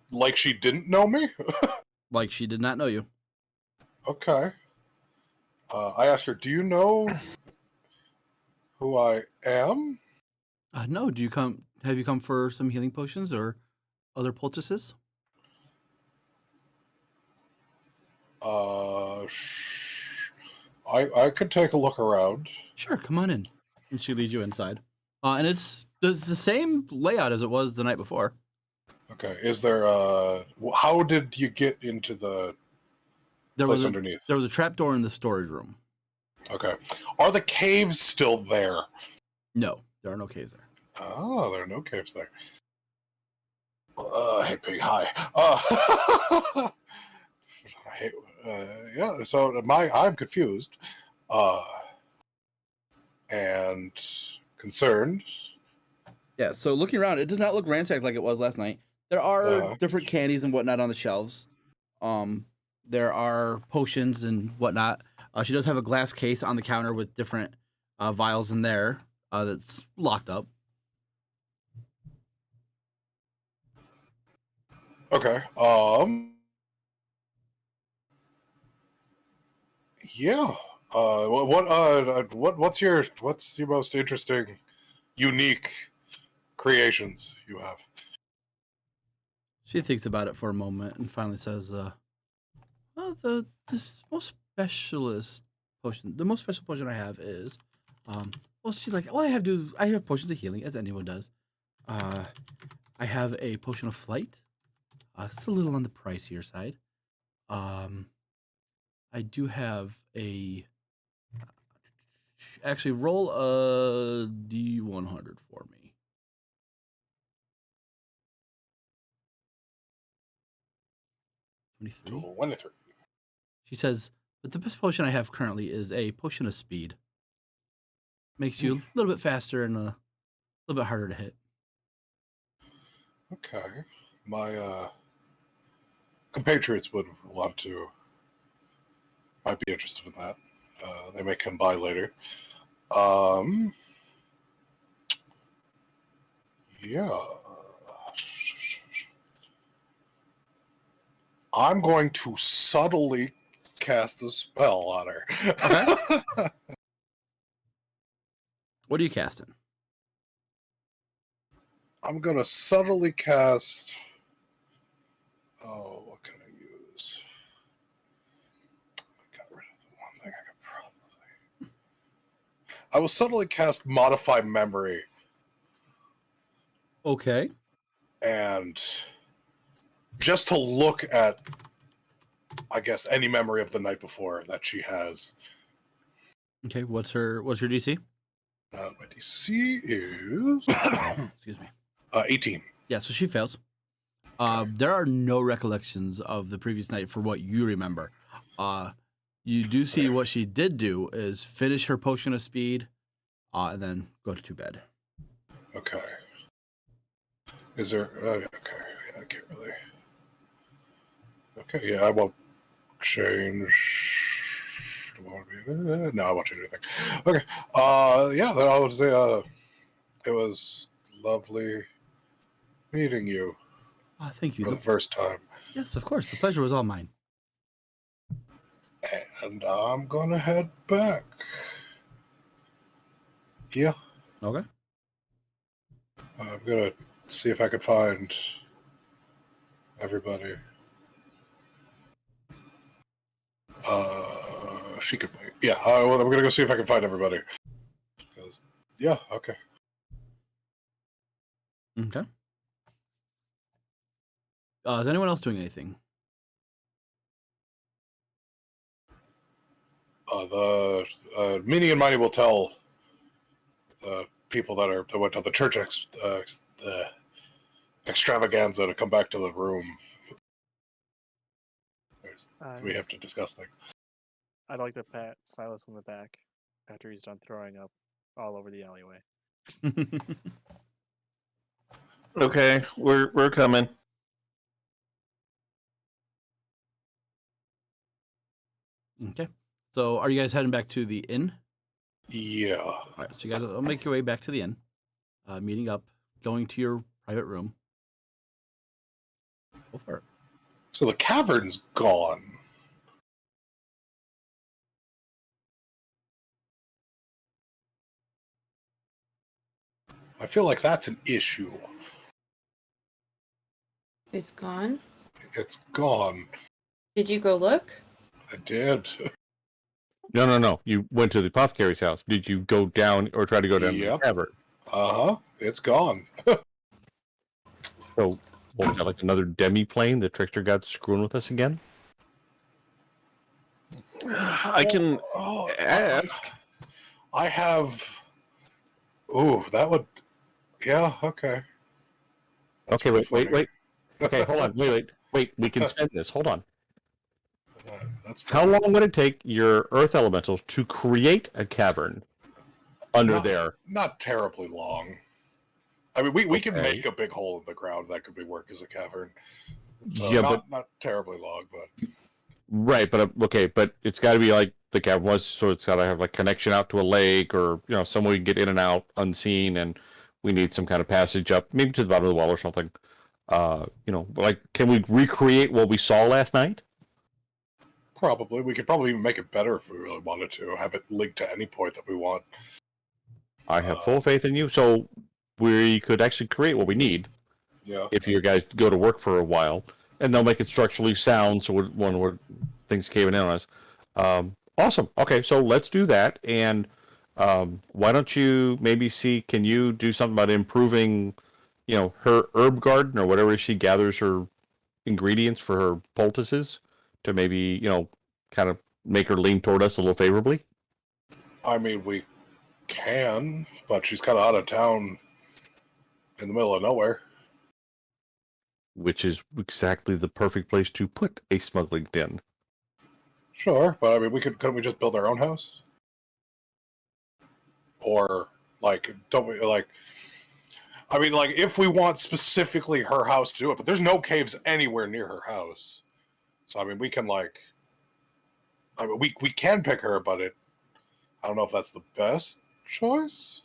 S5: Like she didn't know me?
S1: Like she did not know you.
S5: Okay. I asked her, "Do you know who I am?"
S1: No. Have you come for some healing potions or other poultices?
S5: I could take a look around.
S1: Sure, come on in. And she leads you inside. And it's the same layout as it was the night before.
S5: Okay. Is there how did you get into the place underneath?
S1: There was a trapdoor in the storage room.
S5: Okay. Are the caves still there?
S1: No, there are no caves there.
S5: Oh, there are no caves there. Hey, pig, hi. Yeah, so I'm confused and concerned.
S1: Yeah, so looking around, it does not look ransacked like it was last night. There are
S5: Uh,
S1: different candies and whatnot on the shelves. There are potions and whatnot. She does have a glass case on the counter with different vials in there that's locked up.
S5: Okay. Yeah. What's your most interesting, unique creations you have?
S1: She thinks about it for a moment and finally says, well, the most specialist potion, the most special potion I have is, well, she's like, well, I have potions of healing, as anyone does. I have a potion of flight. It's a little on the pricier side. I do have a. Actually, roll a D100 for me. 23.
S5: 23.
S1: She says, but the best potion I have currently is a potion of speed. Makes you a little bit faster and a little bit harder to hit.
S5: Okay. My compatriots might be interested in that. They may come by later. Yeah. I'm going to subtly cast a spell on her.
S1: Okay. What are you casting?
S5: I'm going to subtly cast... Oh, what can I use? I got rid of the one thing I could probably... I will subtly cast Modify Memory.
S1: Okay.
S5: And just to look at, I guess, any memory of the night before that she has.
S1: Okay, what's her DC?
S5: My DC is...
S1: Excuse me.
S5: 18.
S1: Yeah, so she fails. There are no recollections of the previous night for what you remember. You do see what she did do is finish her potion of speed, and then go to bed.
S5: Okay. Is there... okay, yeah, I can't really... Okay, yeah, I won't change... No, I won't change anything. Okay. Yeah, then I would say it was lovely meeting you
S1: Thank you.
S5: for the first time.
S1: Yes, of course. The pleasure was all mine.
S5: And I'm gonna head back. Yeah.
S1: Okay.
S5: I'm gonna see if I can find everybody. She could wait. Yeah, I'm gonna go see if I can find everybody. Yeah, okay.
S1: Okay. Is anyone else doing anything?
S5: The Meanie and Mighty will tell the people that went to the church extravaganza to come back to the room. We have to discuss things.
S3: I'd like to pat Silas on the back after he's done throwing up all over the alleyway.
S6: Okay, we're coming.
S1: Okay. So are you guys heading back to the inn?
S5: Yeah.
S1: All right, so you guys will make your way back to the inn, meeting up, going to your private room. Go for it.
S5: So the cavern's gone. I feel like that's an issue.
S4: It's gone.
S5: It's gone.
S4: Did you go look?
S5: I did.
S2: No. You went to the apothecary's house. Did you go down or try to go down to the cavern?
S5: Uh-huh. It's gone.
S2: So, what was that, like another demi-plane? The trickster got screwing with us again?
S6: I can ask.
S5: I have... Ooh, that would... Yeah, okay. That's
S2: Okay,
S5: really
S2: wait.
S5: funny.
S2: Okay, hold on. Wait. We can spend this. Hold on.
S5: That's
S2: How
S5: funny.
S2: long would it take your earth elementals to create a cavern under there?
S5: Not terribly long. I mean, we can
S2: Okay.
S5: make a big hole in the ground that could be work as a cavern. So
S2: Yeah,
S5: not terribly long, but
S2: right, but okay, but it's got to be like the cavern was, so it's got to have like connection out to a lake, or somewhere we can get in and out unseen, and we need some kind of passage up, maybe to the bottom of the wall or something. Like, can we recreate what we saw last night?
S5: probably we could probably even make it better if we really wanted to. Have it linked to any point that we want.
S2: I have full faith in you, so we could actually create what we need
S5: Yeah.
S2: if you guys go to work for a while, and they'll make it structurally sound, so when things caving in on us. Awesome. Okay, so let's do that, and why don't you maybe see, can you do something about improving, her herb garden or whatever she gathers her ingredients for her poultices to maybe, kind of make her lean toward us a little favorably?
S5: I mean, we can, but she's kind of out of town in the middle of nowhere.
S2: Which is exactly the perfect place to put a smuggling den.
S5: Sure, but I mean, couldn't we just build our own house? Or like, don't we like? I mean, like, if we want specifically her house to do it, but there's no caves anywhere near her house, so I mean, we can like, I mean, we can pick her, but I don't know if that's the best choice.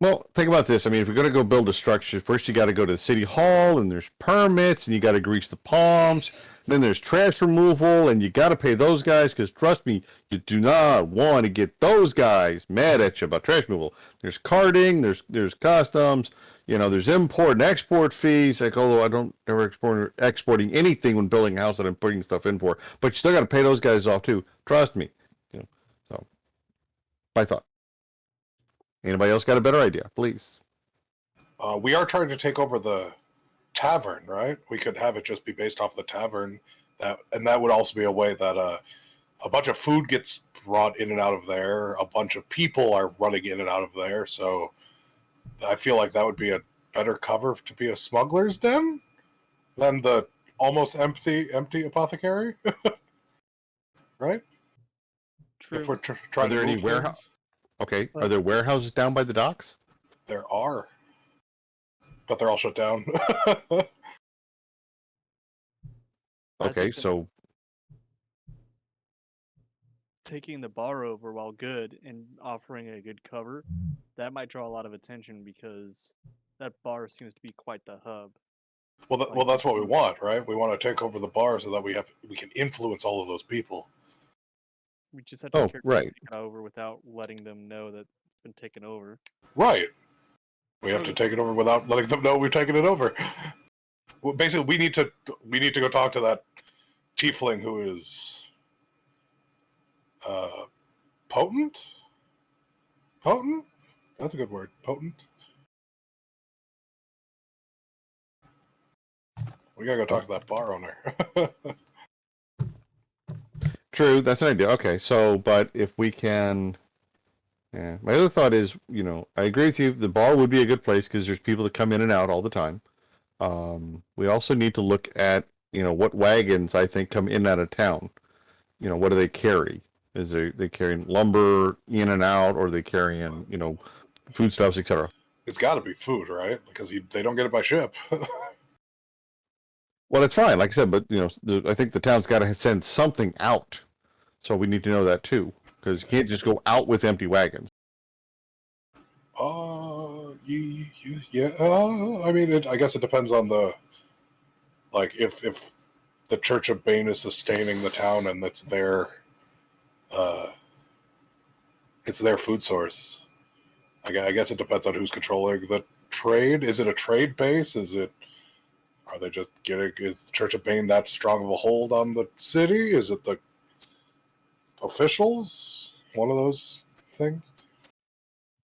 S2: Well, think about this. I mean, if you're going to go build a structure, first you got to go to the city hall, and there's permits, and you got to grease the palms. Then there's trash removal, and you got to pay those guys, because trust me, you do not want to get those guys mad at you about trash removal. There's carting, there's customs, there's import and export fees. Like, although I don't ever exporting anything when building a house that I'm putting stuff in for, but you still got to pay those guys off too. Trust me. So my thought. Anybody else got a better idea? Please.
S5: We are trying to take over the tavern, right? We could have it just be based off the tavern, and that would also be a way that a bunch of food gets brought in and out of there. A bunch of people are running in and out of there, so I feel like that would be a better cover to be a smuggler's den than the almost empty apothecary, right?
S3: True.
S5: If we're trying to
S2: there any
S5: move
S2: warehouse?
S5: things.
S2: Okay. Are there warehouses down by the docks?
S5: There are, but they're all shut down.
S3: I
S2: Okay,
S3: think that
S2: so
S3: taking the bar over, while good and offering a good cover, that might draw a lot of attention because that bar seems to be quite the hub.
S5: Well, that's what we want, right? We want to take over the bar so that we can influence all of those people.
S3: We just have to be careful
S2: right.
S3: to take it over without letting them know that it's been taken over.
S5: Right. We have to take it over without letting them know we've taken it over. Well, basically, we need to go talk to that tiefling who is potent. Potent? That's a good word. Potent. We gotta go talk to that bar owner.
S2: True, that's an idea. Okay, so but if we can, yeah. My other thought is, I agree with you. The bar would be a good place because there's people that come in and out all the time. We also need to look at, what wagons I think come in and out of town. What do they carry? Is they carrying lumber in and out, or are they carrying, foodstuffs, etc.?
S5: It's got to be food, right? Because they don't get it by ship.
S2: Well, it's fine, like I said, but I think the town's got to send something out, so we need to know that too, because you can't just go out with empty wagons.
S5: Yeah. I mean, I guess it depends on if the Church of Bane is sustaining the town and it's their food source. I guess it depends on who's controlling the trade. Is it a trade base? Are they just is the Church of Bane that strong of a hold on the city? Is it the officials? One of those things?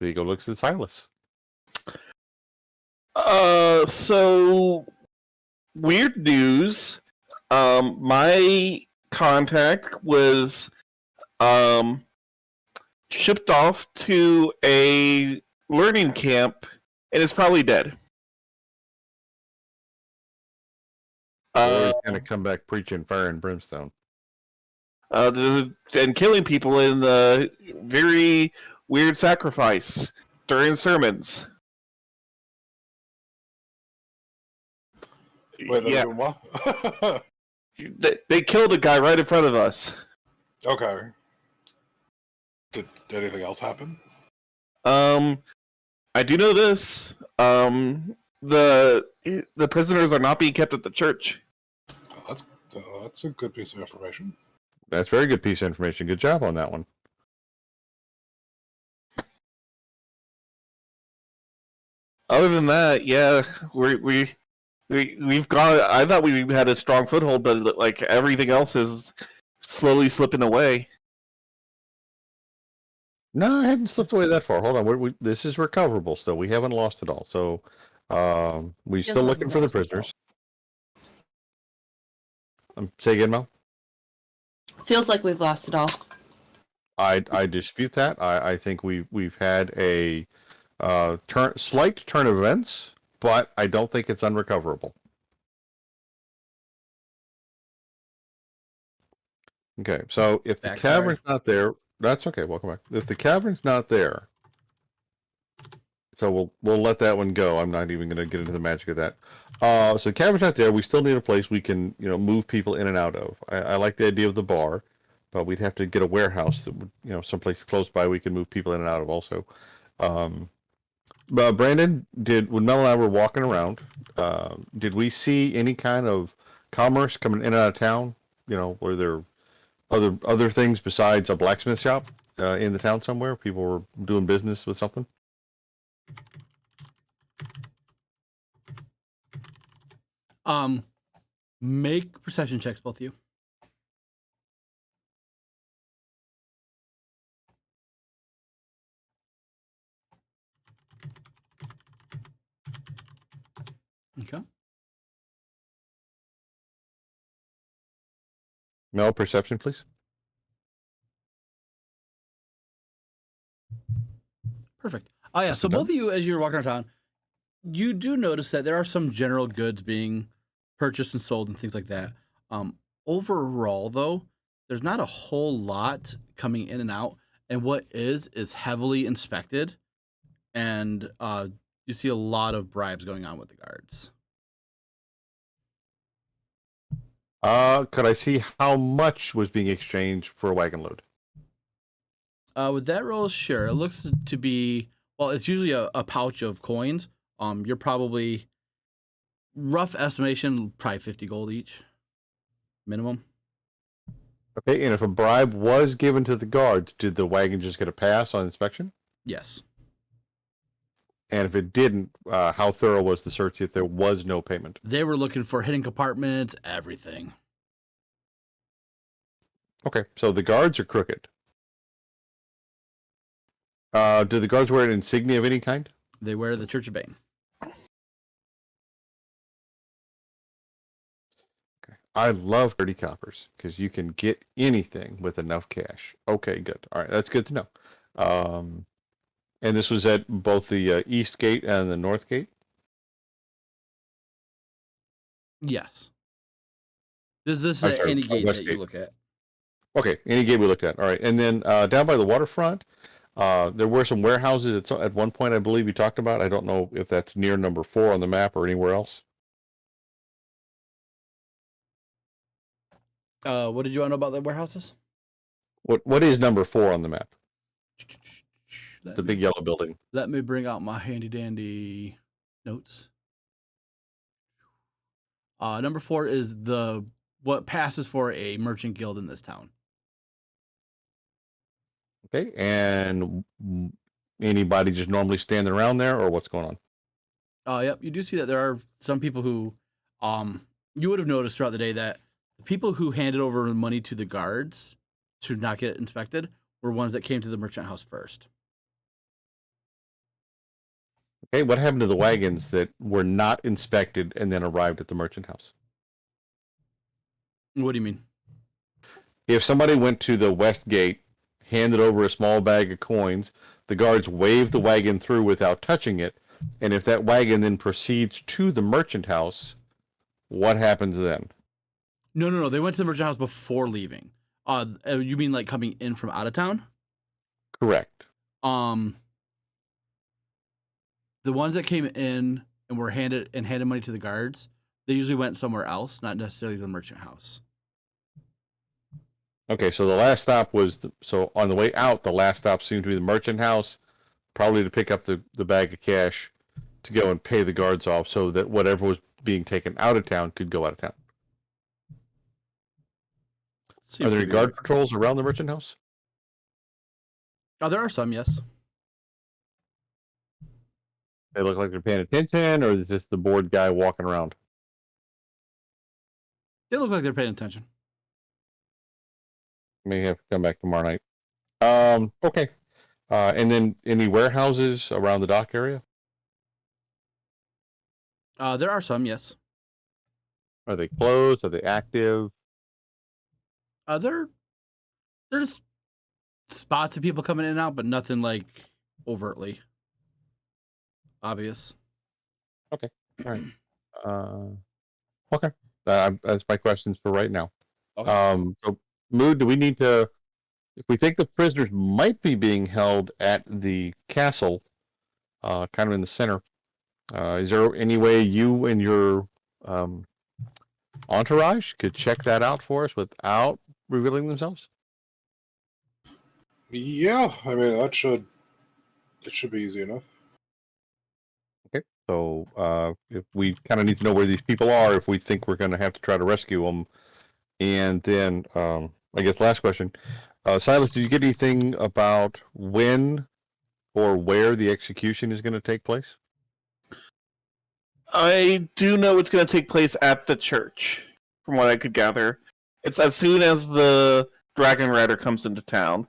S2: Vigo looks at Silas.
S6: So weird news. My contact was shipped off to a learning camp and is probably dead.
S2: Or he's gonna come back preaching fire and brimstone.
S6: And killing people in the very weird sacrifice during sermons.
S5: Wait, they're
S6: yeah,
S5: doing what?
S6: they killed a guy right in front of us.
S5: Okay. Did anything else happen?
S6: I do know this. The prisoners are not being kept at the church.
S5: Oh, that's a good piece of information.
S2: That's a very good piece of information. Good job on that one.
S6: Other than that, yeah, we've got. I thought we had a strong foothold, but like everything else is slowly slipping away.
S2: No, I hadn't slipped away that far. Hold on. This is recoverable still. We haven't lost it all. So we're
S4: Feels
S2: still
S4: like
S2: looking
S4: we
S2: for the
S4: lost it all.
S2: prisoners. Say again, Mel?
S4: Feels like we've lost it all.
S2: I dispute that. I think we've had a slight turn of events, but I don't think it's unrecoverable. Okay, so if the
S1: Back,
S2: cavern's
S1: sorry.
S2: not there, that's okay. Welcome back. If the cavern's not there, so we'll let that one go. I'm not even going to get into the magic of that. So the cavern's not there. We still need a place we can move people in and out of. I like the idea of the bar, but we'd have to get a warehouse that would someplace close by we can move people in and out of also. But Brandon, when Mel and I were walking around, did we see any kind of commerce coming in and out of town? Were there other things besides a blacksmith shop in the town somewhere? People were doing business with something?
S1: Make perception checks, both of you. Okay.
S2: Mel, perception, please.
S1: Perfect. Oh yeah.
S2: Yes,
S1: So
S2: I'm
S1: both
S2: done.
S1: of you, as you're walking around town, you do notice that there are some general goods being purchased and sold and things like that. Overall, though, there's not a whole lot coming in and out, and what is heavily inspected, and you see a lot of bribes going on with the guards.
S2: Could I see how much was being exchanged for a wagon load?
S1: With that roll, sure. It looks to be, well, it's usually a pouch of coins. You're probably, rough estimation, probably 50 gold each, minimum.
S2: Okay, and if a bribe was given to the guards, did the wagon just get a pass on inspection?
S1: Yes.
S2: And if it didn't, how thorough was the search if there was no payment?
S1: They were looking for hidden compartments, everything.
S2: Okay, so the guards are crooked. Do the guards wear an insignia of any kind?
S1: They wear the Church of Bane.
S2: Okay. I love 30 coppers because you can get anything with enough cash. Okay, good. All right, that's good to know. And this was at both the east gate and the north gate?
S1: Yes. This is
S2: I'm
S1: at
S2: sorry,
S1: any gate
S2: west
S1: that you
S2: gate.
S1: look at.
S2: Okay, any gate we looked at. All right, and then down by the waterfront, there were some warehouses at one point, I believe you talked about. I don't know if that's near number 4 on the map or anywhere else.
S1: What did you want to know about the warehouses?
S2: What is number 4 on the map?
S1: Let
S2: The
S1: me-
S2: big yellow building.
S1: Let me bring out my handy dandy notes. Number 4 is what passes for a merchant guild in this town.
S2: Okay, and anybody just normally standing around there, or what's going on?
S1: Yep, you do see that there are some people who, you would have noticed throughout the day that the people who handed over money to the guards to not get inspected were ones that came to the merchant house first.
S2: Okay, what happened to the wagons that were not inspected and then arrived at the merchant house?
S1: What do you mean?
S2: If somebody went to the west gate, handed over a small bag of coins, the guards waved the wagon through without touching it, and if that wagon then proceeds to the merchant house, what happens then?
S1: No. They went to the merchant house before leaving. You mean like coming in from out of town?
S2: Correct.
S1: The ones that came in and were handed money to the guards, They usually went somewhere else, not necessarily the merchant house.
S2: Okay, so the last stop was so on the way out. The last stop seemed to be the merchant house, probably to pick up the bag of cash, to go and pay the guards off, so that whatever was being taken out of town could go out of town.
S1: Seems
S2: Are there
S1: to
S2: any
S1: be
S2: guard
S1: right.
S2: patrols around the merchant house?
S1: Oh, there are some, yes.
S2: They look like they're paying attention, or is it just the bored guy walking around?
S1: They look like they're paying attention.
S2: May have to come back tomorrow night. Okay. And then any warehouses around the dock area?
S1: There are some, yes.
S2: Are they closed? Are they active?
S1: There's spots of people coming in and out, but nothing like overtly obvious.
S2: Okay. All right. Okay. That's my questions for right now.
S1: Okay.
S2: So, Mood, do we need to, if we think the prisoners might be being held at the castle, kind of in the center, is there any way you and your entourage could check that out for us without revealing themselves?
S5: Yeah, I mean it should be easy enough.
S2: Okay. So if we kind of need to know where these people are, if we think we're going to have to try to rescue them, and then I guess last question, Silas, did you get anything about when or where the execution is going to take place?
S6: I do know it's going to take place at the church, from what I could gather. It's as soon as the Dragon Rider comes into town.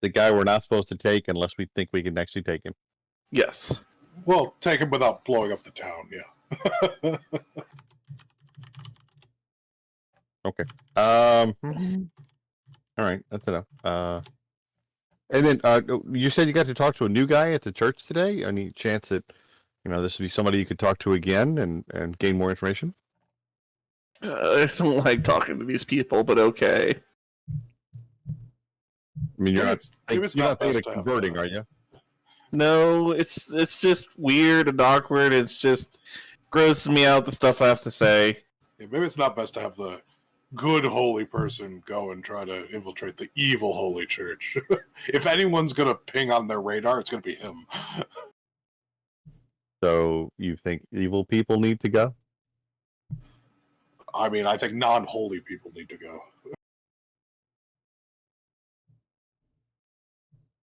S2: The guy we're not supposed to take unless we think we can actually take him.
S6: Yes.
S5: Well, take him without blowing up the town, yeah.
S2: Okay. All right, that's enough. And then you said you got to talk to a new guy at the church today. Any chance that this would be somebody you could talk to again and gain more information?
S6: I don't like talking to these people, but okay.
S2: I mean, you're not
S5: Maybe it's
S2: thinking
S5: not
S2: of
S5: best to have
S2: converting,
S5: the-
S6: Uh,
S2: are you?
S6: No, it's just weird and awkward. It's just grosses me out, the stuff I have to say.
S5: Yeah, maybe it's not best to have the good holy person go and try to infiltrate the evil holy church. If anyone's gonna ping on their radar, it's gonna be him.
S2: So you think evil people need to go?
S5: I mean, I think non-holy people need to go.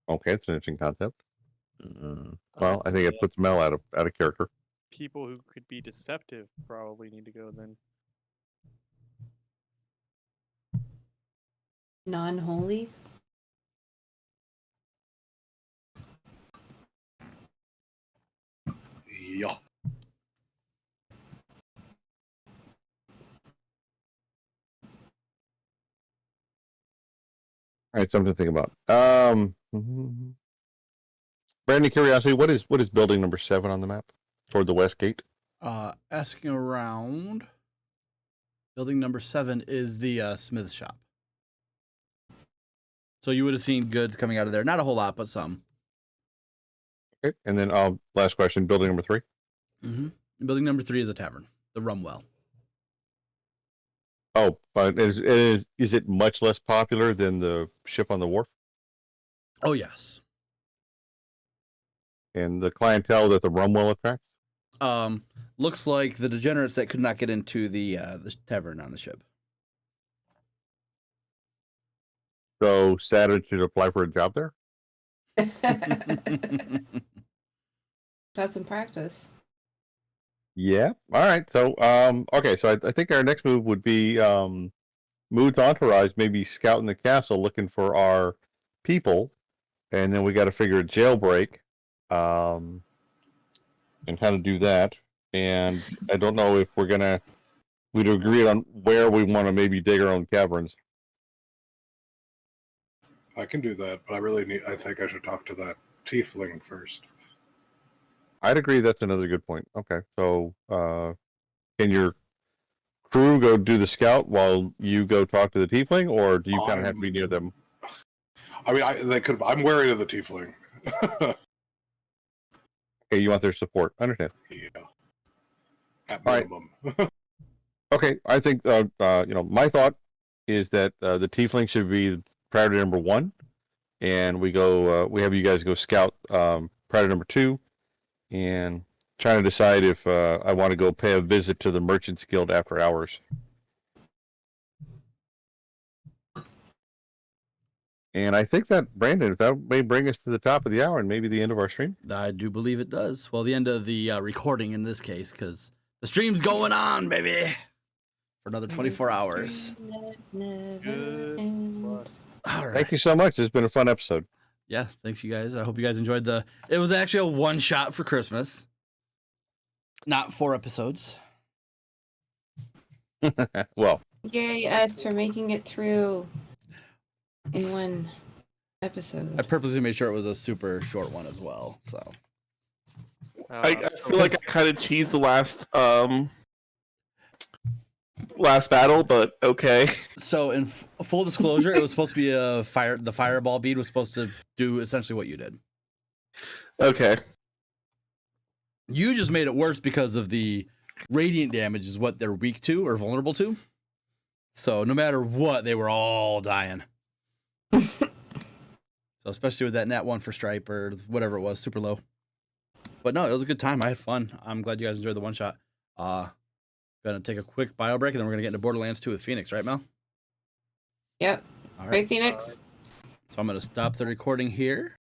S2: Okay, it's an interesting concept. Well, I think it puts Mel out of character.
S3: People who could be deceptive probably need to go then.
S4: Non-holy.
S5: Yeah.
S2: All right, something to think about. Brandon, curiosity, what is building number 7 on the map toward the west gate?
S1: Asking around. Building number 7 is the smith shop. So you would have seen goods coming out of there. Not a whole lot, but some.
S2: Okay, and then last question, building number 3.
S1: Mm-hmm. Building number 3 is a tavern, the Rumwell.
S2: Oh, but is it much less popular than the ship on the wharf?
S1: Oh yes.
S2: And the clientele that the Rumwell attracts?
S1: Looks like the degenerates that could not get into the tavern on the ship.
S2: So Saturn should apply for a job there?
S4: That's in practice.
S2: Yeah. All right. So okay, so I think our next move would be move to entourage, maybe scouting the castle looking for our people, and then we got to figure a jailbreak and how to do that. And I don't know if we'd agreed on where we want to maybe dig our own caverns.
S5: I can do that, but I think I should talk to that tiefling first.
S2: I'd agree that's another good point. Okay, so can your crew go do the scout while you go talk to the tiefling, or do you kind of have to be near them?
S5: I mean, I'm wary of the tiefling.
S2: Okay, you want their support. I understand.
S5: Yeah. at
S2: All right.
S5: minimum.
S2: Okay, I think my thought is that the tiefling should be priority number 1, and we have you guys go scout priority number 2, and trying to decide if I want to go pay a visit to the Merchants Guild after hours. And I think that, Brandon, if that may bring us to the top of the hour and maybe the end of our stream.
S1: I do believe it does. Well, the end of the recording in this case, because the stream's going on, baby, for another 24 hours.
S3: Good.
S1: All right.
S2: Thank you so much. It's been a fun episode.
S1: Yeah, thanks, you guys. I hope you guys enjoyed It was actually a one shot for Christmas, not 4 episodes.
S2: Well,
S4: Yay us for making it through in one episode.
S1: I purposely made sure it was a super short one as well. So
S6: I feel like I kind of cheesed the last battle, but okay.
S1: So in full disclosure, it was supposed to be the fireball bead was supposed to do essentially what you did.
S6: Okay.
S1: You just made it worse because of the radiant damage is what they're weak to or vulnerable to. So no matter what, they were all dying. So especially with that nat 1 for stripe or whatever it was, super low. But no, it was a good time. I had fun. I'm glad you guys enjoyed the one shot. Gonna take a quick bio break and then we're gonna get into Borderlands 2 with Phoenix, right, Mel?
S4: Yep.
S1: All
S4: Right, Phoenix?
S1: So I'm gonna stop the recording here.